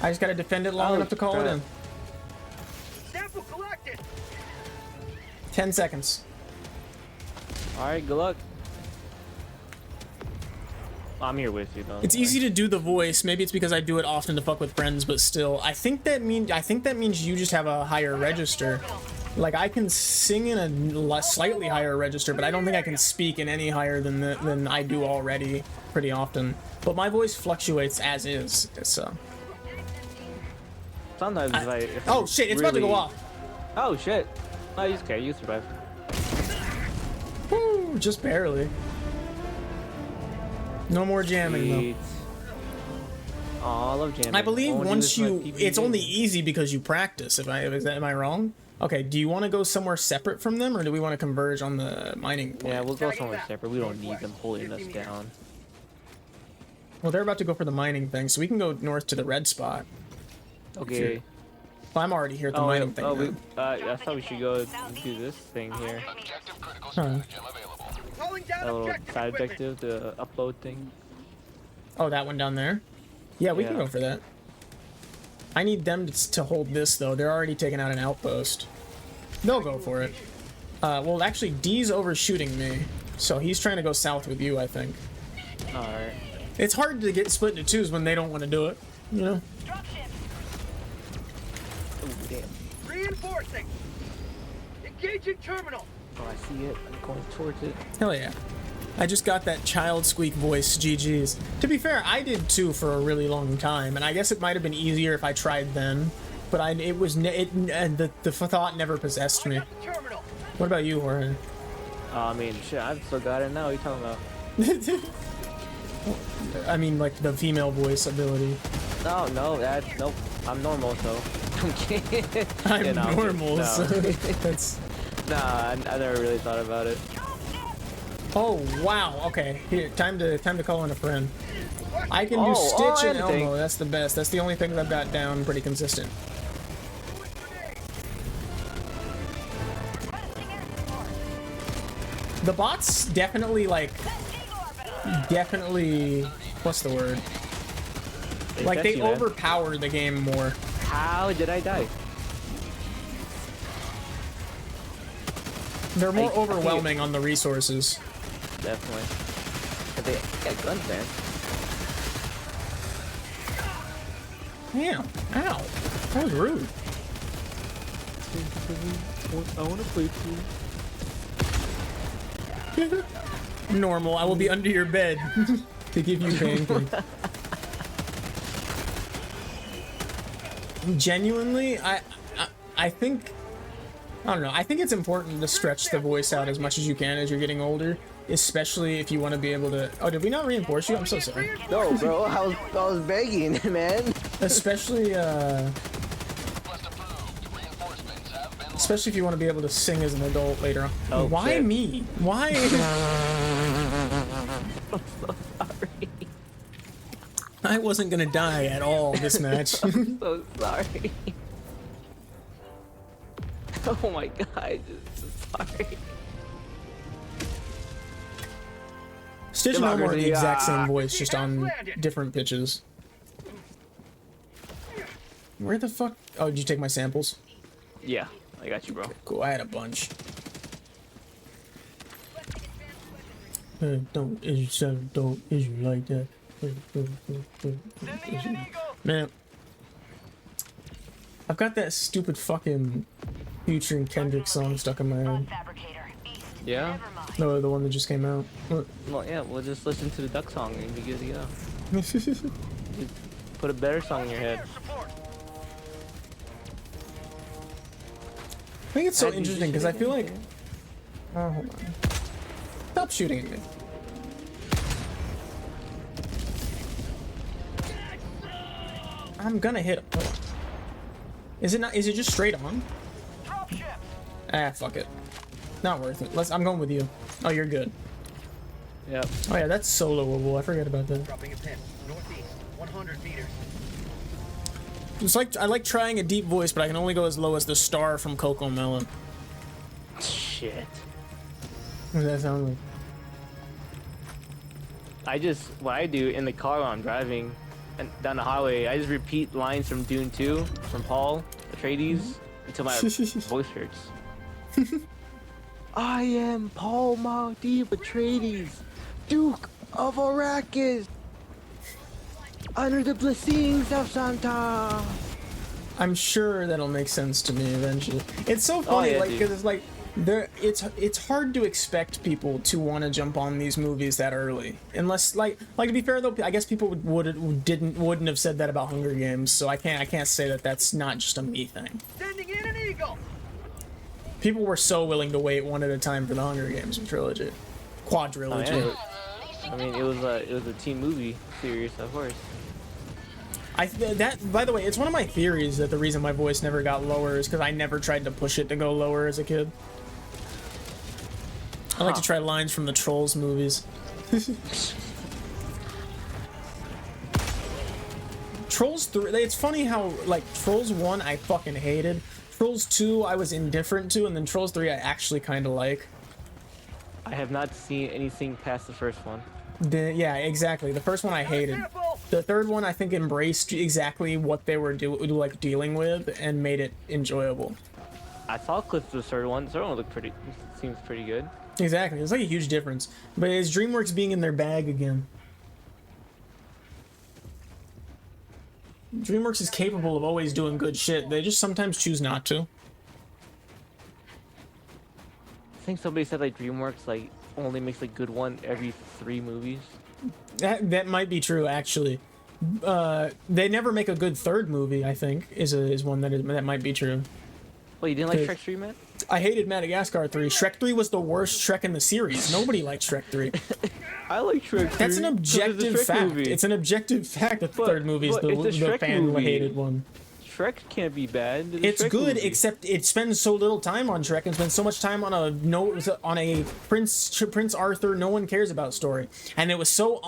I just gotta defend it long enough to call it in. Sample collected. 10 seconds. Alright, good luck. I'm here with you though. It's easy to do the voice. Maybe it's because I do it often to fuck with friends, but still, I think that means you just have a higher register. Like, I can sing in a slightly higher register, but I don't think I can speak in any higher than I do already pretty often. But my voice fluctuates as is, so. Sometimes if Oh shit! It's about to go off. Oh shit! No, you okay? You survived. Woo! Just barely. No more jamming though. Oh, I love jamming. I believe Only once with my you, PvP it's only games. easy because you practice. Am I wrong? Okay. Do you want to go somewhere separate from them, or do we want to converge on the mining point? Yeah, we'll go somewhere separate. We don't need them holding us down. Well, they're about to go for the mining thing, so we can go north to the red spot. Okay. Well, I'm already here at the mining thing. now. I thought we should go do this thing here. Huh. Calling down That little objective side equipment. objective, the upload thing. Oh, that one down there? Yeah, we can Yeah. go for that. I need them to hold this, though. They're already taking out an outpost. They'll go for it. Well, actually, D's overshooting me, so he's trying to go south with you, I think. Alright. It's hard to get split into twos when they don't want to do it, you know? Oh, damn. Reinforcing. Engaging terminal. Oh, I see it. I'm going towards it. Hell yeah. I just got that child squeak voice, GG's. To be fair, I did too for a really long time, and I guess it might have been easier if I tried then, but the thought never possessed me. Terminal. What about you, Jorge? I mean, shit, I've still got it now. What are you talking about? I mean, like the female voice ability. No, nope. I'm normal, so. I'm kidding. I'm Yeah, no, I'm kidding. normal, No. so that's... Nah, I never really thought about it. Oh wow. Okay. Here, time to call in a friend. I can do Stitch and anything. Elmo. That's the best. That's the only thing that I've got down pretty consistent. The bots definitely what's the word? Like they overpower the game more. How did I die? They're more overwhelming on the resources. Definitely. But they got guns, man. Yeah. Ow. That was rude. I want to play too. Normal. I will be under your bed to give you pain. Genuinely, I think, I don't know. I think it's important to stretch the voice out as much as you can as you're getting older, especially if you want to be able to. Oh, did we not reinforce you? I'm so sorry. No, bro. I was begging, man. Especially if you want to be able to sing as an adult later on. Oh, why shit. me? Why? I'm so sorry. I wasn't gonna die at all this match. I'm so sorry. Oh my god, I'm just sorry. Stitch and Elmo are the exact same voice, just on different pitches. Where the fuck? Oh, did you take my samples? Yeah, I got you, bro. Cool, I had a bunch. Don't issue like that. Man, I've got that stupid fucking Future and Kendrick song stuck in my head. Yeah? No, the one that just came out. What? Well, yeah, we'll just listen to the duck song and be good to go. Just put a better song in your head. I think it's so interesting because I feel like. Oh, hold on. Stop shooting at me. I'm gonna hit him. Oh. Is it not? Is it just straight on? Ah, fuck it. Not worth it. I'm going with you. Oh, you're good. Yep. Oh yeah, that's soloable. I forgot about that. Dropping a pin. Northeast, 100 meters. It's like I like trying a deep voice, but I can only go as low as the star from Coco Melon. Shit. What does that sound like? What I do in the car while I'm driving and down the highway, I just repeat lines from Dune 2, from Paul Atreides, until my voice hurts. I am Paul Maldi Atreides, Duke of Arrakis, under the blessings of Santa. I'm sure that'll make sense to me eventually. It's so funny, yeah, like, dude. because it's like, it's hard to expect people to want to jump on these movies that early, unless like to be fair though, I guess people wouldn't have said that about Hunger Games, so I can't say that that's not just a me thing. Sending in an eagle. People were so willing to wait one at a time for the Hunger Games trilogy, quadrilogy. Oh, yeah. I mean, it was a teen movie series, of course. That, by the way, it's one of my theories that the reason my voice never got lower is because I never tried to push it to go lower as a kid. I like to try lines from the Trolls movies. Trolls 3, it's funny how, like, Trolls 1 I fucking hated. Trolls 2 I was indifferent to, and then Trolls 3 I actually kind of like. I have not seen anything past the first one. Yeah, exactly. The first one I hated. The third one I think embraced exactly what they were dealing with and made it enjoyable. I saw clips of the third one. The third one seems pretty good. Exactly. It's like a huge difference. But it's DreamWorks being in their bag again. DreamWorks is capable of always doing good shit. They just sometimes choose not to. I think somebody said like DreamWorks like only makes a good one every 3 movies. That might be true, actually. They never make a good third movie, I think, is one that might be true. Well, you didn't like Shrek 3, man? I hated Madagascar 3. Shrek 3 was the worst Shrek in the series. Nobody liked Shrek 3. I like Shrek 3. That's an objective fact. It's an objective fact that the third movie is the fan-hated one. Shrek can't be bad. It's good, except it spends so little time on Shrek and spends so much time on a Prince Arthur no one cares about story, and it was so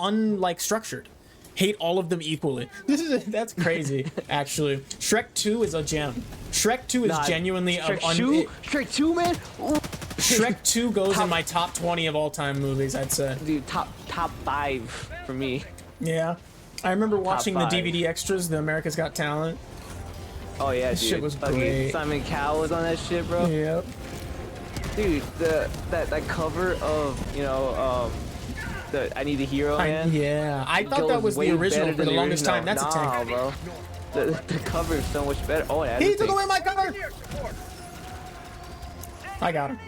structured. Hate all of them equally. That's crazy. Actually, Shrek 2 is a gem. Shrek 2 is genuinely Shrek 2, man. Ooh. Shrek 2 goes in my top 20 of all time movies, I'd say. Dude, top 5 for me. Yeah, I remember watching the DVD extras, the America's Got Talent. Oh yeah, dude. Shit was great. Simon Cowell was on that shit, bro. Yep. Dude, that cover of the I Need a Hero, man. Yeah, I thought that was the original for the longest time. That's a tank, bro. The cover is so much better. Oh yeah. He took away my cover. I got him.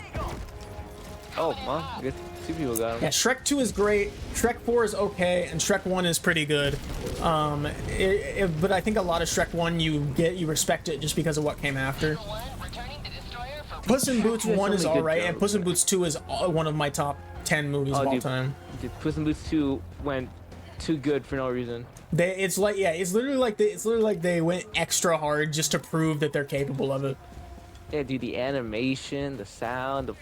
Oh, well, I guess 2 people got him. Yeah, Shrek 2 is great. Shrek 4 is okay, and Shrek 1 is pretty good. But I think a lot of Shrek 1 you respect it just because of what came after. Puss in Boots 1 is alright, and Puss in Boots 2 is one of my top 10 movies of all time. Dude, Puss in Boots 2 went too good for no reason. It's literally like they went extra hard just to prove that they're capable of it. Yeah, dude, the animation, the sound,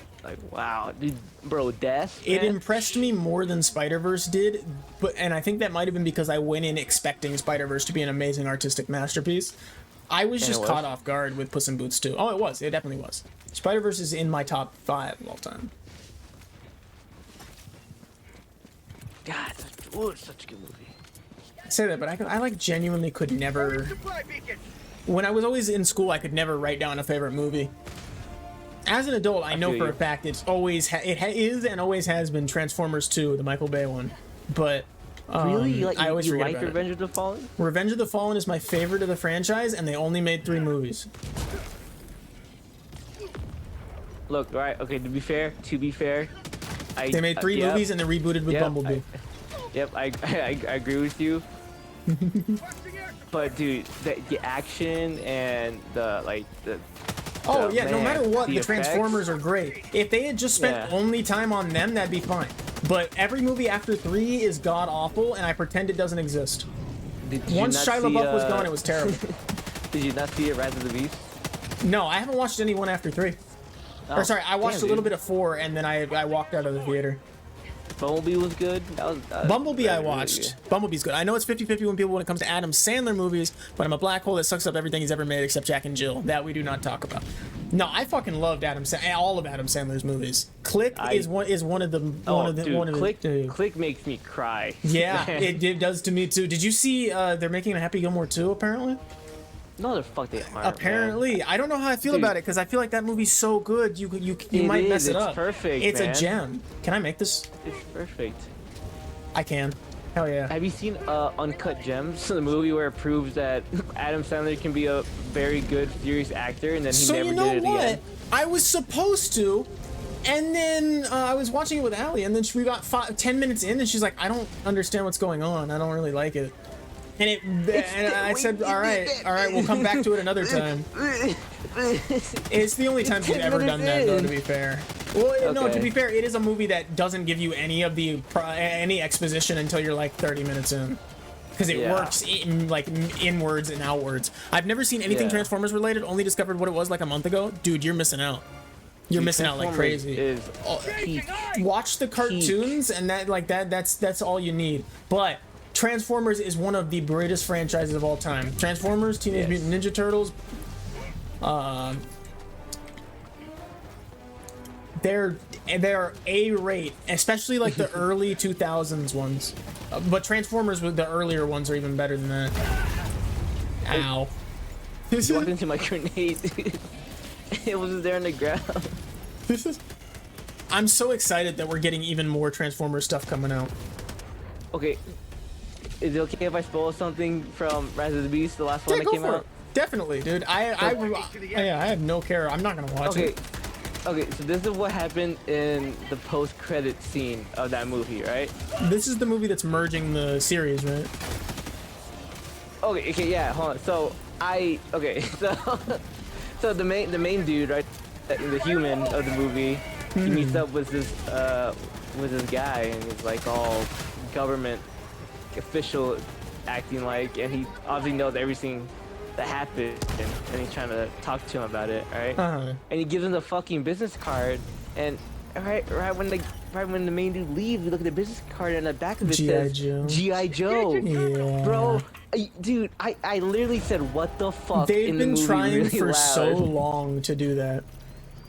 wow, dude, bro, death. It impressed me more than Spider-Verse did, and I think that might have been because I went in expecting Spider-Verse to be an amazing artistic masterpiece. I was just caught off guard with Puss in Boots 2. Oh, it was. It definitely was. Spider-Verse is in my top 5 of all time. God, it's such a good movie. I say that, but I genuinely could never. When I was always in school, I could never write down a favorite movie. As an adult, I know for a fact it's always is and always has been Transformers 2, the Michael Bay one. But really, I always forget like about Revenge of the Fallen? Revenge of the Fallen is my favorite of the franchise, and they only made 3 movies. Look, right? Okay, to be fair, they made 3 movies and they rebooted with Bumblebee. I agree with you. But dude, the action and no matter what, the effects. Transformers are great. If they had just spent only time on them, that'd be fine. But every movie after 3 is god awful, and I pretend it doesn't exist. Once Shia LaBeouf was gone, it was terrible. Did you not see Rise of the Beast? No, I haven't watched anyone after 3. Or sorry, I watched a little bit of 4, and then I walked out of the theater. Bumblebee was good. Bumblebee I watched. Really Bumblebee's good. I know it's 50-50 when it comes to Adam Sandler movies, but I'm a black hole that sucks up everything he's ever made except Jack and Jill. That we do not talk about. No, I fucking loved all of Adam Sandler's movies. Click is one of the Click makes me cry. Yeah, it does to me too. Did you see they're making a Happy Gilmore 2 apparently? No, the fuck they aren't. Apparently, man. I don't know how I feel about it because I feel like that movie's so good you might mess it up. It's perfect. It's a gem. Can I make this? It's perfect. I can. Hell yeah. Have you seen Uncut Gems, the movie where it proves that Adam Sandler can be a very good, serious actor, and then he never did it again? I was supposed to, and then I was watching it with Allie, and then we got 10 minutes in, and she's like, I don't understand what's going on. I don't really like it. And I said, all right, we'll come back to it another time. It's the only time she's ever done that, though, to be fair. Well, no, to be fair, it is a movie that doesn't give you any of any exposition until you're like 30 minutes in. Because it works inwards and outwards. I've never seen anything Transformers related, only discovered what it was like a month ago. Dude, you're missing out. You're missing out like crazy. Watch the cartoons, and that's all you need. But Transformers is one of the greatest franchises of all time. Transformers, Teenage Mutant Ninja Turtles, they're A-rate, especially like the early 2000s ones. But Transformers with the earlier ones are even better than that. Ow. You walked into my grenade. It was there on the ground. I'm so excited that we're getting even more Transformers stuff coming out. Okay. Is it okay if I spoil something from Rise of the Beast, the last one that came out? Definitely, dude. I have no care. I'm not gonna watch it. Okay, so this is what happened in the post-credit scene of that movie, right? This is the movie that's merging the series, right? Okay, yeah, hold on. So so the main dude, right, the human of the movie, he meets up with this guy, and he's like all government official acting like, and he obviously knows everything that happened, and he's trying to talk to him about it, right? Uh-huh. And he gives him the fucking business card, and right when the main dude leaves, we look at the business card, and the back of it says G.I. Joe. Yeah. Bro, dude, I literally said, what the fuck? They've been trying really for loud. so long to do that.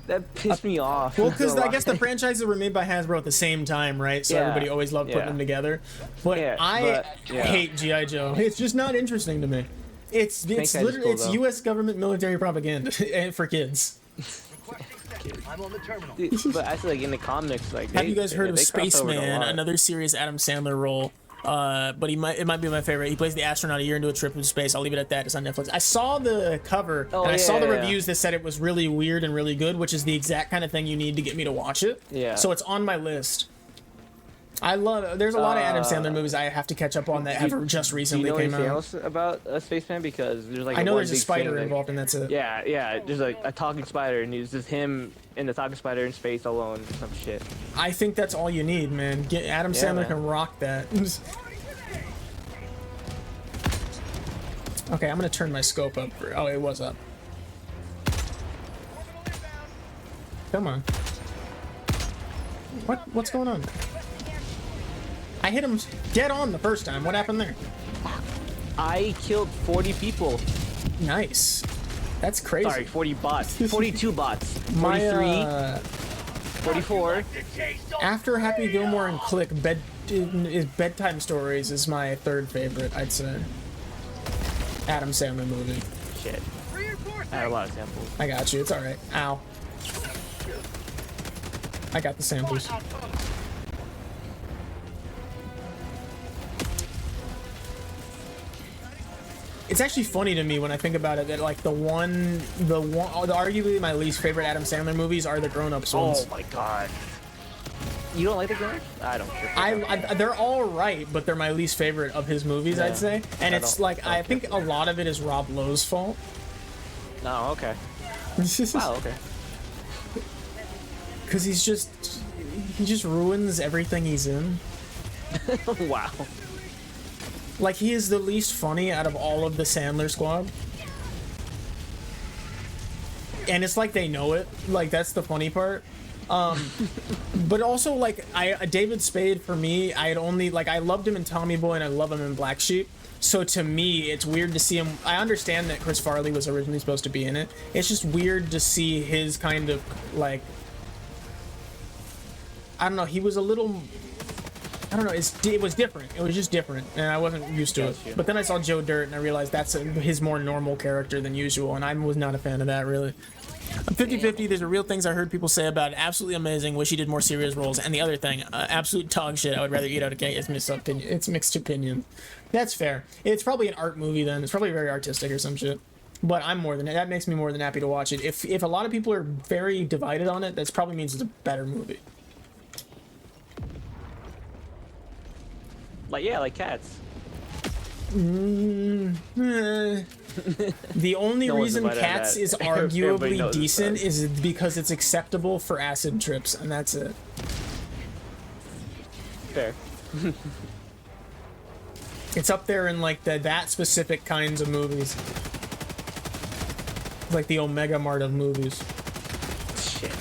That pissed me off. Well, because I guess the franchises were made by Hasbro at the same time, right? So Yeah. everybody always loved putting them together. But I hate G.I. Joe. It's just not interesting to me. It's literally it's U.S. government military propaganda for kids. I'm on the terminal. Dude, but I feel like in the comics, like have you guys heard of they cross over it a Spaceman? lot. Another serious Adam Sandler role. But it might be my favorite. He plays the astronaut a year into a trip into space. I'll leave it at that. It's on Netflix. I saw the cover and I saw the reviews that said it was really weird and really good, which is the exact kind of thing you need to get me to watch it. Yeah. So it's on my list. There's a lot of Adam Sandler movies I have to catch up on that have just recently came out. Do you know anything else about Spaceman? Because there's like I know one there's a big spider thing, involved, and that's it. Yeah. There's like a talking spider, and it's just him and the talking spider in space alone, or some shit. I think that's all you need, man. Adam Sandler can rock that. Okay, I'm gonna turn my scope up. Oh, it was up. Come on. What's going on? I hit him dead on the first time. What happened there? I killed 40 people. Nice. That's crazy. Sorry, 40 bots. 42 bots. 43. My, 44. After Happy Gilmore and Click, Bedtime Stories is my third favorite, I'd say. Adam Sandler movie. Shit. I had a lot of samples. I got you. It's alright. Ow. I got the samples. It's actually funny to me when I think about it that like the arguably my least favorite Adam Sandler movies are the grown-ups ones. Oh my god. You don't like the grown-ups? I don't care. They're all right, but they're my least favorite of his movies, I'd say. And it's like I think a lot of it is Rob Lowe's fault. No, okay. Wow, okay. Because he just ruins everything he's in. Wow. Like, he is the least funny out of all of the Sandler squad. And it's like they know it. Like, that's the funny part. But also, like, David Spade, for me, I loved him in Tommy Boy and I love him in Black Sheep. So to me, it's weird to see him. I understand that Chris Farley was originally supposed to be in it. It's just weird to see his kind of, like, I don't know, he was a little... I don't know, it was different. It was just different, and I wasn't used to it. But then I saw Joe Dirt, and I realized that's his more normal character than usual, and I was not a fan of that, really. I'm 50-50. There's real things I heard people say about it. Absolutely amazing. Wish he did more serious roles. And the other thing, absolute dog shit. I would rather eat out of cake. It's mixed opinion. That's fair. It's probably an art movie then. It's probably very artistic or some shit. But that makes me more than happy to watch it. If a lot of people are very divided on it, that probably means it's a better movie. Like, yeah, like Cats. The only reason Cats is arguably decent is because it's acceptable for acid trips, and that's it. Fair. It's up there in like that specific kinds of movies. Like the Omega Mart of movies. Shit.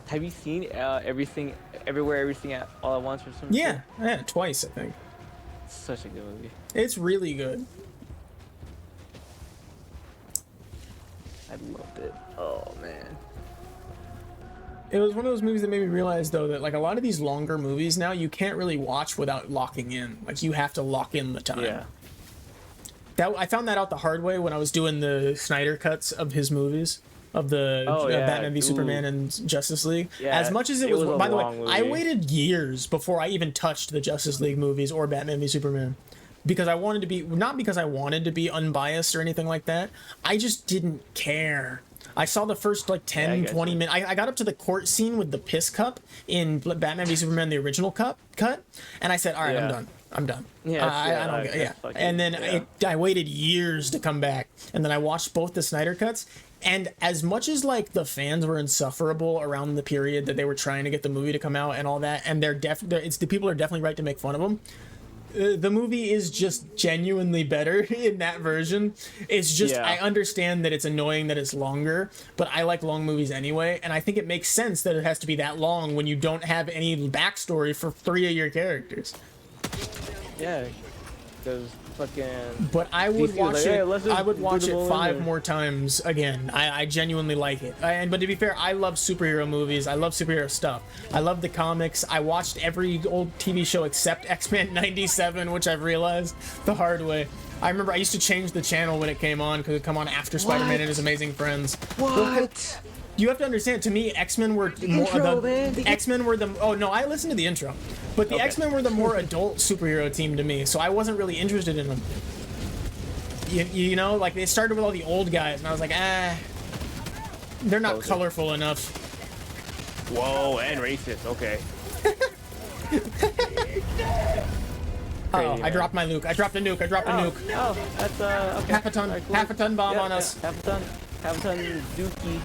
Have you seen Everything, Everywhere, Everything All at Once or something? Yeah, twice, I think. It's such a good movie. It's really good. I loved it. Oh, man. It was one of those movies that made me realize, though, that like a lot of these longer movies now, you can't really watch without locking in. Like, you have to lock in the time. Yeah. I found that out the hard way when I was doing the Snyder cuts of his movies. Of the Batman v Superman and Justice League. Yeah, as much as it was by the way, movie. I waited years before I even touched the Justice League movies or Batman v Superman. Because I wanted to be, not because I wanted to be unbiased or anything like that. I just didn't care. I saw the first like 10, 20 minutes. I got up to the court scene with the piss cup in Batman v Superman, the original cut, and I said, all right, I'm done. Yeah, I don't get, yeah. And then I waited years to come back, and then I watched both the Snyder cuts. And as much as like the fans were insufferable around the period that they were trying to get the movie to come out and all that, and the people are definitely right to make fun of them. the movie is just genuinely better in that version. It's just, Yeah. I understand that it's annoying that it's longer, but I like long movies anyway, and I think it makes sense that it has to be that long when you don't have any backstory for 3 of your characters. Yeah, because fucking. But I would DC was watch like, it. "Hey, let's just I would do watch them all it in 5 there." more times again. I genuinely like it. But to be fair, I love superhero movies. I love superhero stuff. I love the comics. I watched every old TV show except X-Men '97, which I've realized the hard way. I remember I used to change the channel when it came on because it'd come on after Spider-Man and His Amazing Friends. What? You have to understand, to me, X-Men were X-Men were the. Oh no, I listened to the intro, but the Okay. X-Men were the more adult superhero team to me, so I wasn't really interested in them. You know, like they started with all the old guys, and I was like, they're not colorful enough. Whoa, and racist. Okay. Oh, I dropped my nuke. I dropped a nuke. I dropped a nuke. Oh, that's okay. Half a ton. Alright, cool. Half a ton bomb Yeah, on us. yeah, half a ton dookie.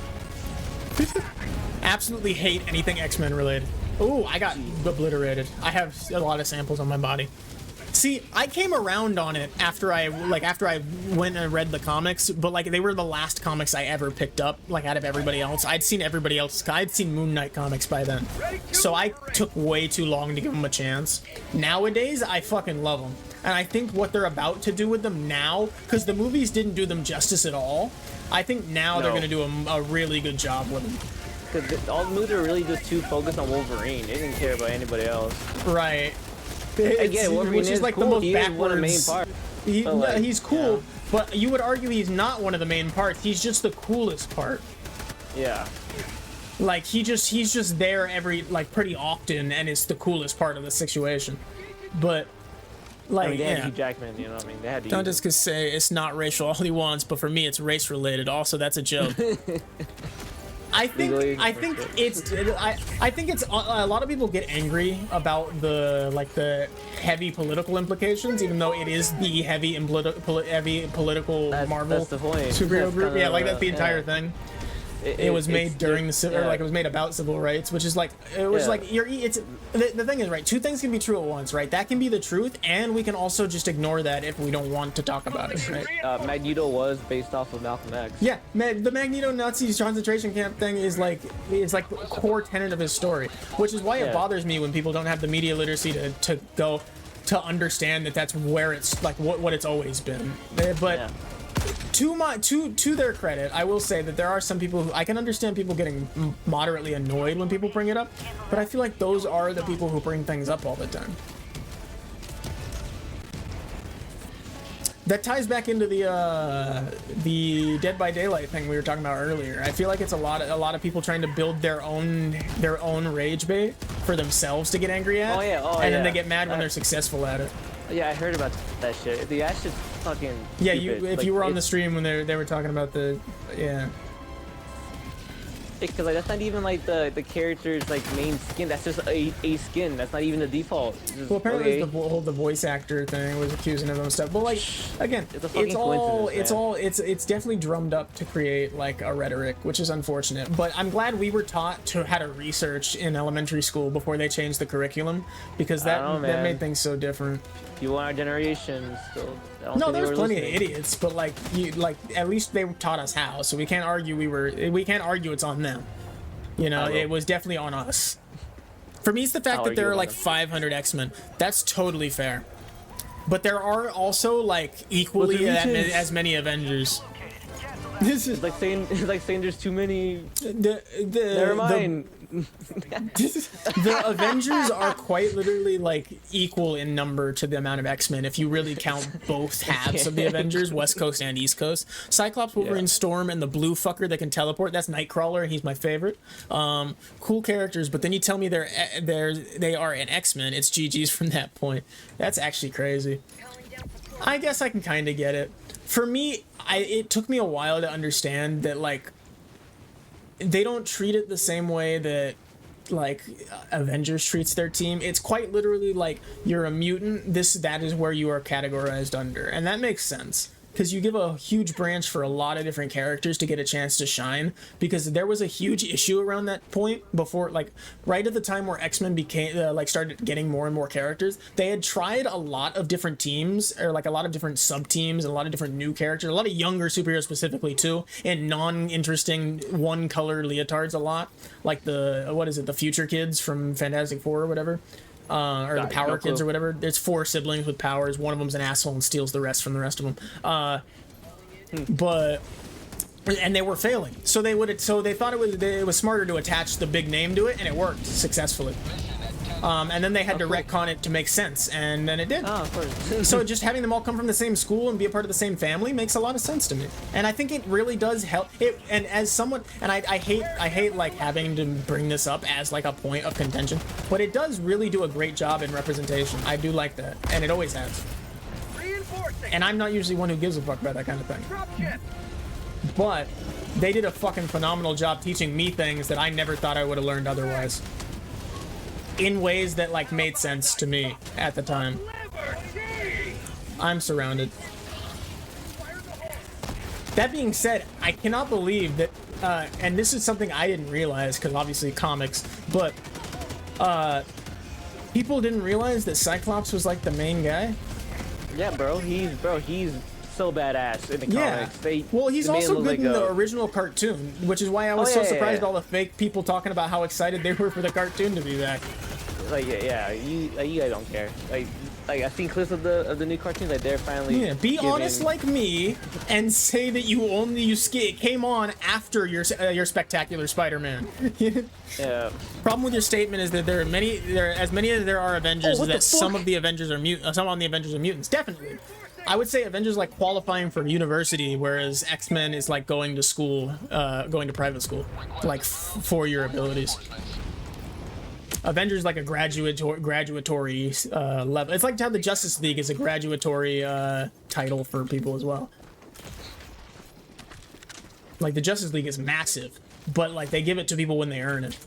Absolutely hate anything X-Men related. Ooh, I got obliterated. I have a lot of samples on my body. See, I came around on it after I went and read the comics, but like they were the last comics I ever picked up, like out of everybody else. I'd seen everybody else. I'd seen Moon Knight comics by then, so I took way too long to give them a chance. Nowadays, I fucking love them, and I think what they're about to do with them now, because the movies didn't do them justice at all. I think now they're gonna do a really good job with them. Because all the movies are really just too focused on Wolverine. They didn't care about anybody else. Right. Again, Wolverine which is like cool. the most He is one of the main backwards. parts. He's cool, but you would argue he's not one of the main parts. He's just the coolest part. Yeah. Like he's just there pretty often, and it's the coolest part of the situation. But like, I mean, they had yeah. Hugh Jackman, you know what I mean? They had to Don't use just cause say it's not racial all he wants, but for me it's race related. Also, that's a joke. I think it's a lot of people get angry about the heavy political implications, even though it is the heavy political Marvel that's the point. superhero That's group. kinda Yeah, like that's the entire thing. It was made during the or like it was made about civil rights, which is like it was like the thing is, right, two things can be true at once, right? That can be the truth, and we can also just ignore that if we don't want to talk about it, right? Magneto was based off of Malcolm X. Yeah, the Magneto Nazi concentration camp thing is like the core tenet of his story, which is why it bothers me when people don't have the media literacy to go to understand that that's where it's like what it's always been. But to their credit, I will say that there are some people who I can understand people getting moderately annoyed when people bring it up, but I feel like those are the people who bring things up all the time. That ties back into the Dead by Daylight thing we were talking about earlier. I feel like it's a lot of people trying to build their own rage bait for themselves to get angry at, and then they get mad when they're successful at it. Yeah, I heard about that shit. That shit's fucking Yeah, stupid. if you were on the stream when they were talking about because like that's not even like the character's like main skin. That's just a skin. That's not even the default. Just, well, apparently the voice actor thing was accusing him of stuff. But like again, it's definitely drummed up to create like a rhetoric, which is unfortunate. But I'm glad we were taught how to research in elementary school before they changed the curriculum, because that made things so different. People in our generation still. No, there's plenty of idiots, but like at least they taught us how, so we can't argue it's on them. You know, it was definitely on us. For me, it's the fact that there are like 500 X-Men. That's totally fair. But there are also like equally as many Avengers. This is like saying there's too many. Never mind. The Avengers are quite literally like equal in number to the amount of X-Men if you really count both halves of the Avengers, West Coast and East Coast. Cyclops, Wolverine, Storm, and the blue fucker that can teleport, that's Nightcrawler, and he's my favorite. Cool characters, but then you tell me they are an X-Men, it's GG's from that point. That's actually crazy. I guess I can kind of get it. For me, it took me a while to understand that like they don't treat it the same way that like Avengers treats their team. It's quite literally like you're a mutant, that is where you are categorized under, and that makes sense. because you give a huge branch for a lot of different characters to get a chance to shine, because there was a huge issue around that point before, like right at the time where X-Men became like started getting more and more characters. They had tried a lot of different teams, or like a lot of different sub teams and a lot of different new characters, a lot of younger superheroes specifically too, and non-interesting one color leotards a lot, like the what is it, the Future Kids from Fantastic Four or whatever. Or the Power Kids or whatever. There's 4 siblings with powers. One of them's an asshole and steals the rest from the rest of them. And they were failing. So they thought it was smarter to attach the big name to it, and it worked successfully. And then they had to retcon it to make sense, and then it did. Oh, of course. So just having them all come from the same school and be a part of the same family makes a lot of sense to me. And I think it really does help. And as someone, and I hate like having to bring this up as like a point of contention, but it does really do a great job in representation. I do like that, and it always has. And I'm not usually one who gives a fuck about that kind of thing. But they did a fucking phenomenal job teaching me things that I never thought I would have learned otherwise, in ways that like made sense to me at the time. I'm surrounded. That being said, I cannot believe that, and this is something I didn't realize because obviously comics, but people didn't realize that Cyclops was like the main guy. Yeah, bro, he's so badass in the comics. Well, he's also good like in the original cartoon, which is why I was so surprised at all the fake people talking about how excited they were for the cartoon to be back. Like, you guys don't care. Like I've seen clips of the new cartoons. Like they're finally. Yeah, be honest like me and say that you came on after your Spectacular Spider-Man. Yeah. Problem with your statement is that there are as many as there are Avengers, that some of the Avengers are mutants. Definitely. I would say Avengers like qualifying for university, whereas X-Men is like going to school, going to private school, like for your abilities. Avengers like a graduatory level. It's like how the Justice League is a graduatory title for people as well. Like the Justice League is massive, but like they give it to people when they earn it.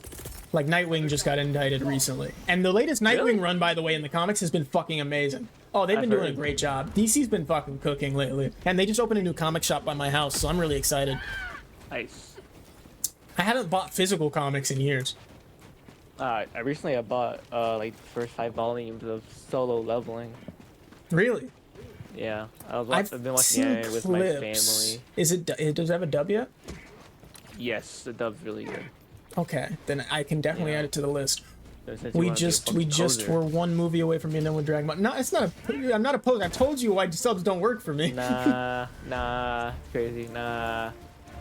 Like Nightwing just got indicted recently, and the latest Nightwing run, by the way, in the comics has been fucking amazing. Oh, they've been doing a great job. DC's been fucking cooking lately, and they just opened a new comic shop by my house, so I'm really excited. Nice. I haven't bought physical comics in years. I recently bought like the first 5 volumes of Solo Leveling. Really? Yeah, I've been watching it with my family. Does it have a dub yet? Yes, the dub's really good. Okay, then I can definitely add it to the list. We just were one movie away from being done with Dragon Ball. No, it's not. I'm not opposed. I told you why subs don't work for me. Nah, it's crazy. Nah.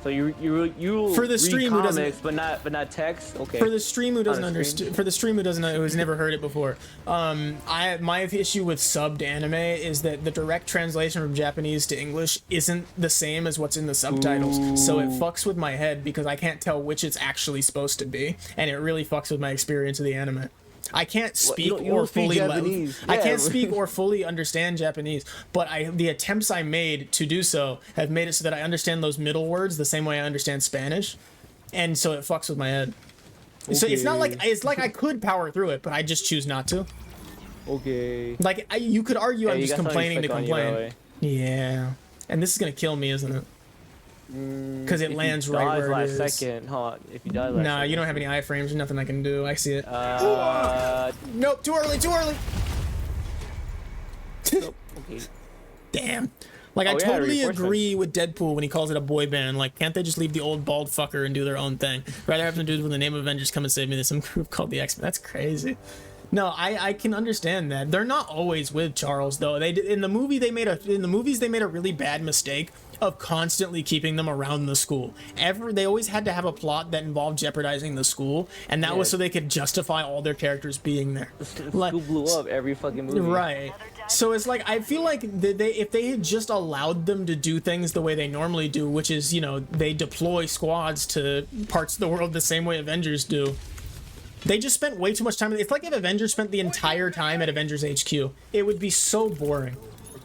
So you for the stream who doesn't, but not text. Okay. For the stream who doesn't understand, for the stream who doesn't know, who has never heard it before, my issue with subbed anime is that the direct translation from Japanese to English isn't the same as what's in the subtitles. Ooh. So it fucks with my head because I can't tell which it's actually supposed to be, and it really fucks with my experience of the anime. I can't speak or fully I can't speak or fully understand Japanese, but the attempts I made to do so have made it so that I understand those middle words the same way I understand Spanish, and so it fucks with my head. Okay. So it's like I could power through it, but I just choose not to. Okay. Like you could argue I'm just complaining to complain. Yeah, and this is gonna kill me, isn't it? Because it lands right where it is. Second, hold on. If you die last nah, you don't have any iframes. There's nothing I can do. I see it. Nope, too early. Nope. Okay. Damn. Like, I totally agree with Deadpool when he calls it a boy band. Like, can't they just leave the old bald fucker and do their own thing? Rather have them do it with the name of Avengers Come and Save Me. There's some group called the X-Men. That's crazy. No, I can understand that. They're not always with Charles though. In the movies they made a really bad mistake of constantly keeping them around the school. They always had to have a plot that involved jeopardizing the school, and that was so they could justify all their characters being there. The school blew up every fucking movie. Right. So it's like, I feel like if they had just allowed them to do things the way they normally do, which is, they deploy squads to parts of the world the same way Avengers do. They just spent way too much time. It's like if Avengers spent the entire time at Avengers HQ. It would be so boring.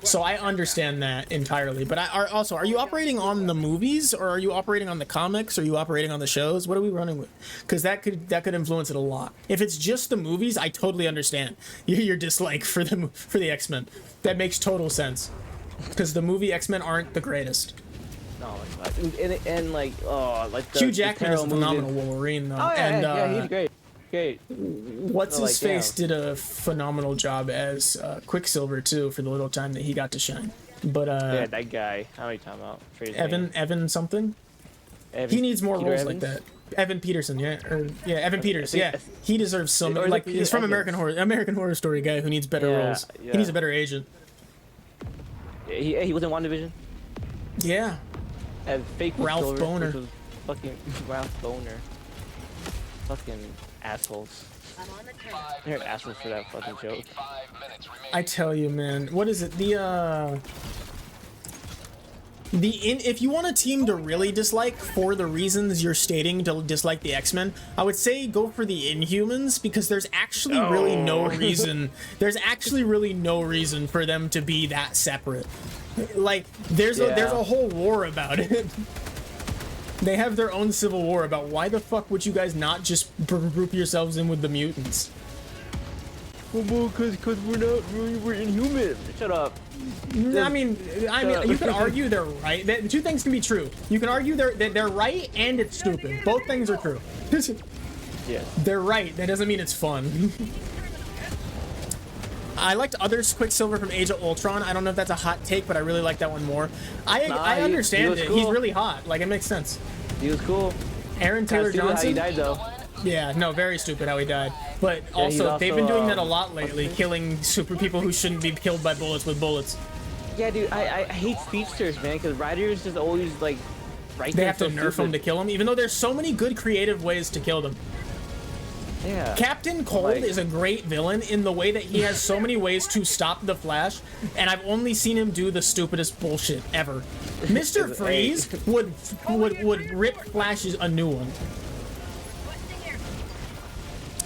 So I understand that entirely. But are you operating on the movies, or are you operating on the comics, or are you operating on the shows? What are we running with? Because that could influence it a lot. If it's just the movies, I totally understand your dislike for the X-Men. That makes total sense. because the movie X-Men aren't the greatest. No, it's not. And like, oh, like the Hugh Jackman is a Terrell phenomenal movie. Wolverine, though. Oh yeah, and, yeah, he's great. Great. What's So, his like, face did a phenomenal job as Quicksilver too for the little time that he got to shine. But yeah, that guy. How are you talking about? Forget his name. Evan something. Evan, He needs more Peter roles Evans? like that. Evan Peterson, yeah, Evan Peters, think- yeah. He deserves some. or is it Like Peter he's from Evans? American Horror Story guy who needs better Yeah, roles. yeah. He needs a better agent. He was in WandaVision. Yeah. As fake Ralph Quicksilver, Boner. which was fucking Ralph Boner. Fucking assholes. They're assholes for that fucking joke. I tell you, man. What is it? If you want a team to really dislike for the reasons you're stating to dislike the X-Men, I would say go for the Inhumans, because there's actually really no reason. There's actually really no reason for them to be that separate. Like there's a whole war about it. They have their own civil war about why the fuck would you guys not just group yourselves in with the mutants? Well, cause we're inhuman. Shut up. I mean, you could argue they're right. Two things can be true. You can argue they're right and it's stupid. Both things are true. Yeah. They're right. That doesn't mean it's fun. I liked other Quicksilver from Age of Ultron. I don't know if that's a hot take, but I really like that one more. I understand it. Cool. He's really hot. Like, it makes sense. He was cool. Aaron Taylor Kinda stupid Johnson. how he died though. Yeah, no, very stupid how he died. But Yeah, he's also, they've been also, doing that a lot lately, killing super people who shouldn't be killed by bullets with bullets. Yeah, dude, I hate speedsters, man, because riders just always like right They there. have to so nerf them stupid. to kill them, even though there's so many good creative ways to kill them. Yeah. Captain Cold Like- is a great villain in the way that he has so many ways to stop the Flash, and I've only seen him do the stupidest bullshit ever. Mr. Freeze would rip Flash a new one.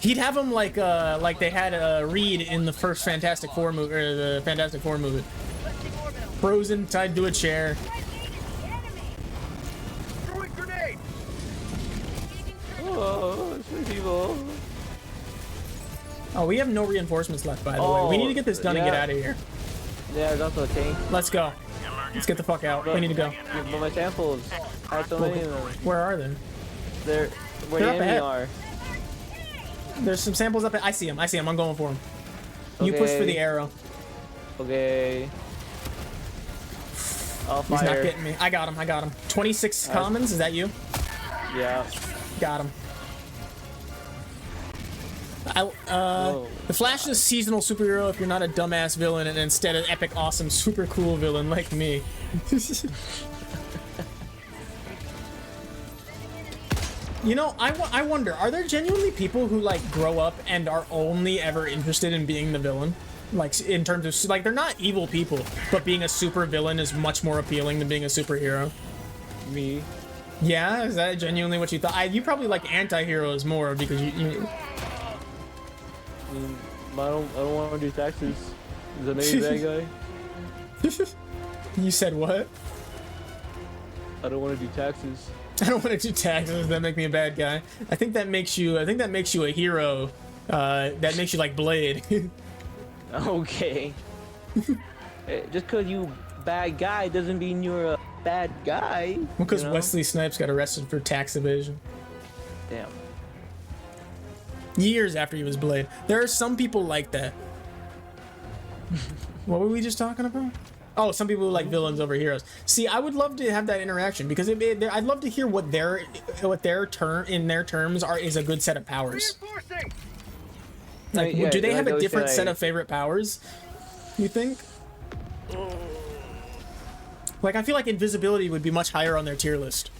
He'd have him like they had Reed in the first Fantastic Four movie, or the Fantastic Four movie. Frozen, tied to a chair. Throwing grenade! Oh, sweet people. Oh, we have no reinforcements left, by the way. We need to get this done and get out of here. Yeah, there's also a tank. Let's go. Let's get the fuck out. We need to go. But my samples, I have so many of them. Where are they? They're where They're the up enemy ahead. are. There's some samples up. I see them. I'm going for them. You push for the arrow. Okay. I'll fire. He's not getting me. I got him. 26 commons. Is that you? Yeah. Got him. The Flash is a seasonal superhero if you're not a dumbass villain and instead an epic, awesome, super cool villain like me. You know, I wonder, are there genuinely people who like grow up and are only ever interested in being the villain? Like, in terms of, like, they're not evil people, but being a super villain is much more appealing than being a superhero. Me. Yeah, is that genuinely what you thought? You probably like anti-heroes more because you I don't want to do taxes. Is that maybe a bad guy? You said what? I don't want to do taxes. I don't want to do taxes. Does that make me a bad guy? I think that makes you a hero. That makes you like Blade. Okay. Just because you bad guy doesn't mean you're a bad guy. Because you know? Wesley Snipes got arrested for tax evasion. Damn. Years after he was Blade. There are some people like that. What were we just talking about? Oh, some people who like villains over heroes. See, I would love to have that interaction because I'd love to hear what their terms is a good set of powers. Like, Yeah, do they have a always different say, set like- of favorite powers? You think? Like, I feel like invisibility would be much higher on their tier list.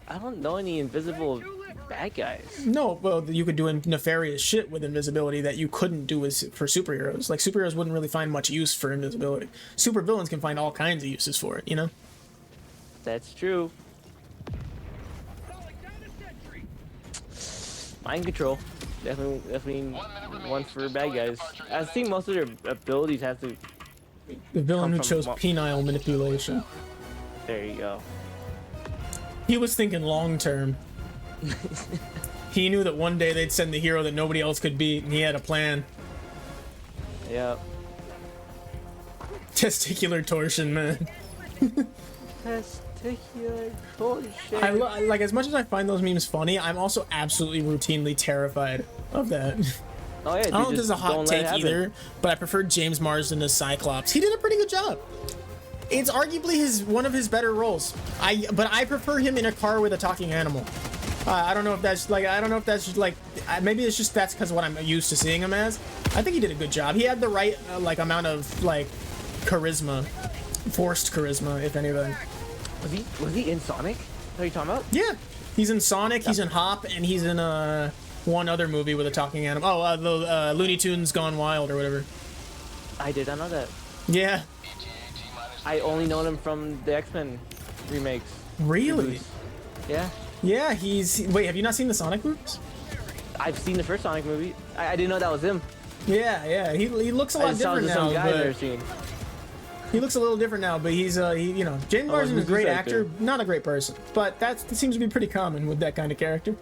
I don't know any invisible bad guys. No, well, you could do nefarious shit with invisibility that you couldn't do for superheroes. Like, superheroes wouldn't really find much use for invisibility. Supervillains can find all kinds of uses for it, you know? That's true. Mind control. Definitely one for bad guys. I think most of their abilities have to. The villain who from chose mo- penile manipulation. There you go. He was thinking long term. He knew that one day they'd send the hero that nobody else could beat, and he had a plan. Yeah. Testicular torsion, man. Testicular torsion. Like, as much as I find those memes funny, I'm also absolutely routinely terrified of that. Oh yeah, I don't know if this is a hot take either, but I prefer James Marsden as Cyclops. He did a pretty good job. It's arguably one of his better roles. But I prefer him in a car with a talking animal. I don't know if that's like maybe it's just that's because what I'm used to seeing him as. I think he did a good job. He had the right like amount of like charisma, forced charisma, if anything. Was he in Sonic? What are you talking about? Yeah, he's in Sonic. He's in Hop, and he's in one other movie with a talking animal. Oh, the Looney Tunes Gone Wild or whatever. I did not know that. Yeah. I only known him from the X-Men remakes. Really? Yeah. Yeah, wait, have you not seen the Sonic movies? I've seen the first Sonic movie. I didn't know that was him. Yeah. He looks a lot different now. Some guy I've never seen. He looks a little different now, but he's you know, James Marsden is a great actor, not a great person. But that seems to be pretty common with that kind of character.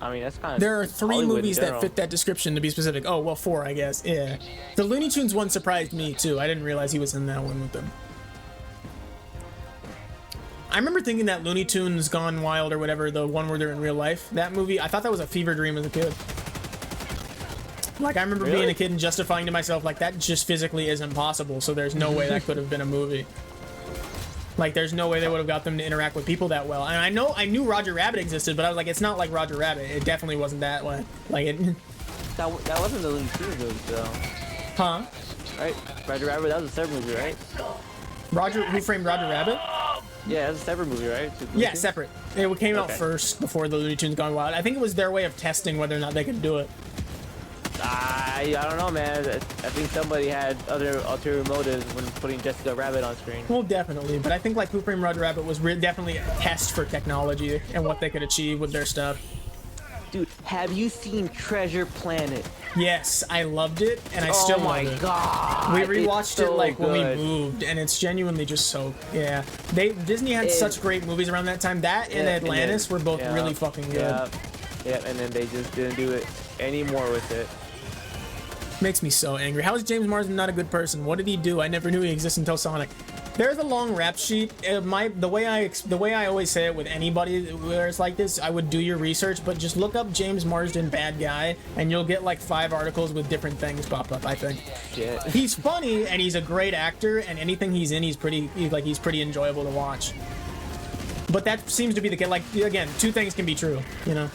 I mean, that's kind of. There are 3 movies that fit that description, to be specific. Oh, well, 4, I guess. Yeah. The Looney Tunes one surprised me, too. I didn't realize he was in that one with them. I remember thinking that Looney Tunes Gone Wild or whatever, the one where they're in real life, that movie, I thought that was a fever dream as a kid. Like, I remember being a kid and justifying to myself, like, that just physically isn't possible, so there's no way that could have been a movie. Like, there's no way they would have got them to interact with people that well. And I knew Roger Rabbit existed, but I was like, it's not like Roger Rabbit. It definitely wasn't that way. Like, it... That wasn't the Looney Tunes movie, though. Huh? Right? Roger Rabbit, that was a separate movie, right? Who Framed Roger Rabbit? Yeah, that was a separate movie, right? Yeah, separate. It came out first before the Looney Tunes Gone Wild. I think it was their way of testing whether or not they could do it. I don't know, man. I think somebody had other ulterior motives when putting Jessica Rabbit on screen. Well, definitely. But I think like Who Framed Roger Rabbit was definitely a test for technology and what they could achieve with their stuff. Dude, have you seen Treasure Planet? Yes, I loved it, and I still love it. Oh my god! We rewatched it like when we moved, and it's genuinely just so yeah. Disney had such great movies around that time. That and Atlantis were both really fucking good. Yeah, and then they just didn't do it anymore with it. Makes me so angry. How is James Marsden not a good person? What did he do? I never knew he existed until Sonic. There's a long rap sheet. The way I always say it with anybody where it's like this, I would do your research, but just look up James Marsden bad guy, and you'll get like 5 articles with different things pop up. I think. Shit. He's funny and he's a great actor, and anything he's in, he's pretty enjoyable to watch. But that seems to be the case. Like again, 2 things can be true, you know.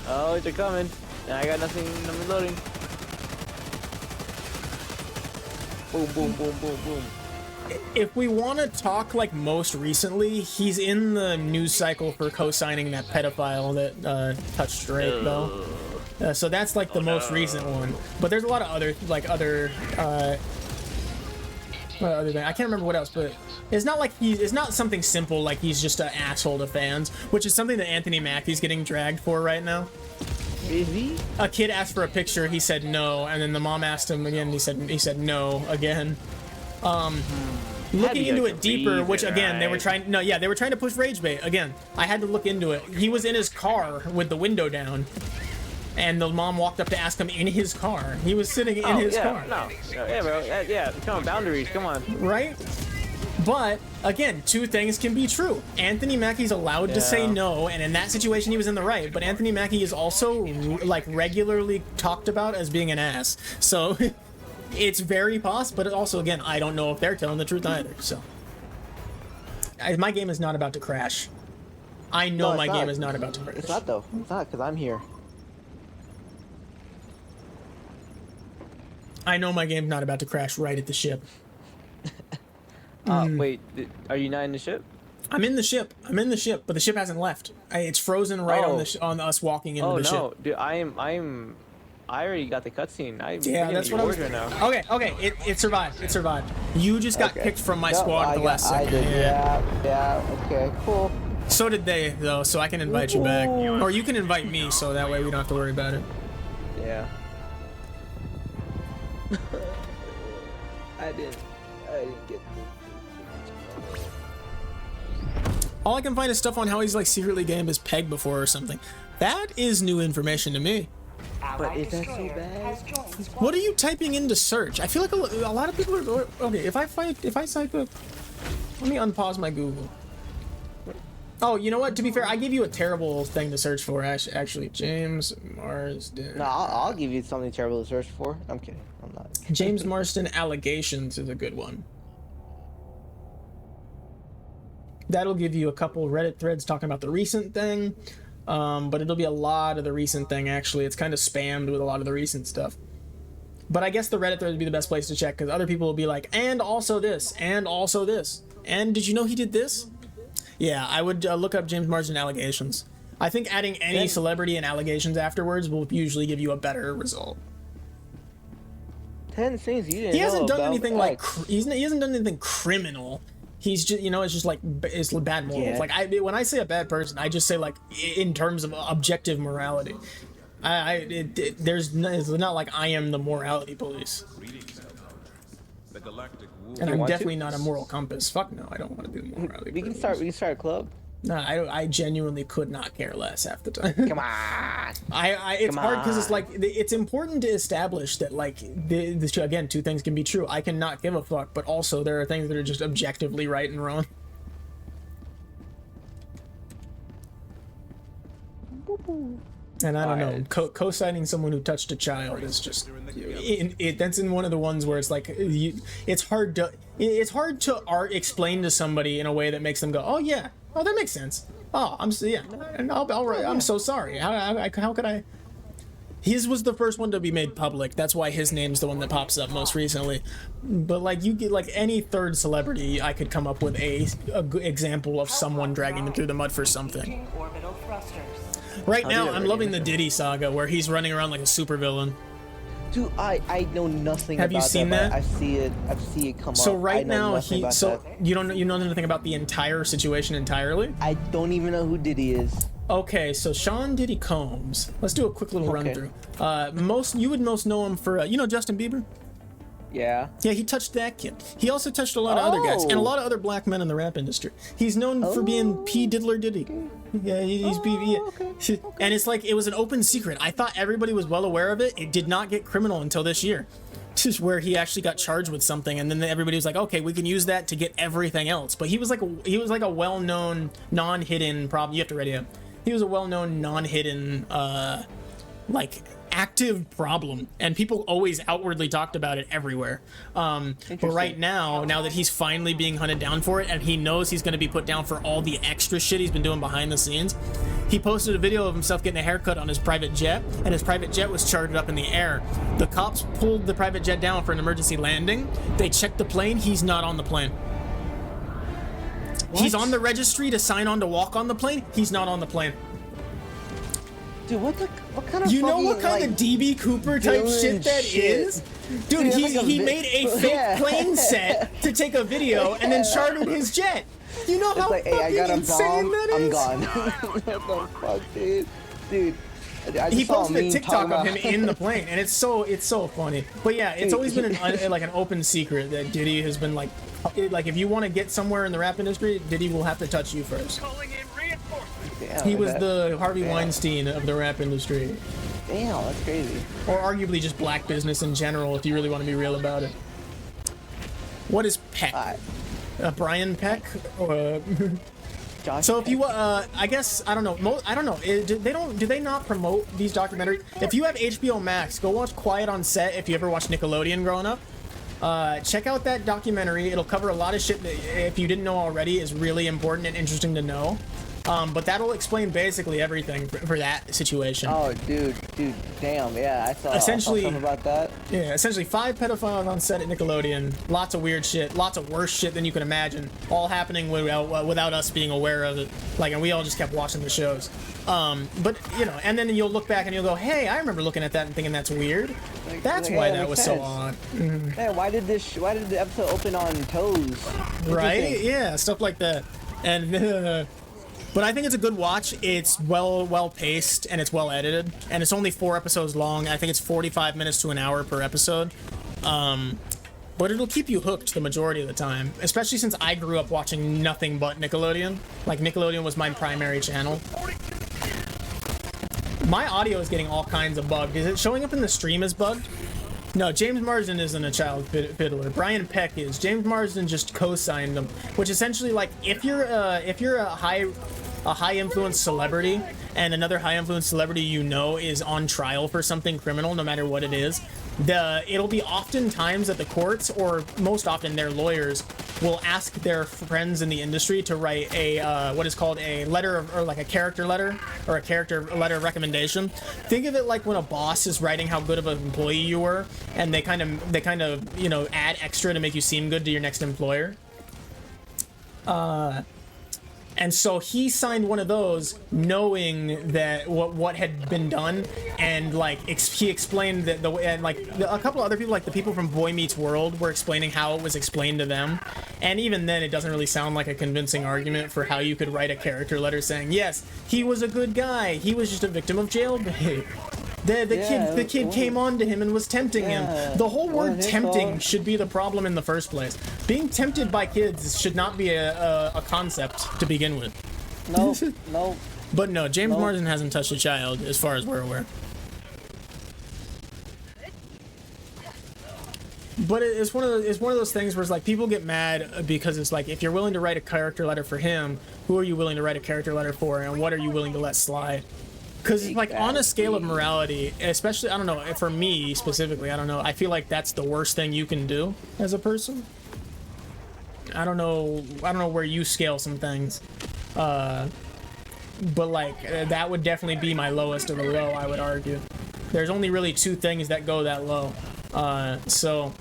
Oh, they're coming. I got nothing. I'm reloading. Boom, boom, boom, boom, boom. If we want to talk like most recently, he's in the news cycle for co-signing that pedophile that touched Drake, though. So that's like the most recent one. But there's a lot of other things. I can't remember what else, but it's not like it's not something simple like he's just an asshole to fans, which is something that Anthony Mackie's getting dragged for right now. Is he? A kid asked for a picture, he said no, and then the mom asked him again, he said no again. Looking into it deeper, which again they were trying to push rage bait. Again, I had to look into it. He was in his car with the window down, and the mom walked up to ask him in his car. He was sitting in his car. No, yeah, bro, yeah, come on, boundaries, come on. Right? But again, 2 things can be true. Anthony Mackie's allowed to say no, and in that situation he was in the right. But Anthony Mackie is also like regularly talked about as being an ass. So it's very possible. But also, again, I don't know if they're telling the truth either. So my game is not about to crash. I know my game is not about to crash. It's not though. It's not because I'm here. I know my game's not about to crash right at the ship. Wait, are you not in the ship? I'm in the ship, but the ship hasn't left. It's frozen right on us walking into the ship. Oh no, dude, I already got the cutscene. Yeah, that's what I was. Now. Okay, it survived. It survived. You just got picked from my squad at the last second. I did. Yeah. Okay, cool. So did they, though. So I can invite you back, or you can invite me, so that way we don't have to worry about it. Yeah. I didn't get. All I can find is stuff on how he's like secretly gamed his peg before or something. That is new information to me. But is that so bad? What are you typing into search? I feel like a lot of people are. Okay, if I type up. Let me unpause my Google. Oh, you know what? To be fair, I gave you a terrible thing to search for. Actually, James Marsden. No, I'll give you something terrible to search for. I'm kidding. I'm not. James Marsden allegations is a good one. That'll give you a couple Reddit threads talking about the recent thing, but it'll be a lot of the recent thing, actually. It's kind of spammed with a lot of the recent stuff. But I guess the Reddit thread would be the best place to check, because other people will be like, and also this, and also this. And did you know he did this? Yeah, I would look up James Marsden allegations. I think adding any celebrity and allegations afterwards will usually give you a better result. 10 things you didn't know. He hasn't done anything like X. he hasn't done anything criminal. He's just, you know, it's just like it's bad morals. Yeah. Like when I say a bad person, I just say like in terms of objective morality. It's not like I am the morality police. And I'm definitely not a moral compass. Fuck no, I don't want to be the morality. We can start a club. No, I genuinely could not care less half the time. Come on. It's hard because it's like it's important to establish that like again, two things can be true. I cannot give a fuck, but also there are things that are just objectively right and wrong. And I don't know, co-signing someone who touched a child is just that's in one of the ones where it's like it's hard to explain to somebody in a way that makes them go, oh yeah, oh that makes sense. Oh, I'm so sorry. How could I? His was the first one to be made public. That's why his name's the one that pops up most recently. But like you get like any third celebrity, I could come up with a good example of someone dragging them through the mud for something. Orbital thrusters. Right now, I'm loving the Diddy saga where he's running around like a supervillain. Dude, I know nothing about that. Have you seen that? I see it come up. So right now, you don't know anything about the entire situation entirely? I don't even know who Diddy is. Okay, so Sean Diddy Combs. Let's do a quick little run through. You would most know him for you know Justin Bieber? Yeah. Yeah, he touched that kid. He also touched a lot of other guys and a lot of other black men in the rap industry. He's known for being P. Diddler Diddy. Yeah, he's P. Yeah. Okay. And it's like it was an open secret. I thought everybody was well aware of it. It did not get criminal until this year, where he actually got charged with something, and then everybody was like, okay, we can use that to get everything else. But he was like a well-known non-hidden problem. You have to ready up. He was a well-known non-hidden like active problem, and people always outwardly talked about it everywhere. But right now that he's finally being hunted down for it, and he knows he's going to be put down for all the extra shit he's been doing behind the scenes, he posted a video of himself getting a haircut on his private jet, and his private jet was chartered up in the air. The cops pulled the private jet down for an emergency landing. They checked the plane. He's not on the plane. What? He's on the registry to sign on to walk on the plane. He's not on the plane. Dude, what kind of what kind of DB Cooper type shit that is? Dude, he made a fake plane set to take a video and then chartered his jet. You know how fucking insane that is? I'm gone. What the fuck, dude? Dude. He posted a TikTok of him in the plane, and it's so funny. But yeah, it's always been an open secret that Diddy has been like if you want to get somewhere in the rap industry, Diddy will have to touch you first. He was the Harvey Weinstein of the rap industry. Damn, that's crazy. Or arguably just black business in general, if you really want to be real about it. What is Peck? Brian Peck? So if you, I guess, I don't know. I don't know. Do they not promote these documentaries? If you have HBO Max, go watch Quiet on Set if you ever watched Nickelodeon growing up. Check out that documentary. It'll cover a lot of shit that, if you didn't know already, is really important and interesting to know. But that'll explain basically everything for that situation. Oh, dude, damn, yeah, I saw something about that. Yeah, essentially 5 pedophiles on set at Nickelodeon. Lots of weird shit, lots of worse shit than you can imagine, all happening without us being aware of it. Like, and we all just kept watching the shows. But you know, and then you'll look back and you'll go, hey, I remember looking at that and thinking that's weird. That's why that was so odd. Yeah, why did the episode open on toes? Right? Yeah, stuff like that. And but I think it's a good watch. It's well paced and it's well edited, and it's only 4 episodes long. I think it's 45 minutes to an hour per episode. but it'll keep you hooked the majority of the time, especially since I grew up watching nothing but Nickelodeon. Like, Nickelodeon was my primary channel. My audio is getting all kinds of bugged. Is it showing up in the stream as bugged? No, James Marsden isn't a child fiddler. Brian Peck is. James Marsden just co-signed them, which essentially, like, if you're a high influence celebrity and another high influence celebrity you know is on trial for something criminal, no matter what it is, it'll be oftentimes that the courts, or most often their lawyers, will ask their friends in the industry to write a what is called a letter or like a character letter or a letter of recommendation. Think of it like when a boss is writing how good of an employee you were, and they kind of you know, add extra to make you seem good to your next employer. And so he signed one of those, knowing that what had been done, and like he explained that a couple other people, like the people from Boy Meets World, were explaining how it was explained to them, and even then it doesn't really sound like a convincing argument for how you could write a character letter saying, yes, he was a good guy, he was just a victim of jailbait. The kid came on to him and was tempting him. The whole word tempting should be the problem in the first place. Being tempted by kids should not be a concept to begin with. No, no. But no, James Marsden hasn't touched a child as far as we're aware. But it's one of those things where it's like people get mad because it's like, if you're willing to write a character letter for him, who are you willing to write a character letter for, and what are you willing to let slide? Because, like, on a scale of morality, especially, I don't know, for me specifically, I don't know, I feel like that's the worst thing you can do as a person. I don't know where you scale some things. But, like, that would definitely be my lowest of the low, I would argue. There's only really two things that go that low. So...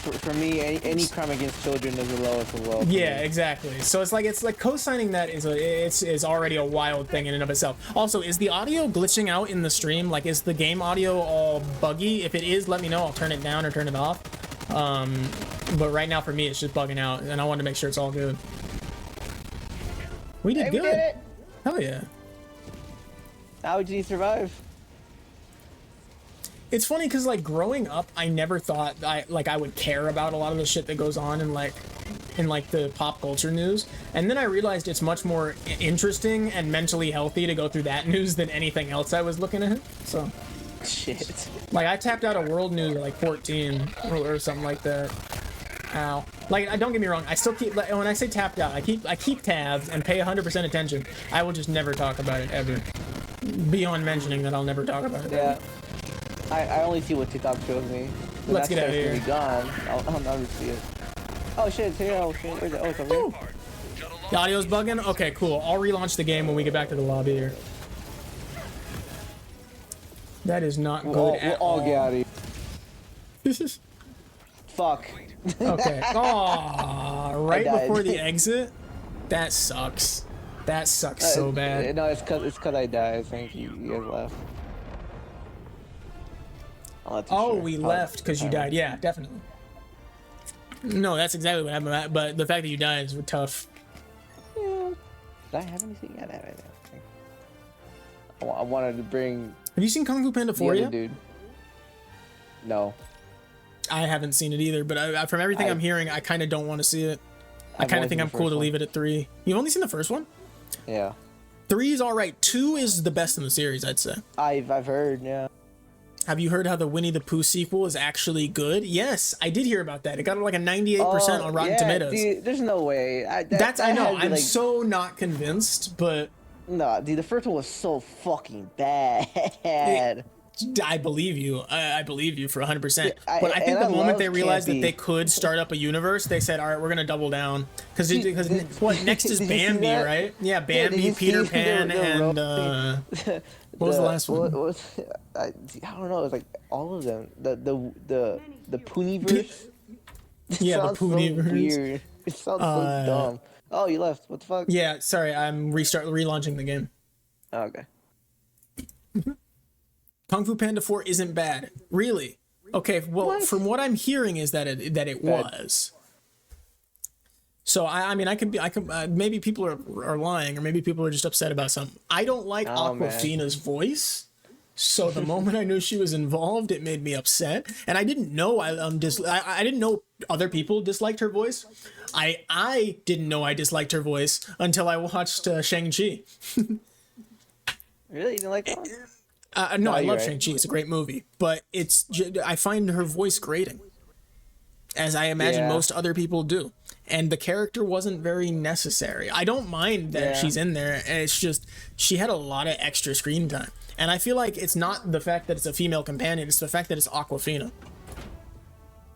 For me, any crime against children is the lowest of low. Yeah, exactly. So it's like co-signing that is already a wild thing in and of itself. Also, is the audio glitching out in the stream? Like, is the game audio all buggy? If it is, let me know. I'll turn it down or turn it off. But right now for me, it's just bugging out, and I want to make sure it's all good. We did good. We did it. Hell yeah. How would you survive? It's funny because, like, growing up, I never thought I would care about a lot of the shit that goes on in the pop culture news. And then I realized it's much more interesting and mentally healthy to go through that news than anything else I was looking at. So, shit. Like, I tapped out of world news at like 14 or something like that. Ow. Like, don't get me wrong, I still keep, when I say tapped out, I keep tabs and pay 100% attention. I will just never talk about it ever. Beyond mentioning that I'll never talk about it. Yeah. I only see what TikTok shows me. When Let's get out of here. Gone, I'll never see it. Oh shit, it's here. Oh shit, where's it? Oh, it's over here. The audio's bugging? Okay, cool. I'll relaunch the game when we get back to the lobby here. That is not good at all. We'll all get out of here. Fuck. Okay. Aww, right before the exit? That sucks. That sucks so bad. No, it's cause I died. I think you guys left. Oh, we left because you died. Yeah, definitely. No, that's exactly what happened. But the fact that you died is tough. Yeah. Did I have anything? Yeah, I wanted to bring. Have you seen Kung Fu Panda 4 yet? Dude. No. I haven't seen it either, but from everything I'm hearing, I kind of don't want to see it. I kind of think I'm cool to leave it at 3. You've only seen the first one? Yeah. 3 is all right. 2 is the best in the series, I'd say. I've heard, yeah. Have you heard how the Winnie the Pooh sequel is actually good? Yes, I did hear about that. It got like a 98% on Rotten Tomatoes. Dude, there's no way. I know. I'm so not convinced, but no, dude, the first one was so fucking bad. I believe you. I believe you for 100%. But I think the moment they realized that they could start up a universe, they said, "All right, we're gonna double down." Because what next is Bambi, right? Yeah, Bambi, Peter Pan, and what was the last one? I don't know. It was like all of them. The Pooniverse. Yeah, the Pooniverse. So weird. It sounds so dumb. Oh, you left. What the fuck? Yeah, sorry. I'm relaunching the game. Oh, okay. Kung Fu Panda 4 isn't bad. Really? Okay, well, from what I'm hearing is that it was. So I mean, maybe people are lying, or maybe people are just upset about something. I don't like Aquafina's voice. So the moment I knew she was involved, it made me upset, and I didn't know I didn't know other people disliked her voice. I didn't know I disliked her voice until I watched Shang-Chi. Really, you didn't like that one? No, I love right. Shang-Chi. It's a great movie, but I find her voice grating, as I imagine most other people do. And the character wasn't very necessary. I don't mind that she's in there, and it's just she had a lot of extra screen time. And I feel like it's not the fact that it's a female companion, it's the fact that it's Aquafina.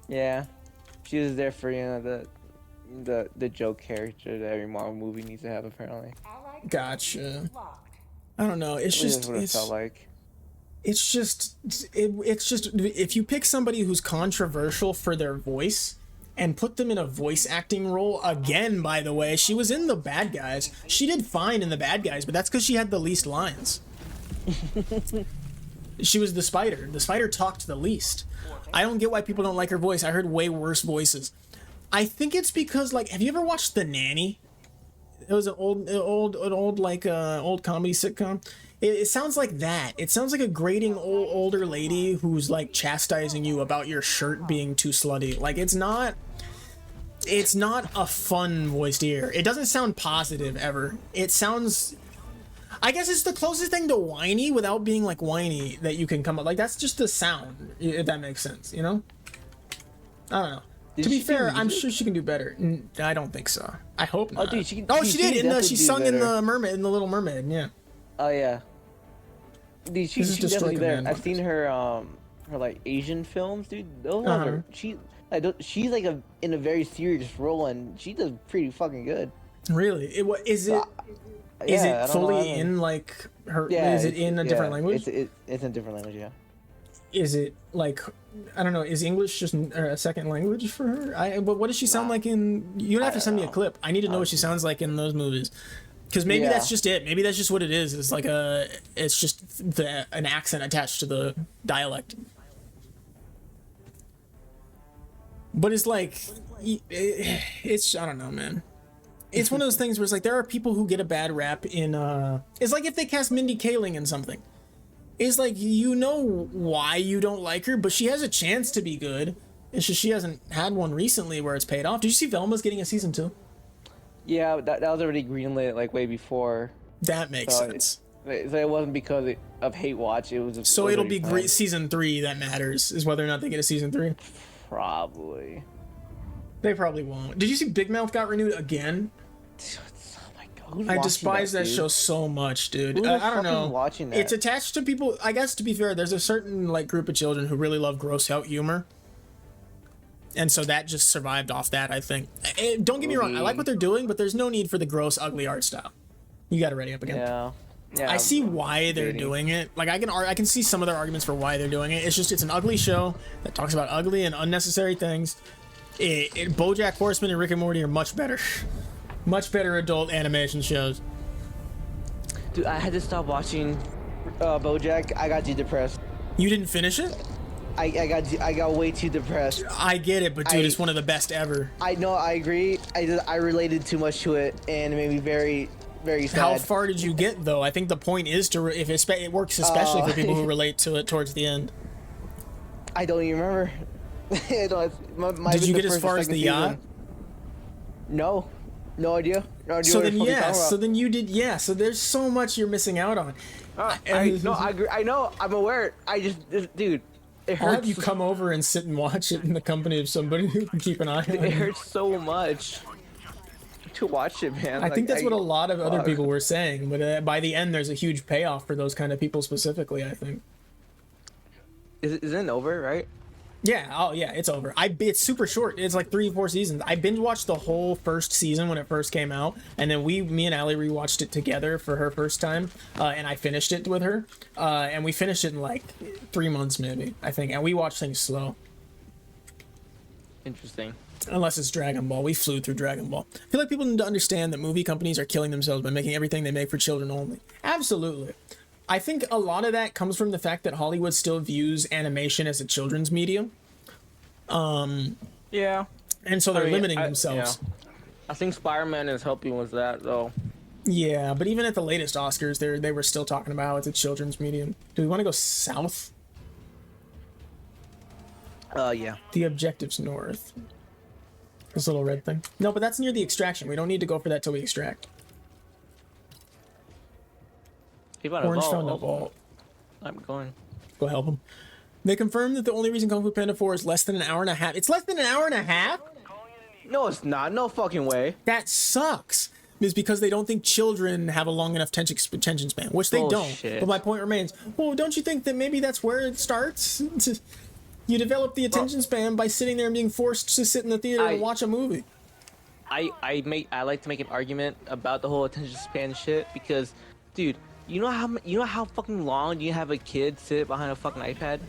Yeah, she was there for, you know, the joke character that every Marvel movie needs to have, apparently. Gotcha. I don't know. It's just what it felt like. It's just if you pick somebody who's controversial for their voice and put them in a voice acting role again, by the way, she was in The Bad Guys. She did fine in The Bad Guys, but that's because she had the least lines. She was the Spider. The Spider talked the least. I don't get why people don't like her voice. I heard way worse voices. I think it's because, like, have you ever watched The Nanny? It was an old comedy sitcom. It sounds like that. It sounds like a grating older lady who's like chastising you about your shirt being too slutty. Like, it's not a fun voice to hear. It doesn't sound positive ever. It sounds, I guess it's the closest thing to whiny without being like whiny that you can come up. Like, that's just the sound, if that makes sense, you know? I don't know. To be fair, I'm sure she can do better. I don't think so. I hope not. Oh, dude, she did. She sung in the Mermaid, in the Little Mermaid. Yeah. Oh yeah. Dude, she's definitely there. I've seen her her like Asian films, dude. Those are she's like in a very serious role, and she does pretty fucking good. Really? Is it fully in like her? Yeah, is it in a different language? It's in a different language. Yeah. Is it like, I don't know, is English just a second language for her? But what does she sound like in? You'd have to send me a clip. I need to know what she sounds like in those movies. Because maybe that's just it. Maybe that's just what it is. It's like it's just an accent attached to the dialect. But it's like, it's, I don't know, man. It's one of those things where it's like, there are people who get a bad rap in, it's like if they cast Mindy Kaling in something. It's like, you know why you don't like her, but she has a chance to be good. It's just she hasn't had one recently where it's paid off. Did you see Velma's getting a season 2? Yeah, that was already greenlit like way before. That makes sense. So it wasn't because of hate watch. It was. So it'll be great. Season 3 that matters is whether or not they get a season 3. Probably. They probably won't. Did you see Big Mouth got renewed again? I despise that show so much, dude. I don't know. Watching that? It's attached to people. I guess to be fair, there's a certain like group of children who really love gross out humor. And so that just survived off that, I think. Don't get me wrong, I like what they're doing, but there's no need for the gross, ugly art style. You got to ready up again. Yeah. I see why they're doing it. Like, I can see some of their arguments for why they're doing it. It's just, it's an ugly show that talks about ugly and unnecessary things. BoJack Horseman and Rick and Morty are much better. Much better adult animation shows. Dude, I had to stop watching BoJack. I got too depressed. You didn't finish it? I got way too depressed. I get it, but dude, it's one of the best ever. I know, I agree. I related too much to it, and it made me very, very sad. How far did you get though? I think the point is to if it works especially for people who relate to it towards the end. I don't even remember. Did you get as far as the yacht? No. No idea. So then, so then you did, so there's so much you're missing out on. I agree. I know. I'm aware. Dude, it hurts. I'll have you come over and sit and watch it in the company of somebody who can keep an eye on it. It hurts so much to watch it, man. I think that's what a lot of other people were saying, but by the end, there's a huge payoff for those kind of people specifically, I think. Isn't it over, right? Yeah, oh yeah, it's over. It's super short. It's like 3-4 seasons. I binge watched the whole first season when it first came out, and then me and Allie rewatched it together for her first time, and I finished it with her, and we finished it in like 3 months maybe, I think, and we watched things slow. Interesting. Unless it's Dragon Ball. We flew through Dragon Ball. I feel like people need to understand that movie companies are killing themselves by making everything they make for children only. Absolutely. I think a lot of that comes from the fact that Hollywood still views animation as a children's medium. Yeah. And so they're limiting themselves. Yeah. I think Spider-Man is helping with that, though. Yeah, but even at the latest Oscars, they were still talking about how it's a children's medium. Do we want to go south? Yeah. The objective's north. This little red thing. No, but that's near the extraction. We don't need to go for that till we extract. Orange found a vault. I'm going. Go help him. They confirmed that the only reason Kung Fu Panda 4 is less than an hour and a half. It's less than an hour and a half? No, it's not. No fucking way. That sucks. Is because they don't think children have a long enough attention span, which they don't. But my point remains. Well, don't you think that maybe that's where it starts? You develop the attention span by sitting there and being forced to sit in the theater and watch a movie. I like to make an argument about the whole attention span shit because, dude, you know how fucking long do you have a kid sit behind a fucking iPad?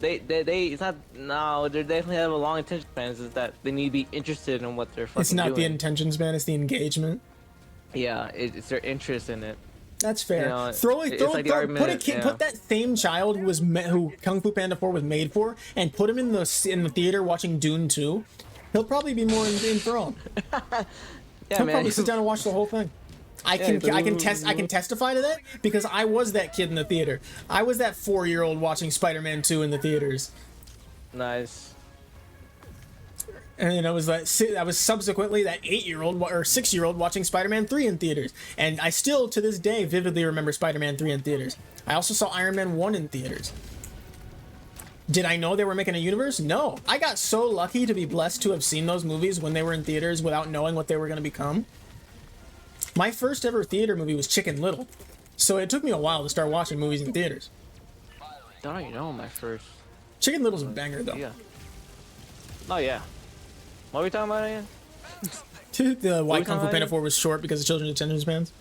They definitely have a long attention span. It's just that they need to be interested in what they're fucking doing. It's not the attention span, it's the engagement. Yeah, it's their interest in it. That's fair. You know, put that same child who Kung Fu Panda 4 was made for, and put him in the theater watching Dune 2. He'll probably be more enthralled. He'll probably sit down and watch the whole thing. I can testify to that because I was that kid in the theater. I was that 4-year-old watching Spider-Man 2 in the theaters. Nice. And I was subsequently that 8-year-old or 6-year-old watching Spider-Man 3 in theaters. And I still, to this day, vividly remember Spider-Man 3 in theaters. I also saw Iron Man 1 in theaters. Did I know they were making a universe? No. I got so lucky to be blessed to have seen those movies when they were in theaters without knowing what they were going to become. My first ever theater movie was Chicken Little. So it took me a while to start watching movies in theaters. Don't even know my first. Chicken Little's a banger, though. Yeah. Oh, yeah. What are we talking about again? The why Kung Fu Panda 4 was short because of children's attention spans?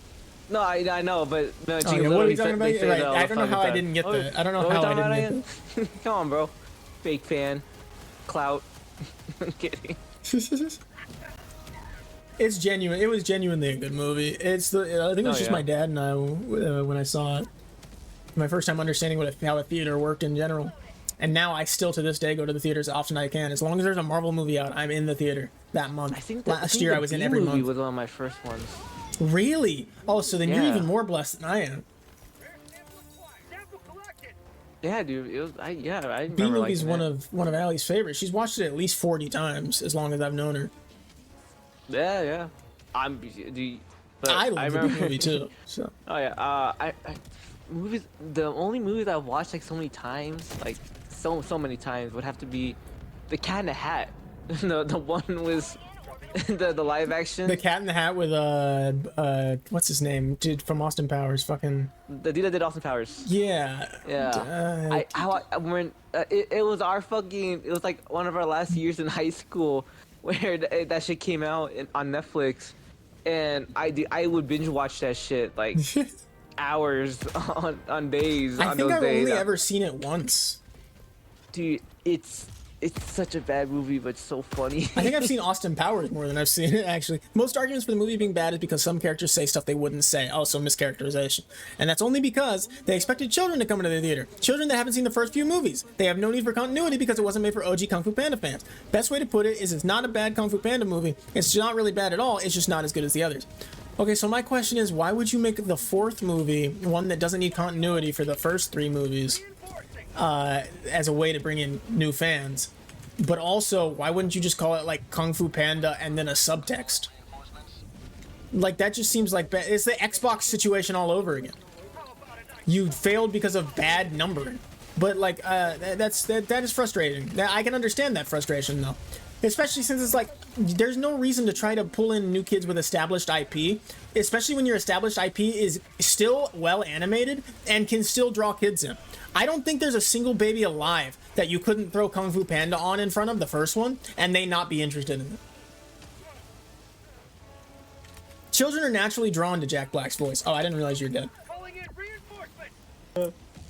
No, I know, but what are we talking about? Right. I don't know how I didn't get that. I don't know how I didn't get that. Come on, bro. Fake fan. Clout. I'm kidding. It's genuine. It was genuinely a good movie. I think it was just my dad and I when I saw it. My first time understanding how a theater worked in general. And now I still, to this day, go to the theater as often as I can. As long as there's a Marvel movie out, I'm in the theater that month. Last year, I was in every month. Was one of my first ones. Really? Oh, so then you're even more blessed than I am. Yeah, dude. It was. I remember. B movie's one of Allie's favorites. She's watched it at least 40 times as long as I've known her. Yeah. I love the B movie too. So. Oh yeah. Movies. The only movies I've watched like so many times, like so many times, would have to be The Cat in the Hat. the one was the live action. The Cat in the Hat with what's his name? Dude from Austin Powers. Fucking. The dude that did Austin Powers. Yeah. Yeah. It was our fucking. It was like one of our last years in high school where that shit came out on Netflix, and I would binge watch that shit like. Hours on days. I think I've only ever seen it once. Dude, it's such a bad movie, but so funny. I think I've seen Austin Powers more than I've seen it, actually. Most arguments for the movie being bad is because some characters say stuff they wouldn't say. Also, mischaracterization. And that's only because they expected children to come into the theater. Children that haven't seen the first few movies. They have no need for continuity because it wasn't made for OG Kung Fu Panda fans. Best way to put it is it's not a bad Kung Fu Panda movie. It's not really bad at all. It's just not as good as the others. Okay, so my question is, why would you make the fourth movie one that doesn't need continuity for the first 3 movies as a way to bring in new fans? But also, why wouldn't you just call it like Kung Fu Panda and then a subtext? Like, that just seems like it's the Xbox situation all over again. You failed because of bad numbering. But like, that is frustrating. I can understand that frustration though. Especially since it's like, there's no reason to try to pull in new kids with established IP, especially when your established IP is still well animated and can still draw kids in. I don't think there's a single baby alive that you couldn't throw Kung Fu Panda on in front of the first one and they not be interested in it. Children are naturally drawn to Jack Black's voice. Oh, I didn't realize you're dead.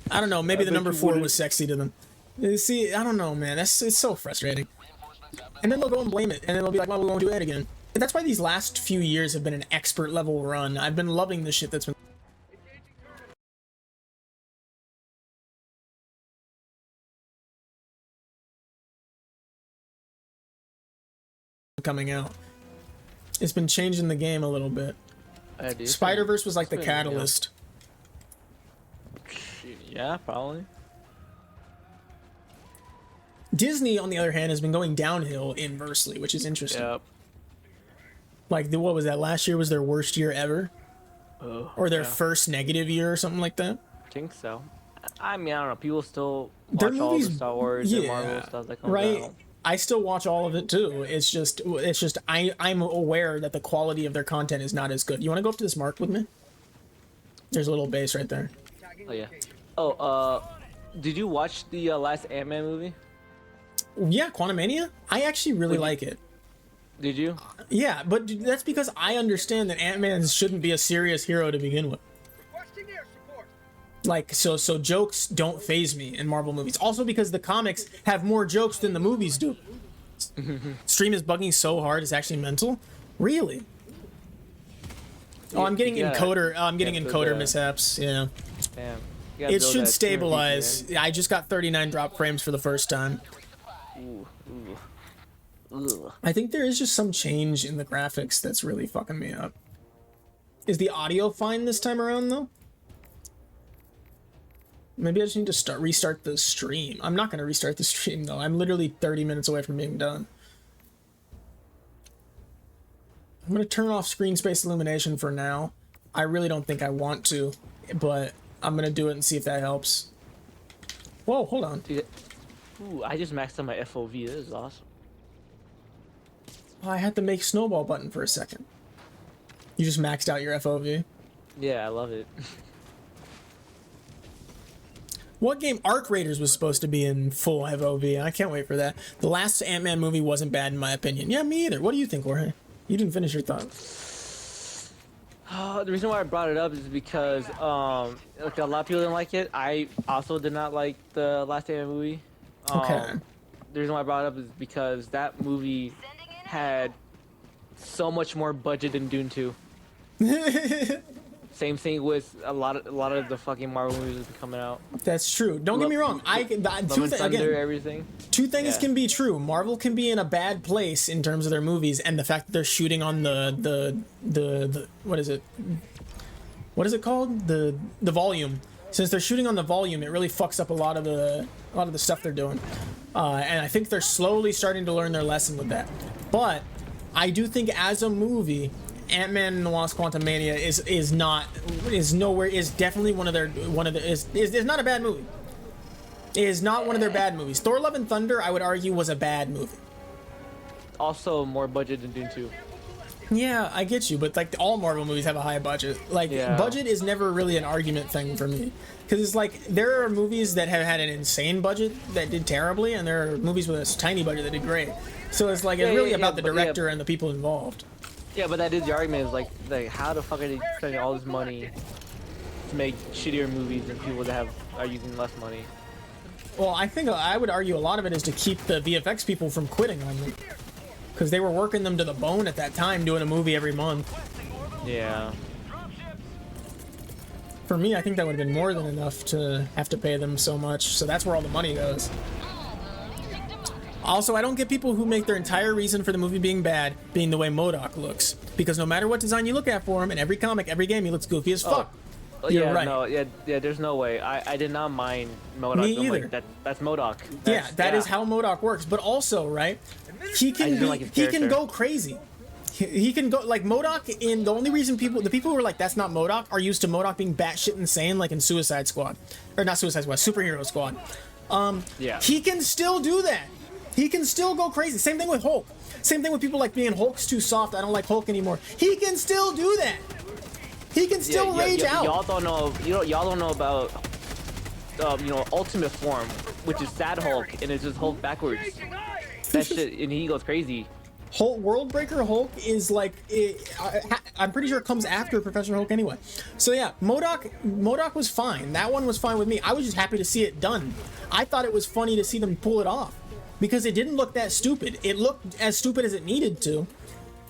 I don't know, maybe the number 4 was sexy to them. See, I don't know, man. It's so frustrating. And then they'll go and blame it, and then they'll be like, well, we won't do it again. And that's why these last few years have been an expert level run. I've been loving the shit that's been coming out. It's been changing the game a little bit. Spider-Verse was like the catalyst. Yeah, probably. Disney, on the other hand, has been going downhill inversely, which is interesting. Yep. Like, what was that? Last year was their worst year ever? Or their yeah. first negative year or something like that? I think so. I mean, I don't know. People still Their watch all movies, the Star Wars and Marvel stuff that comes right? out. I still watch all of it too. It's just I'm aware that the quality of their content is not as good. You want to go up to this mark with me? There's a little base right there. Oh yeah. Oh, did you watch the last Ant-Man movie? Yeah, Quantumania. I actually really like it. Did you? Yeah, but that's because I understand that Ant-Man shouldn't be a serious hero to begin with. Like, so jokes don't faze me in Marvel movies. Also because the comics have more jokes than the movies do. Stream is bugging so hard, it's actually mental. Really? Oh, I'm getting encoder. I'm getting encoder mishaps. Yeah. Damn. It should stabilize. I just got 39 drop frames for the first time. Ooh. I think there is just some change in the graphics that's really fucking me up. Is the audio fine this time around though? Maybe I just need to restart the stream. I'm not going to restart the stream though. I'm literally 30 minutes away from being done. I'm going to turn off screen space illumination for now. I really don't think I want to, but I'm going to do it and see if that helps. Whoa, hold on. Dude, ooh, I just maxed out my FOV. This is awesome. Oh, I had to make snowball button for a second. You just maxed out your FOV? Yeah, I love it. What game? Arc Raiders was supposed to be in full FOV. I can't wait for that. The last Ant-Man movie wasn't bad in my opinion. Yeah, me either. What do you think, Jorge? You didn't finish your thought. The reason why I brought it up is because like a lot of people didn't like it. I also did not like the last Ant-Man movie. Okay. The reason why I brought it up is because that movie had so much more budget than Dune 2. Same thing with a lot of the fucking Marvel movies that are coming out. That's true. Don't get me wrong. Everything. Two things can be true. Marvel can be in a bad place in terms of their movies, and the fact that they're shooting on the what is it? What is it called? The volume. Since they're shooting on the volume, it really fucks up a lot of the stuff they're doing. And I think they're slowly starting to learn their lesson with that. But I do think as a movie, Ant-Man and the Wasp: Quantumania is definitely is not a bad movie. It is not one of their bad movies. Thor: Love and Thunder, I would argue, was a bad movie. Also more budget than Dune 2. Yeah, I get you, but like all Marvel movies have a high budget. Like budget is never really an argument thing for me, because it's like there are movies that have had an insane budget that did terribly, and there are movies with a tiny budget that did great. So it's like it's really about the director and the people involved. Yeah, but that is the argument. Is like how the fuck are they spending all this money to make shittier movies than people that are using less money? Well, I would argue a lot of it is to keep the VFX people from quitting on them, because they were working them to the bone at that time, doing a movie every month. Yeah. For me, I think that would have been more than enough to have to pay them so much. So that's where all the money goes. Also, I don't get people who make their entire reason for the movie being bad being the way MODOK looks. Because no matter what design you look at for him, in every comic, every game, he looks goofy as fuck. You're right. No, yeah, there's no way. I did not mind MODOK. Me either. Like, that's MODOK. That is how MODOK works. But also, right, he can go crazy. He can go like MODOK. In the only reason the people who are like that's not MODOK are used to MODOK being batshit insane, like in Suicide Squad, or not Suicide Squad, Superhero Squad. He can still do that. He can still go crazy. Same thing with Hulk. Same thing with people like being Hulk's too soft. I don't like Hulk anymore. He can still do that. He can still rage out. Y'all don't know. Y'all don't know about Ultimate Form, which is Sad Hulk, and it's just Hulk backwards. That shit, and he goes crazy. Hulk, Worldbreaker Hulk is like, I'm pretty sure it comes after Professor Hulk anyway. So yeah, MODOK was fine. That one was fine with me. I was just happy to see it done. I thought it was funny to see them pull it off, because it didn't look that stupid. It looked as stupid as it needed to,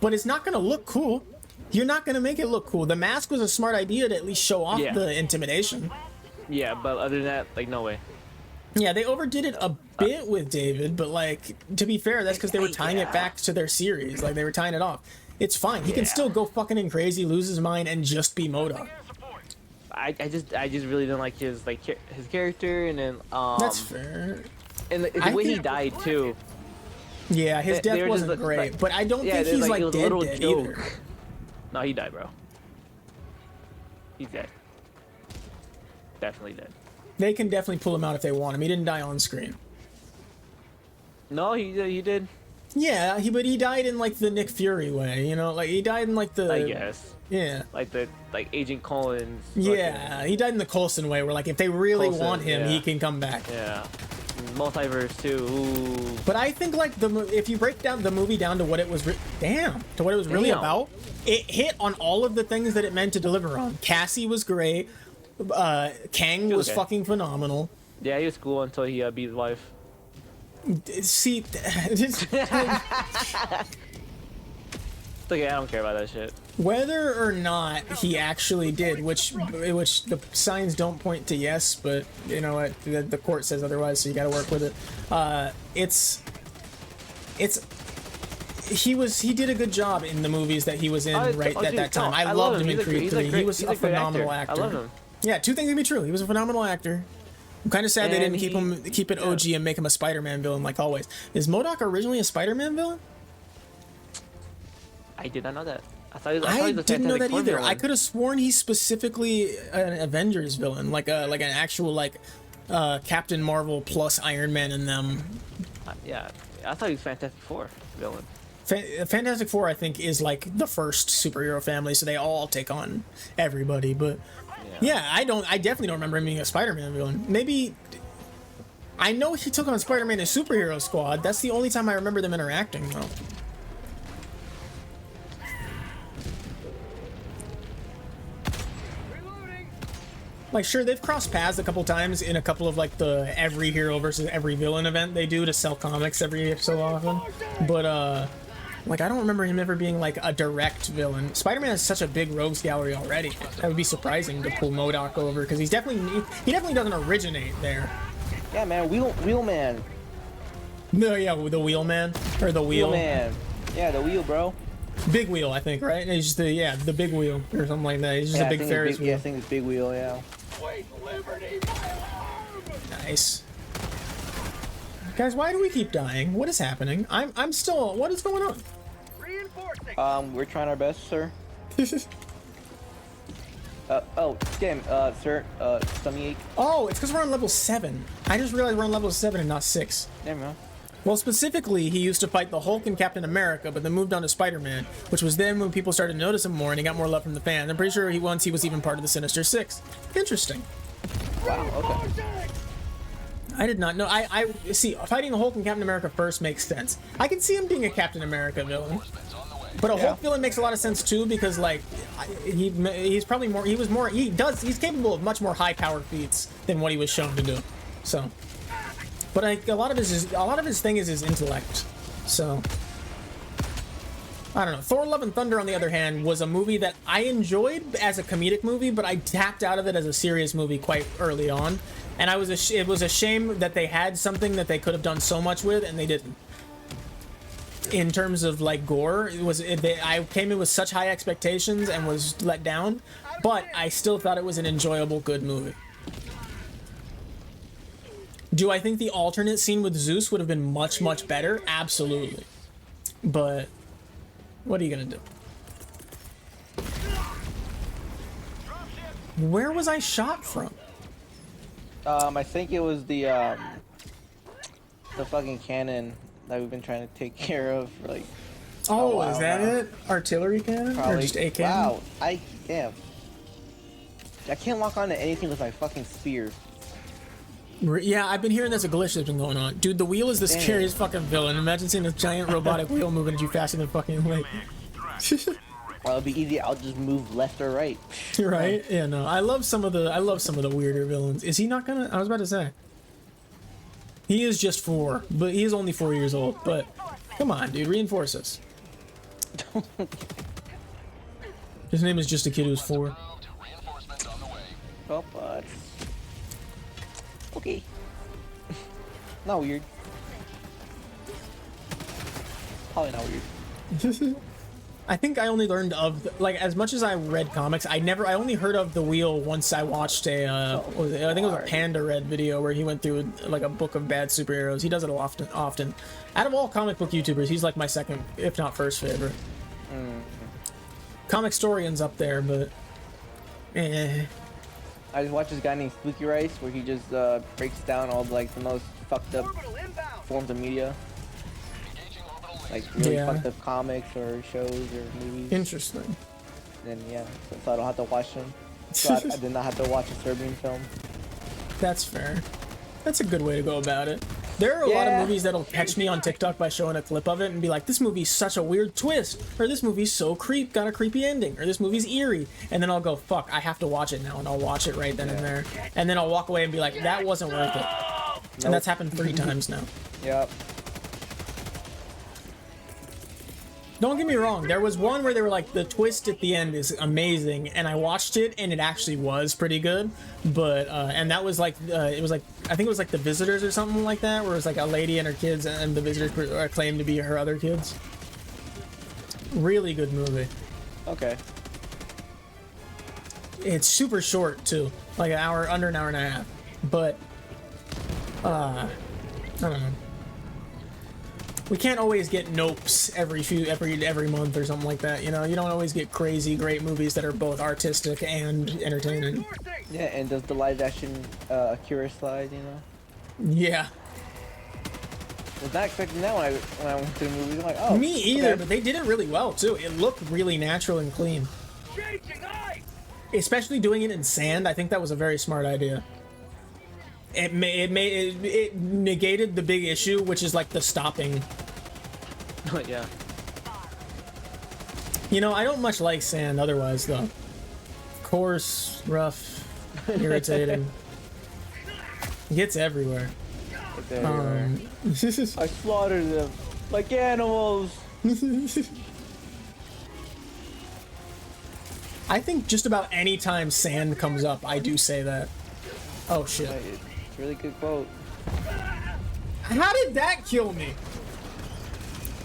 but it's not gonna look cool. You're not gonna make it look cool. The mask was a smart idea to at least show off the intimidation. Yeah, but other than that, like, no way. Yeah, they overdid it a bit with David, but like, to be fair, that's because they were tying it back to their series. Like, they were tying it off. it's fine. He can still go fucking crazy, lose his mind, and just be MODOK. I just really didn't like his his character, and then That's fair. And the way he died too. Yeah, his They death were wasn't just, great, but I don't think he's it like was a dead little dead joke. either. No, he died, bro. He's dead. Definitely dead. They can definitely pull him out if they want him. He didn't die on screen. No, he did. Yeah, but he died in like the Nick Fury way, you know, like he died in like the. I guess. Yeah. Like Agent Collins. Yeah, he died in the Coulson way, where like if they really Coulson, want him, yeah. he can come back. Yeah. Multiverse too. Ooh. But I think like if you break down the movie down to what it was, to what it was really about, it hit on all of the things that it meant to deliver on. Cassie was great. Kang was okay. fucking phenomenal. Yeah, he was cool until he beat his wife. See, it's okay, I don't care about that shit. Whether or not he actually did, which the signs don't point to yes, but you know what, the court says otherwise, so you got to work with it. He did a good job in the movies that he was in at that time. I loved him in Creed 3. He was a phenomenal actor. I love him. Yeah, two things can be true. He was a phenomenal actor. I'm kind of sad they didn't keep it OG and make him a Spider-Man villain like always. Is MODOK originally a Spider-Man villain? I did not know that. I didn't know that either. Villain. I could have sworn he's specifically an Avengers villain, like an actual Captain Marvel plus Iron Man in them. Yeah, I thought he was Fantastic Four villain. Fantastic Four, I think, is like the first superhero family, so they all take on everybody. But yeah, I definitely don't remember him being a Spider-Man villain. Maybe I know he took on Spider-Man in Superhero Squad. That's the only time I remember them interacting, though. Like, sure, they've crossed paths a couple times in a couple of, like, the every hero versus every villain event they do to sell comics every so often. But, like, I don't remember him ever being, like, a direct villain. Spider-Man has such a big rogues gallery already. That would be surprising to pull MODOK over, because he definitely doesn't originate there. Yeah, man, Wheelman. No, yeah, the Wheelman. Or the Wheel. Wheelman. Yeah, the wheel, bro. Big wheel, I think, right? It's just the big wheel or something like that. It's just a big Ferris wheel. Yeah, I think it's big wheel, yeah. Nice. Guys, why do we keep dying? What is happening? I'm still. What is going on? We're trying our best, sir. Oh, damn, sir, stomach ache. Oh, it's because we're on level 7. I just realized we're on level 7 and not 6. Damn, man. Well, specifically, he used to fight the Hulk and Captain America, but then moved on to Spider-Man, which was then when people started to notice him more and he got more love from the fans. I'm pretty sure he was even part of the Sinister Six. Interesting. Wow, okay. I did not know. I see, fighting the Hulk and Captain America first makes sense. I can see him being a Captain America villain. But a Hulk villain makes a lot of sense too, because like he's probably more he's capable of much more high-powered feats than what he was shown to do. So, but like a lot of his thing is his intellect. So I don't know. Thor: Love and Thunder, on the other hand, was a movie that I enjoyed as a comedic movie, but I tapped out of it as a serious movie quite early on, and it was a shame that they had something that they could have done so much with and they didn't. In terms of like gore, I came in with such high expectations and was let down, but I still thought it was an enjoyable, good movie. Do I think the alternate scene with Zeus would have been much, much better? Absolutely. But what are you gonna do? Where was I shot from? I think it was the fucking cannon that we've been trying to take care of for like. Oh, is that it? Artillery cannon? Probably. Or just a cannon? Wow, I can't lock onto anything with my fucking spear. Yeah, I've been hearing there's a glitch that's been going on. Dude, the wheel is the scariest fucking villain. Imagine seeing a giant robotic wheel moving at you faster than fucking like. Well, it'll be easy. I'll just move left or right. Right? Yeah, no. I love some of the weirder villains. Is he not gonna? I was about to say. He is just 4, but he is only 4 years old. But come on, dude, reinforce us. His name is just a kid who's 4. Oh, but okay. Not weird. Probably not weird. I think I only learned of like as much as I read comics. I only heard of the wheel once I watched a I think it was a Panda Red video where he went through like a book of bad superheroes. He does it often. Out of all comic book YouTubers, he's like my second, if not first favorite. Comic Storian's up there, but I just watched this guy named Spooky Rice where he just breaks down all like the most fucked up forms of media. Like really fucked up comics or shows or movies. Interesting. And yeah, so I don't have to watch them. So I did not have to watch a Serbian film. That's fair. That's a good way to go about it. There are a lot of movies that'll catch me on TikTok by showing a clip of it and be like, this movie's such a weird twist, or this movie's so got a creepy ending, or this movie's eerie, and then I'll go, fuck, I have to watch it now, and I'll watch it right then and there. And then I'll walk away and be like, that wasn't worth it. And that's happened 3 times now. Yep. Don't get me wrong, there was one where they were like, the twist at the end is amazing, and I watched it, and it actually was pretty good, but, and that was like, it was like, I think it was like The Visitors or something like that, where it was like a lady and her kids, and the visitors claimed to be her other kids. Really good movie. Okay. It's super short, too, like under an hour and a half, but, I don't know. We can't always get nopes every month or something like that, you know? You don't always get crazy great movies that are both artistic and entertaining. Yeah, and does the live action Akira slide, you know? Yeah. Was not expecting that when I went to the movie. I'm like, oh. Me either, okay. but they did it really well too. It looked really natural and clean. Especially doing it in sand, I think that was a very smart idea. It negated the big issue, which is like the stopping. Yeah. You know, I don't much like sand otherwise, though. Coarse, rough, irritating. It gets everywhere. I slaughtered them like animals. I think just about any time sand comes up, I do say that. Oh shit. Really good quote. How did that kill me?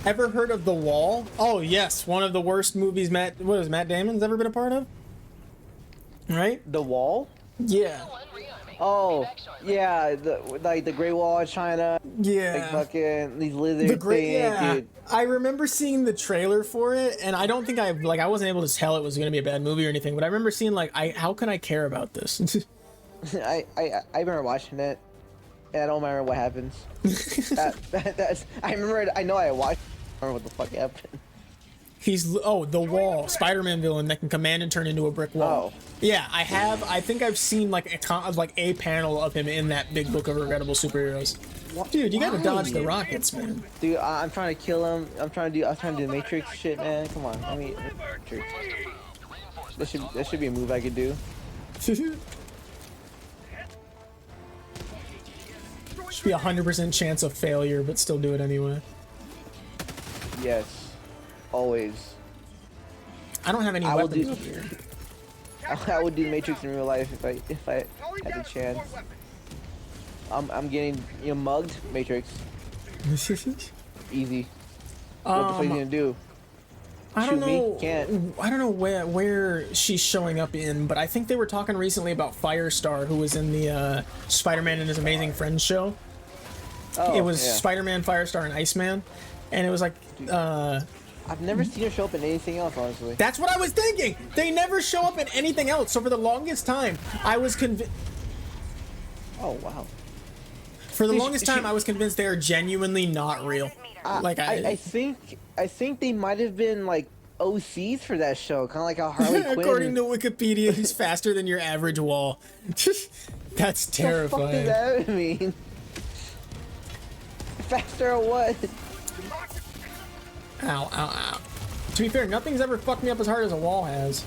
Ever heard of The Wall? Oh yes, one of the worst movies Matt Damon's ever been a part of? Right? The Wall? Yeah. Oh, yeah, the Great Wall of China. Yeah. Like fucking these lizard things, dude. I remember seeing the trailer for it, and I don't think I wasn't able to tell it was gonna be a bad movie or anything, but I remember seeing like, how can I care about this? I remember watching it, and I don't remember what happens. I know I watched. I don't remember what the fuck happened. He's The Wall, Spider-Man villain that can command and turn into a brick wall. Oh. Yeah, I think I've seen like a panel of him in that big book of regrettable superheroes. Dude, you gotta dodge the rockets, man. Dude, I'm trying to kill him. I was trying to do the Matrix shit, man. Come on, I mean, Matrix. That should be a move I could do. Should be 100% chance of failure, but still do it anyway. Yes, always. I don't have any weapons up here. I would do Matrix in real life if I had the chance. I'm getting mugged. Matrix. Easy. What the fuck are you gonna do? I don't know. Can't. I don't know where she's showing up in, but I think they were talking recently about Firestar, who was in the Spider-Man and His Amazing Friends show. Oh, it was Spider-Man, Firestar, and Iceman, and it was like. I've never seen her show up in anything else, honestly. That's what I was thinking. They never show up in anything else. So for the longest time, I was convinced. Oh wow. For the longest time, I was convinced they are genuinely not real. I think they might have been like OCs for that show, kind of like how Harley Quinn. According to Wikipedia, he's faster than your average wall. That's terrifying. What the fuck does that mean? Faster or what? Ow, ow, ow. To be fair, nothing's ever fucked me up as hard as a wall has.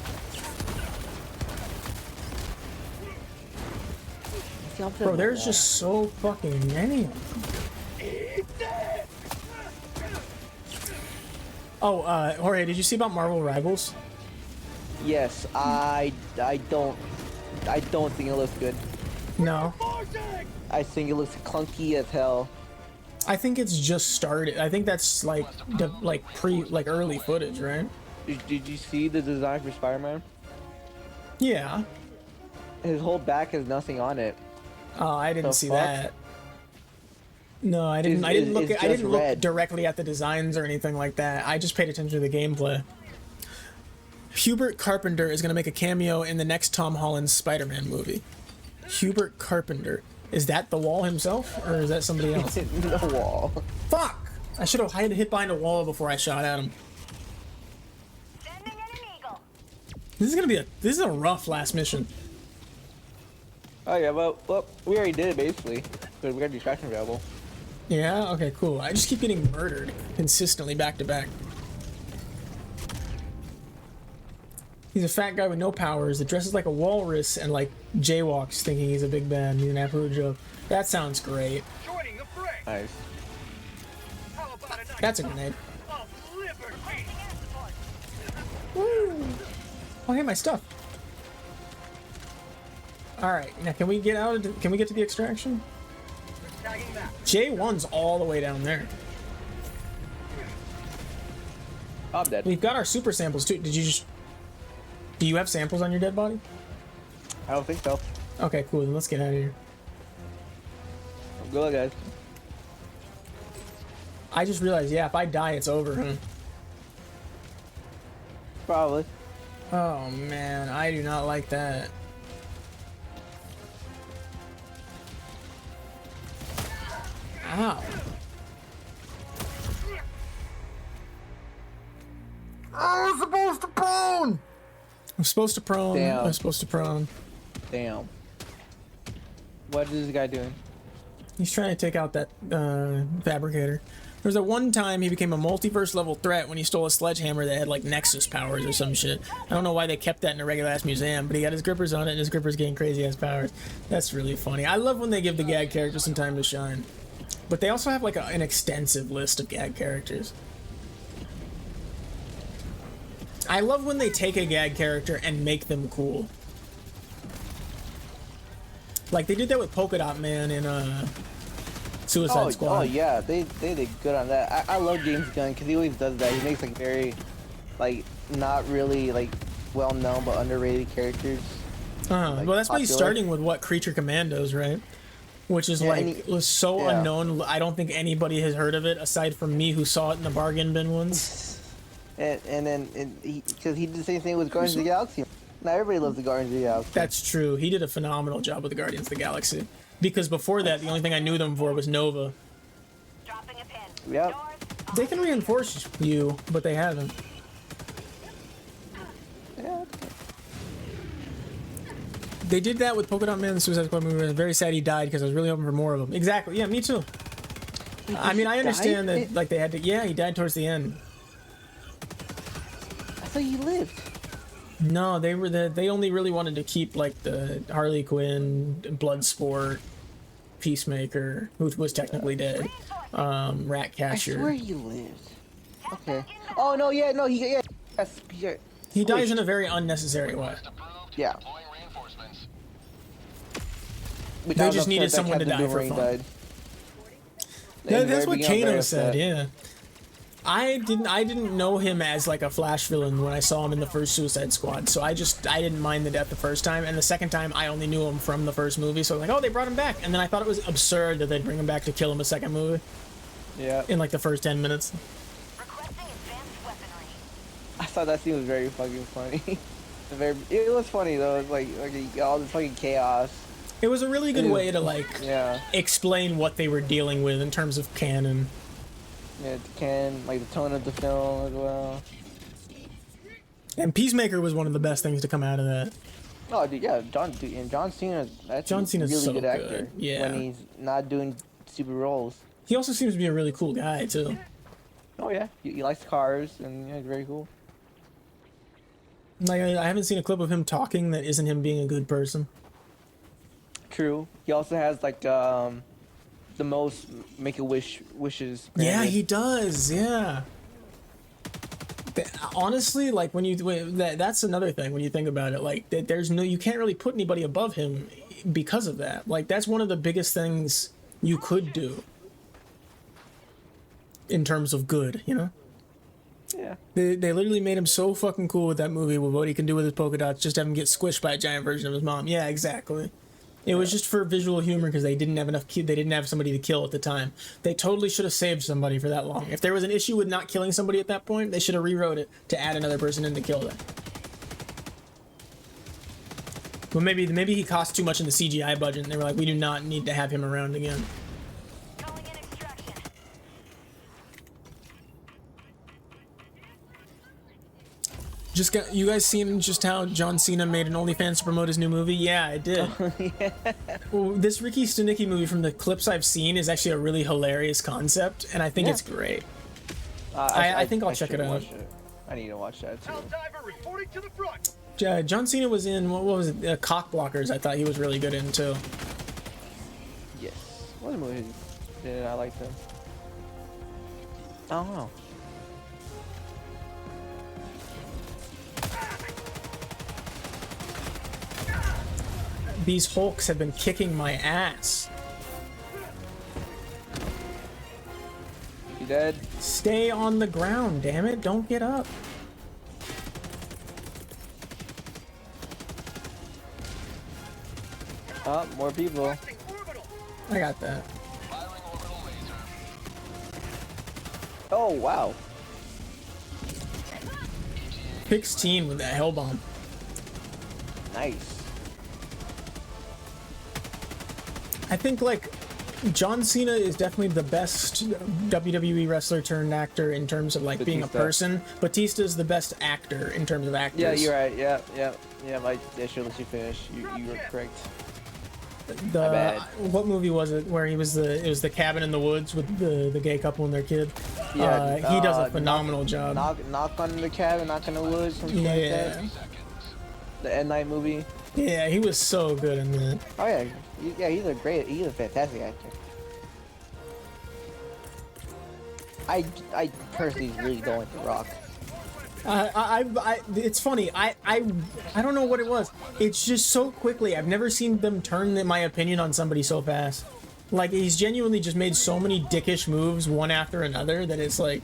Bro, there's just so fucking many of them. Oh, Jorge, did you see about Marvel Rivals? Yes, I don't think it looks good. No. I think it looks clunky as hell. I think it's just started. I think that's like early footage, right? Did you see the design for Spider-Man? Yeah. His whole back has nothing on it. Oh, I didn't The see fuck? that. No, I didn't. It's- it's I didn't just look red. directly at the designs or anything like that. I just paid attention to the gameplay. Hubert Carpenter is going to make a cameo in the next Tom Holland Spider-Man movie. Hubert Carpenter. Is that the Wall himself, or is that somebody else? The Wall. Fuck! I should have hid behind a wall before I shot at him. This is a rough last mission. Oh yeah, well, we already did it basically. But we got distraction available. Yeah? Okay, cool. I just keep getting murdered consistently back to back. He's a fat guy with no powers that dresses like a walrus and like jaywalks thinking he's a big bad. He's an absolute joke. That sounds great. Nice. That's a grenade. Woo! Oh, hey, my stuff. All right, now can we get out? Can we get to the extraction? J1's all the way down there. I'm dead. We've got our super samples too. Do you have samples on your dead body? I don't think so. Okay, cool. Then let's get out of here. Good luck, guys. I just realized, yeah, if I die, it's over, huh? Probably. Oh man, I do not like that. Ow. I'm supposed to prone! I'm supposed to prone. Damn. I'm supposed to prone. Damn. What is this guy doing? He's trying to take out that fabricator. There was that one time he became a multiverse level threat when he stole a sledgehammer that had like Nexus powers or some shit. I don't know why they kept that in a regular ass museum, but he got his grippers on it and his grippers gain crazy ass powers. That's really funny. I love when they give the gag characters some time to shine. But they also have like an extensive list of gag characters. I love when they take a gag character and make them cool. Like they did that with Polka Dot Man in Suicide Squad. Oh yeah, they did good on that. I love James Gunn because he always does that. He makes like very, like not really like well known but underrated characters. Well, that's why he's starting with what Creature Commandos, right? Which is was so unknown. I don't think anybody has heard of it aside from me, who saw it in the bargain bin once. And then because he did the same thing with Guardians of the Galaxy. Now everybody loves the Guardians of the Galaxy. That's true. He did a phenomenal job with the Guardians of the Galaxy. Because before that, the only thing I knew them for was Nova. Yep. They can reinforce you, but they haven't. Yeah. They did that with Polka Dot Man in the Suicide Squad movie. I was very sad he died because I was really hoping for more of them. Exactly. Yeah, me too. I mean, I understand that like they had to. Yeah, he died towards the end. I thought he lived. No, they only really wanted to keep like the Harley Quinn, Bloodsport, Peacemaker, who was technically dead, Ratcatcher. I swear he lived. Okay. Oh no, yeah, no, he He dies in a very unnecessary way. Yeah. They just needed someone to die for fun. That's what Kano said. Yeah. I didn't know him as like a Flash villain when I saw him in the first Suicide Squad, so I didn't mind the death the first time, and the second time I only knew him from the first movie, so I was like, oh, they brought him back, and then I thought it was absurd that they'd bring him back to kill him a second movie. Yeah. In like the first 10 minutes. I thought that scene was very fucking funny. It was funny though. It was like all this fucking chaos. It was a really good way to like explain what they were dealing with in terms of canon. Yeah, like the tone of the film as well. And Peacemaker was one of the best things to come out of that. Oh, dude, yeah, John Cena. That's John Cena's really so good actor. Yeah. When he's not doing stupid roles. He also seems to be a really cool guy too. Oh yeah, he likes cars and he's very cool. Like I haven't seen a clip of him talking that isn't him being a good person. True. He also has like the most wishes. Yeah, he does. Yeah. Honestly, like that's another thing when you think about it. Like you can't really put anybody above him because of that. Like that's one of the biggest things you could do in terms of good, you know. Yeah. They literally made him so fucking cool with that movie with what he can do with his polka dots. Just have him get squished by a giant version of his mom. Yeah, exactly. It was just for visual humor because they didn't have enough. They didn't have somebody to kill at the time. They totally should have saved somebody for that long. If there was an issue with not killing somebody at that point, they should have rewrote it to add another person in to kill them. Well, maybe he cost too much in the CGI budget, and they were like, we do not need to have him around again. Just got you guys seen just how John Cena made an OnlyFans to promote his new movie? Yeah, I did. Yeah. Well, this Ricky Stenicki movie, from the clips I've seen, is actually a really hilarious concept, and I think it's great. I think I'll check it out. I need to watch that too. Helldiver reporting to the front. John Cena was in what was it? Cock Blockers. I thought he was really good in too. Yes. What movie did I like them? I don't know. These Hulks have been kicking my ass. You dead? Stay on the ground, damn it. Don't get up. Oh, more people. I got that. Oh, wow. 16 with that hell bomb. Nice. I think, like, John Cena is definitely the best WWE wrestler turned actor in terms of, like, being a person. Batista's the best actor in terms of actors. Yeah, you're right. Yeah. I should let you finish. You were correct. My bad. What movie was it where it was the cabin in the woods with the gay couple and their kid? Yeah, he does a phenomenal job. Knock on the cabin, knock on the woods, something like that. The End Night movie. Yeah, he was so good in that. Oh yeah, he's a fantastic actor. I personally really don't like The Rock. It's funny. I don't know what it was. It's just so quickly. I've never seen them turn my opinion on somebody so fast. Like, he's genuinely just made so many dickish moves one after another that it's like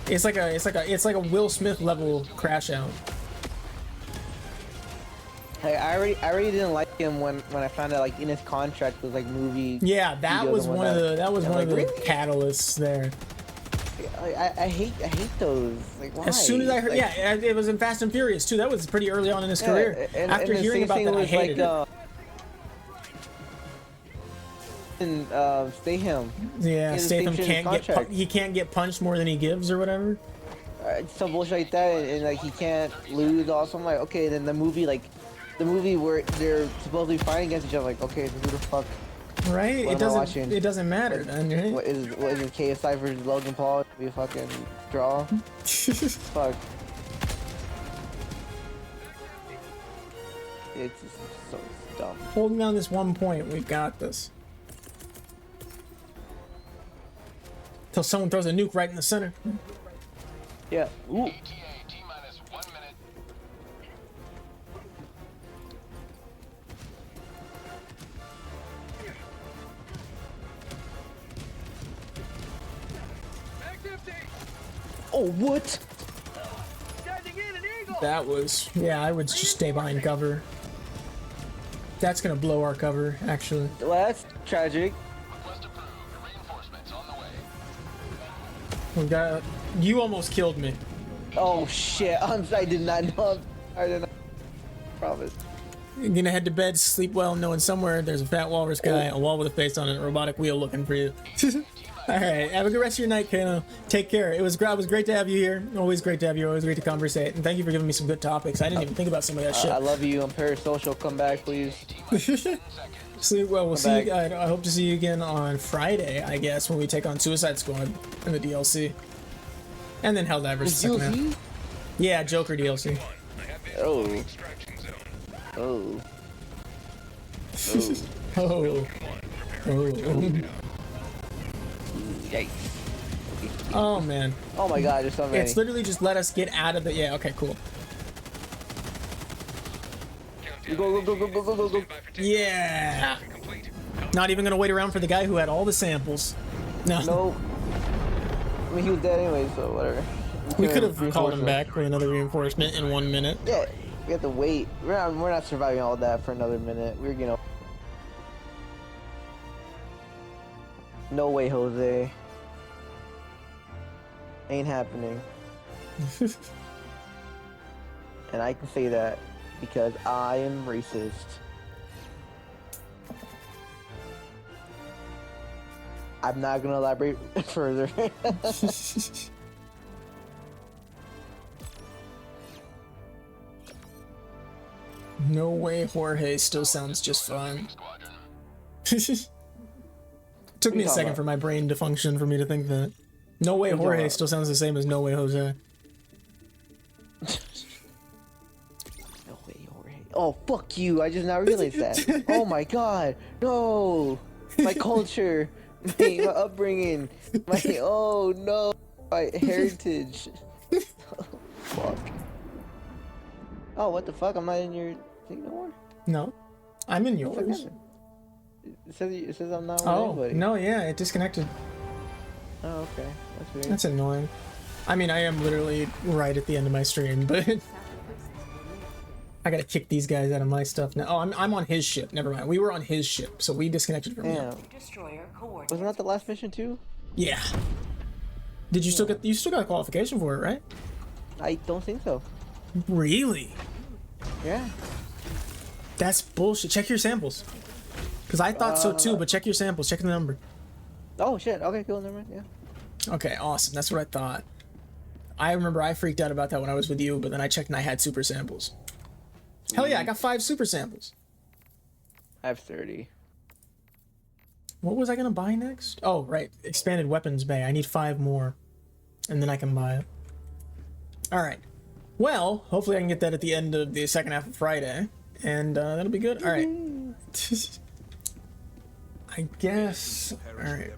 a Will Smith level crash out. Hey, I already didn't like him when I found out, like, in his contract was like movie. Yeah, that was one of the catalysts there. I hate those. Like, why? As soon as I heard, like, yeah, it was in Fast and Furious too. That was pretty early on in his career. After hearing about that, I hated it. And Statham. Yeah, Statham can't get punched more than he gives or whatever. Some bullshit like that, and like he can't lose. Also, I'm like, okay, then the movie where they're supposedly fighting against each other, like, okay, who the fuck? Right? It doesn't matter then, right? What is it, KSI versus Logan Paul? Be a fucking draw. Fuck. It's just so dumb. Holding down this 1 point, we've got this. Till someone throws a nuke right in the center. Yeah. Ooh. Oh, what? That was, yeah, I would just stay behind cover. That's gonna blow our cover, actually. Well, that's tragic. We got, you almost killed me. Oh shit, I did not know. I did not promise. You're gonna head to bed, sleep well, knowing somewhere there's a fat walrus guy, a wall with a face on it, a robotic wheel looking for you. Alright, have a good rest of your night, Kano. Take care. It was great to have you here. Always great to have you, always great to conversate. And thank you for giving me some good topics. I didn't even think about some of that shit. I love you. I'm parasocial. Come back, please. Sleep well. We'll see you, I hope to see you again on Friday, I guess, when we take on Suicide Squad in the DLC. And then Helldivers. Second half. Yeah, Joker DLC. Oh. Oh. Oh. Oh. Yikes. Oh man. Oh my god, there's so many. It's literally just let us get out of the. Yeah, okay, cool. Go. Yeah. Not even gonna wait around for the guy who had all the samples. No. Nope. I mean, he was dead anyway, so whatever. We could have called him Reinforcement. back with another reinforcement in 1 minute. Yeah, we have to wait. We're not surviving all that for another minute. We're, you know. No way, Jose. Ain't happening. And I can say that because I am racist. I'm not gonna elaborate further. No way Jorge still sounds just fine. Took me a second for my brain to function for me to think that. No way Jorge still sounds the same as No way Jose. No way Jorge. Oh, fuck you. I just now realized that. Oh my god. No. My culture. My upbringing. Oh no. My heritage. Fuck. Oh, what the fuck? I'm not in your thing no more? No. I'm in yours. It says I'm not with Oh, anybody. no, yeah, it disconnected. Oh, okay. That's weird. That's annoying. I mean, I am literally right at the end of my stream, but I gotta kick these guys out of my stuff now. Oh, I'm on his ship. Never mind. We were on his ship, so we disconnected from him. Destroyer coordinates. Wasn't that the last mission too? Yeah. Did you still get? You still got a qualification for it, right? I don't think so. Really? Yeah. That's bullshit. Check your samples. Because I thought so too, but check your samples. Check the number. Oh shit. Okay, cool. Never mind. Yeah. Okay, awesome. That's what I thought. I remember I freaked out about that when I was with you, but then I checked and I had super samples. Hell yeah, I got 5 super samples. I have 30. What was I gonna buy next? Oh, right. Expanded weapons bay. I need 5 more. And then I can buy it. Alright. Well, hopefully I can get that at the end of the second half of Friday. And that'll be good. Alright. I guess. Alright.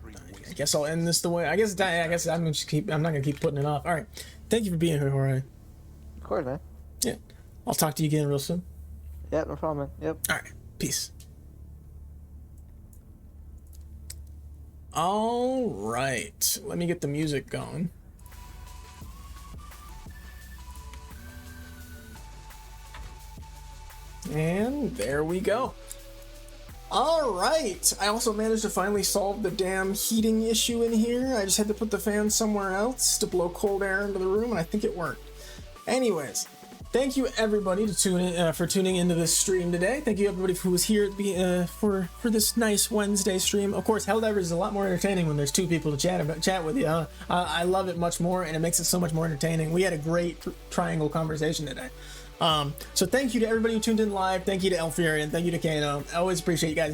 I guess I'll end this the way. I guess I'm gonna just keep. I'm not gonna keep putting it off. All right. Thank you for being here, Jorge. Of course, man. Yeah. I'll talk to you again real soon. Yeah, no problem, man. Yep. All right. Peace. All right. Let me get the music going. And there we go. All right. I also managed to finally solve the damn heating issue in here. I just had to put the fan somewhere else to blow cold air into the room, and I think it worked. Anyways, thank you everybody for tuning into this stream today. Thank you everybody who was here for this nice Wednesday stream. Of course, Helldivers is a lot more entertaining when there's 2 people to chat with you. I love it much more, and it makes it so much more entertaining. We had a great triangle conversation today. So thank you to everybody who tuned in live. Thank you to El Fury, and thank you to Kano. I always appreciate you guys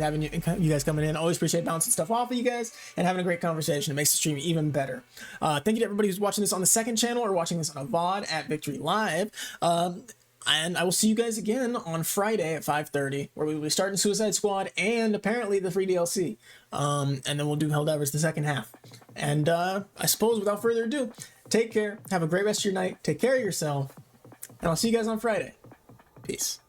you guys coming in. Always appreciate bouncing stuff off of you guys and having a great conversation. It makes the stream even better. Thank you to everybody who's watching this on the second channel or watching this on a VOD at Victory Live. And I will see you guys again on Friday at 5:30, where we will be starting Suicide Squad and apparently the free DLC. And then we'll do Helldivers the second half. And I suppose without further ado, take care. Have a great rest of your night. Take care of yourself. And I'll see you guys on Friday. Peace.